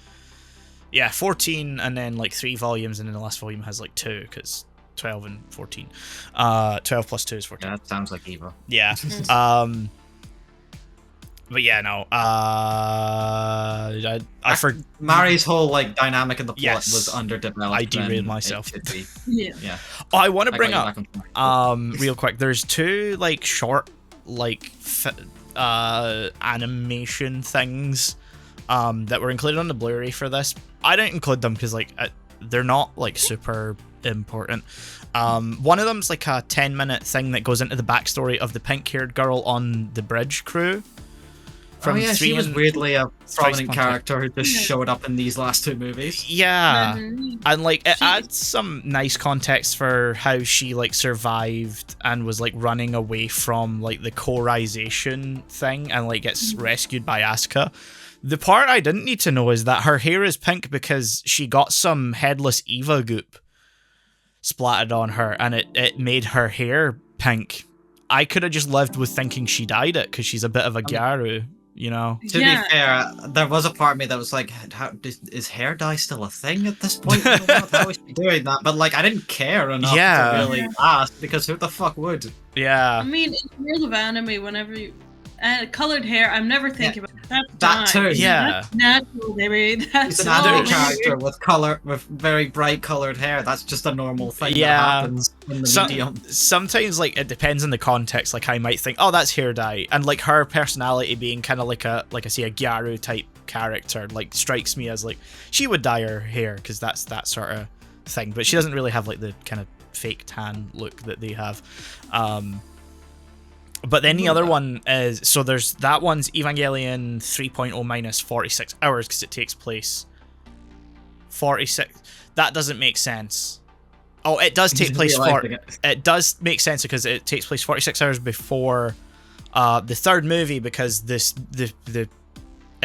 Yeah, 14, and then like 3 volumes, and then the last volume has like 2, because 12 and 14. 12 plus 2 is 14. Yeah, that sounds like Evo. Yeah. But yeah, no. Mari's whole like dynamic in the plot was underdeveloped. I derailed myself. Yeah. Oh, I want to bring up real quick. There's 2 like short like animation things that were included on the Blu-ray for this. I didn't include them because like they're not like super important. One of them's like a 10-minute thing that goes into the backstory of the pink-haired girl on the bridge crew. She was weirdly a prominent character who just showed up in these last 2 movies. Yeah, and like it adds some nice context for how she like survived and was like running away from like the corization thing and like gets rescued by Asuka. The part I didn't need to know is that her hair is pink because she got some headless Eva goop splattered on her, and it made her hair pink. I could have just lived with thinking she dyed it because she's a bit of a gyaru. To be fair, there was a part of me that was like, is hair dye still a thing at this point? How is she doing that? But like, I didn't care enough to really ask, because who the fuck would? Yeah. I mean, in the world of anime, whenever you colored hair, I'm never thinking about that. That too. Yeah. That's natural, baby. That's an anime character with very bright colored hair. That's just a normal thing that happens in the medium. Sometimes, like, it depends on the context. Like, I might think, oh, that's hair dye, and like her personality being kind of like a gyaru type character, like, strikes me as like she would dye her hair because that's that sort of thing. But she doesn't really have like the kind of fake tan look that they have. But then the other one is, so there's that one's Evangelion 3.0 minus 46 hours because it takes place 46. That doesn't make sense. Oh, it does take place it does make sense because it takes place 46 hours before the third movie, because it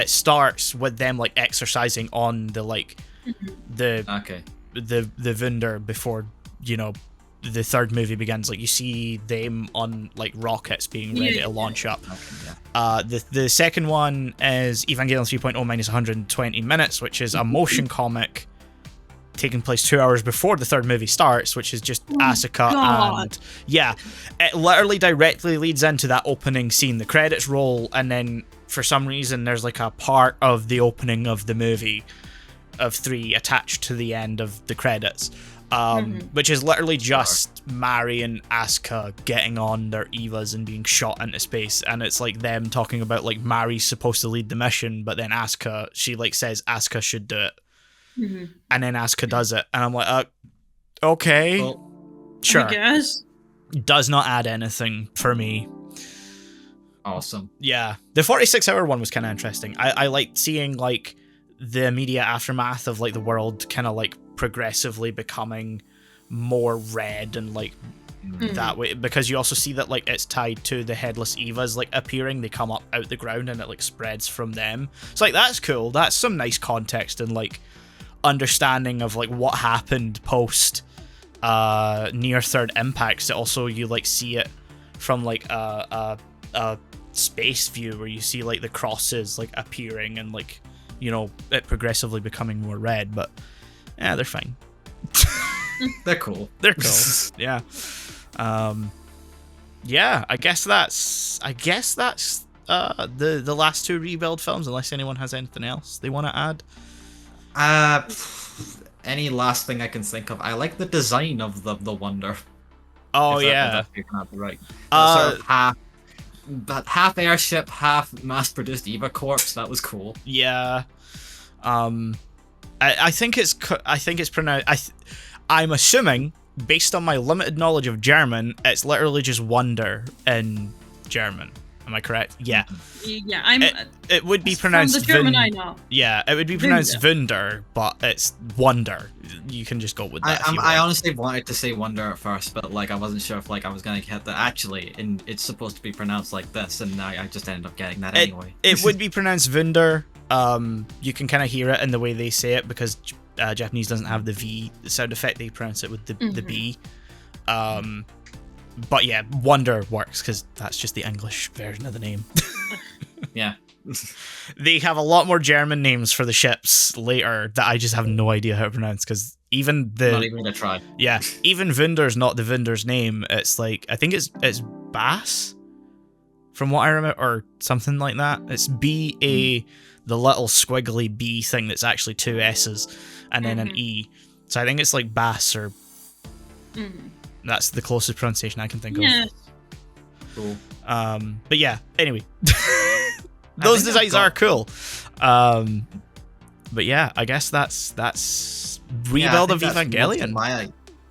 starts with them like exercising on the like the Wunder before the third movie begins. Like, you see them on like rockets being ready to launch up. The second one is Evangelion 3.0 minus 120 minutes, which is a motion comic taking place 2 hours before the third movie starts, which is just Asuka and it literally directly leads into that opening scene. The credits roll, and then for some reason there's like a part of the opening of the movie of 3 attached to the end of the credits, which is literally just Mari and Asuka getting on their Evas and being shot into space, and it's like them talking about like Mari's supposed to lead the mission, but then Asuka, she like says Asuka should do it, and then Asuka does it, and I'm like, okay, sure. I guess. Does not add anything for me. Awesome. Yeah, the 46-hour one was kind of interesting. I liked seeing like the immediate aftermath of like the world kind of like progressively becoming more red and like that way, because you also see that like it's tied to the headless Evas like appearing. They come up out the ground and it like spreads from them. It's like, that's cool. That's some nice context and like understanding of like what happened post near third impacts. Also, you like see it from like a space view where you see like the crosses like appearing and like, you know, it progressively becoming more red. But yeah, they're fine. They're cool. They're cool. Yeah. Yeah, I guess that's the last 2 Rebuild films, unless anyone has anything else they want to add. Any last thing I can think of? I like the design of the Wonder. Oh, Right. Sort of half airship, half mass-produced Eva corpse. That was cool. Yeah. I think it's pronounced. I'm assuming, based on my limited knowledge of German, it's literally just Wonder in German. Am I correct? Yeah. Yeah, it would be pronounced from the German I know. Yeah, it would be pronounced Wunder, but it's Wonder. You can just go with that. I honestly wanted to say Wonder at first, but like I wasn't sure if like I was gonna get that. Actually, and it's supposed to be pronounced like this, and I just ended up getting that anyway. It would be pronounced Wunder. You can kind of hear it in the way they say it, because Japanese doesn't have the V sound effect. They pronounce it with the B. But yeah, Wonder works because that's just the English version of the name. Yeah. They have a lot more German names for the ships later that I just have no idea how to pronounce, because even not even gonna try. Yeah, even Wunder's not the Wunder's name. It's like, I think it's Bass, from what I remember, or something like that. It's B-A, the little squiggly B thing that's actually 2 S's, and then an E. So I think it's like Bass, or... That's the closest pronunciation I can think of. Cool. But yeah, anyway. Those designs are cool. But yeah, I guess that's Rebuild of Evangelion.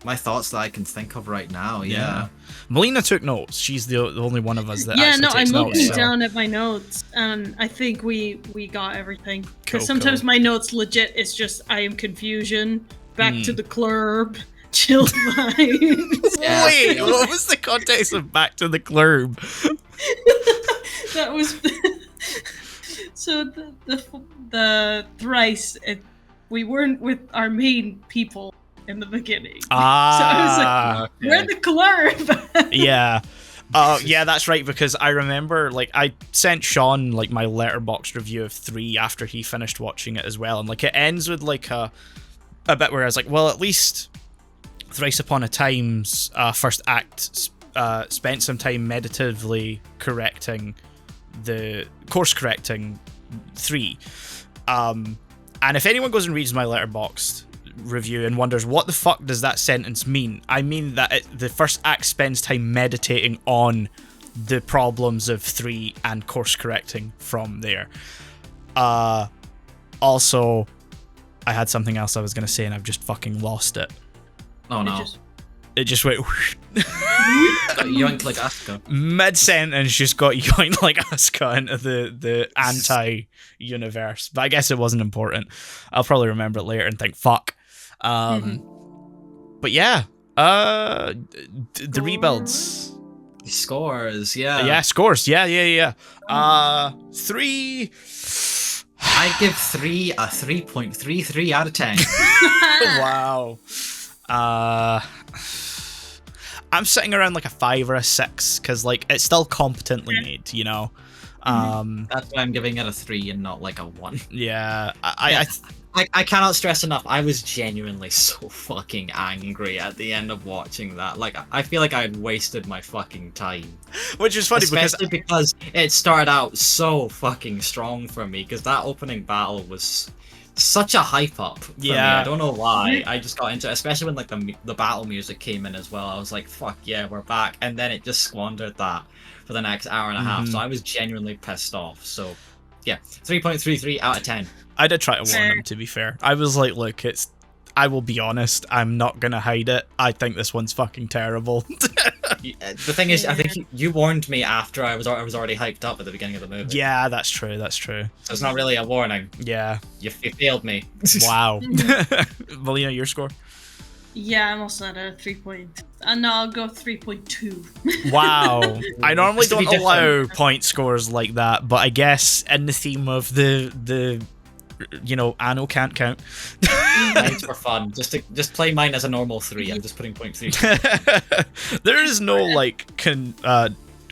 My thoughts that I can think of right now, yeah. Melina took notes. She's the only one of us that actually takes notes. I'm looking down at my notes, and I think we got everything. Because sometimes my notes legit is just, I am confusion, back to the club, chill vibes. Wait, what was the context of Back to the Club? That was... So the thrice, we weren't with our main people in the beginning. So I was like, we're the club. Yeah. Yeah, that's right, because I remember, like, I sent Shaun, like, my letterboxd review of 3 after he finished watching it as well, and, like, it ends with, like, a bit where I was like, well, at least Thrice Upon a Time's first act spent some time meditatively course-correcting 3. And if anyone goes and reads my letterboxd review and wonders what the fuck does that sentence mean, I mean that the first act spends time meditating on the problems of 3 and course correcting from there. Also, I had something else I was going to say and I've just fucking lost it. Oh no. It just went yoinked like Asuka. Mid-sentence just got yoinked like Asuka into the anti-universe. But I guess it wasn't important. I'll probably remember it later and think, fuck. But yeah, the rebuilds. Scores, yeah. Yeah, scores. Yeah. 3. I give 3 a 3.33 out of 10. Wow. I'm sitting around like a 5 or a 6 because like it's still competently made, you know. That's why I'm giving it a 3 and not like a 1. Yeah, I cannot stress enough. I was genuinely so fucking angry at the end of watching that. Like, I feel like I had wasted my fucking time. Which is funny especially because it started out so fucking strong for me. Because that opening battle was such a hype up for me. Yeah. I don't know why. I just got into it, especially when like the battle music came in as well. I was like, fuck yeah, we're back. And then it just squandered that for the next hour and a half. So I was genuinely pissed off. So yeah, 3.33 out of 10. I did try to warn him, to be fair. I was like, look, I will be honest, I'm not gonna hide it. I think this one's fucking terrible. The thing is, I think you warned me after I was already hyped up at the beginning of the movie. Yeah, that's true. So it's not really a warning. Yeah. You failed me. Wow. Melina, your score? Yeah, I'm also at a 3 point. No, I'll go 3.2. Wow. I normally Just to be don't allow different. point scores like that, but I guess in the theme of the Anno can't count. Mine's for fun. Just play mine as a normal 3. I'm just putting 0.3. There is no like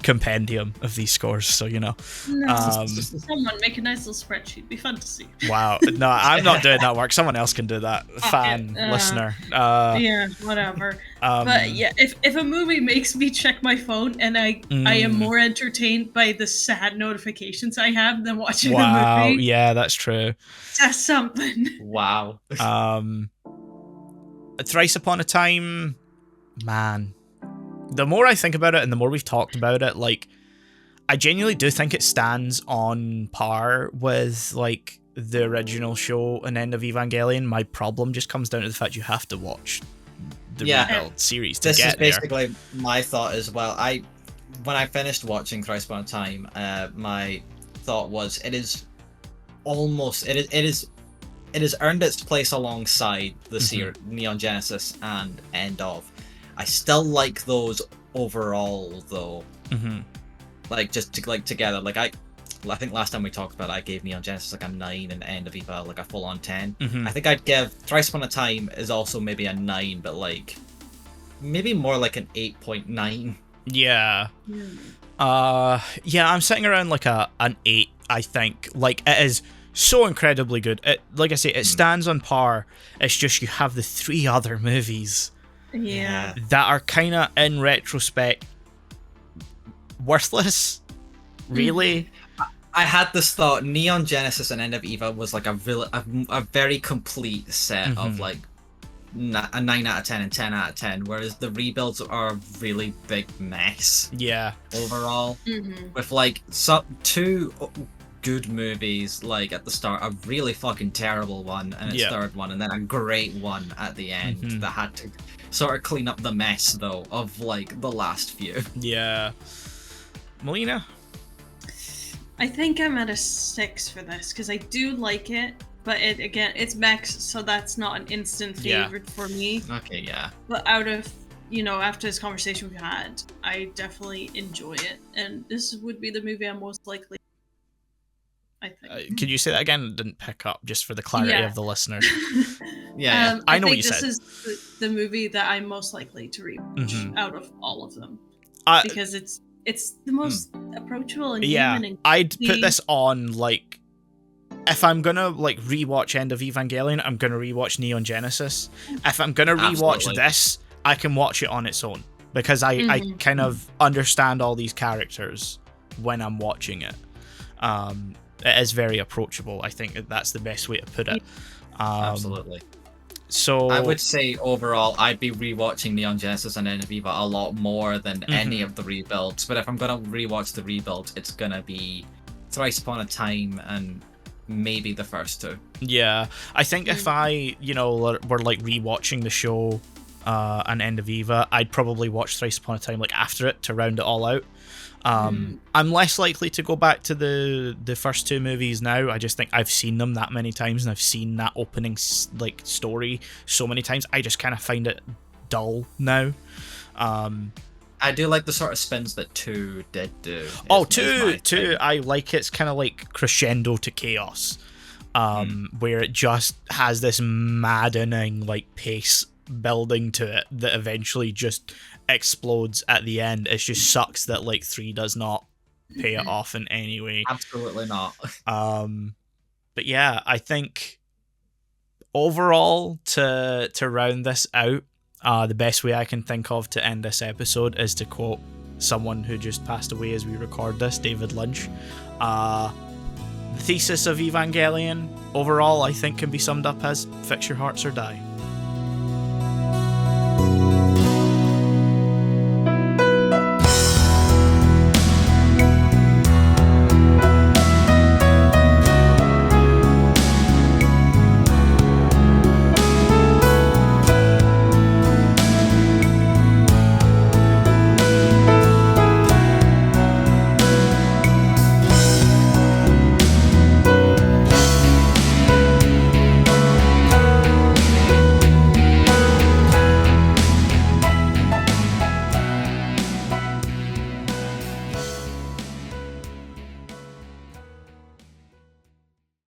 compendium of these scores, so No, someone make a nice little spreadsheet. Be fun to see. Wow. No, I'm not doing that work. Someone else can do that. Listener. Yeah, whatever. But yeah, if a movie makes me check my phone and I am more entertained by the sad notifications I have than watching the movie. Yeah, that's true. That's something. Wow. Thrice Upon a Time, man. The more I think about it and the more we've talked about it, like, I genuinely do think it stands on par with, like, the original show and end of Evangelion. My problem just comes down to the fact you have to watch the rebuild series to this get is basically my thought as well. When I finished watching Thrice Upon a Time, my thought was it has earned its place alongside the series Neon Genesis and End of. I still like those overall though. Like just together. Like I think last time we talked about it, I gave Neon Genesis like a 9 and End of Eva like a full on 10. I think I'd give Thrice Upon a Time is also maybe a 9, but like maybe more like an 8.9. Yeah. Yeah, I'm sitting around like an 8, I think. Like, it is so incredibly good. Like I say, it stands on par. It's just you have the 3 other movies that are kind of, in retrospect, worthless. Really? I had this thought. Neon Genesis and End of Eva was like a very complete set of like a 9 out of 10 and 10 out of 10, whereas the rebuilds are a really big mess. Yeah. Overall, with like 2 good movies like at the start, a really fucking terrible one and its third one, and then a great one at the end that had to sort of clean up the mess though of like the last few. Yeah. Melina? I think I'm at a 6 for this because I do like it, but it's Max, so that's not an instant favorite for me. Okay, yeah. But out of after this conversation we've had, I definitely enjoy it, and this would be the movie I'm most likely. I think. Could you say that again? I didn't pick up, just for the clarity of the listeners. I know what you said. said. This is the movie that I'm most likely to rewatch out of all of them, because it's the most approachable and human. And I'd put this on, like, if I'm gonna like rewatch End of Evangelion, I'm gonna rewatch Neon Genesis. If I'm gonna rewatch this, I can watch it on its own because I kind of understand all these characters when I'm watching it. It is very approachable. I think that's the best way to put it. Absolutely. So I would say overall, I'd be rewatching Neon Genesis and End of Eva a lot more than any of the rebuilds. But if I'm gonna rewatch the rebuilds, it's gonna be Thrice Upon a Time and maybe the first 2. Yeah, I think if I, were like rewatching the show and End of Eva, I'd probably watch Thrice Upon a Time like after it to round it all out. I'm less likely to go back to the first 2 movies now. I just think I've seen them that many times, and I've seen that opening like story so many times. I just kind of find it dull now. I do like the sort of spins that 2 did do. Two, I like it's kind of like crescendo to chaos, where it just has this maddening like pace building to it that eventually just explodes at the end. It just sucks that like 3 does not pay it off in any way. Absolutely not. But yeah, I think overall to round this out, the best way I can think of to end this episode is to quote someone who just passed away as we record this, David Lynch. thesis of Evangelion overall, I think, can be summed up as fix your hearts or die.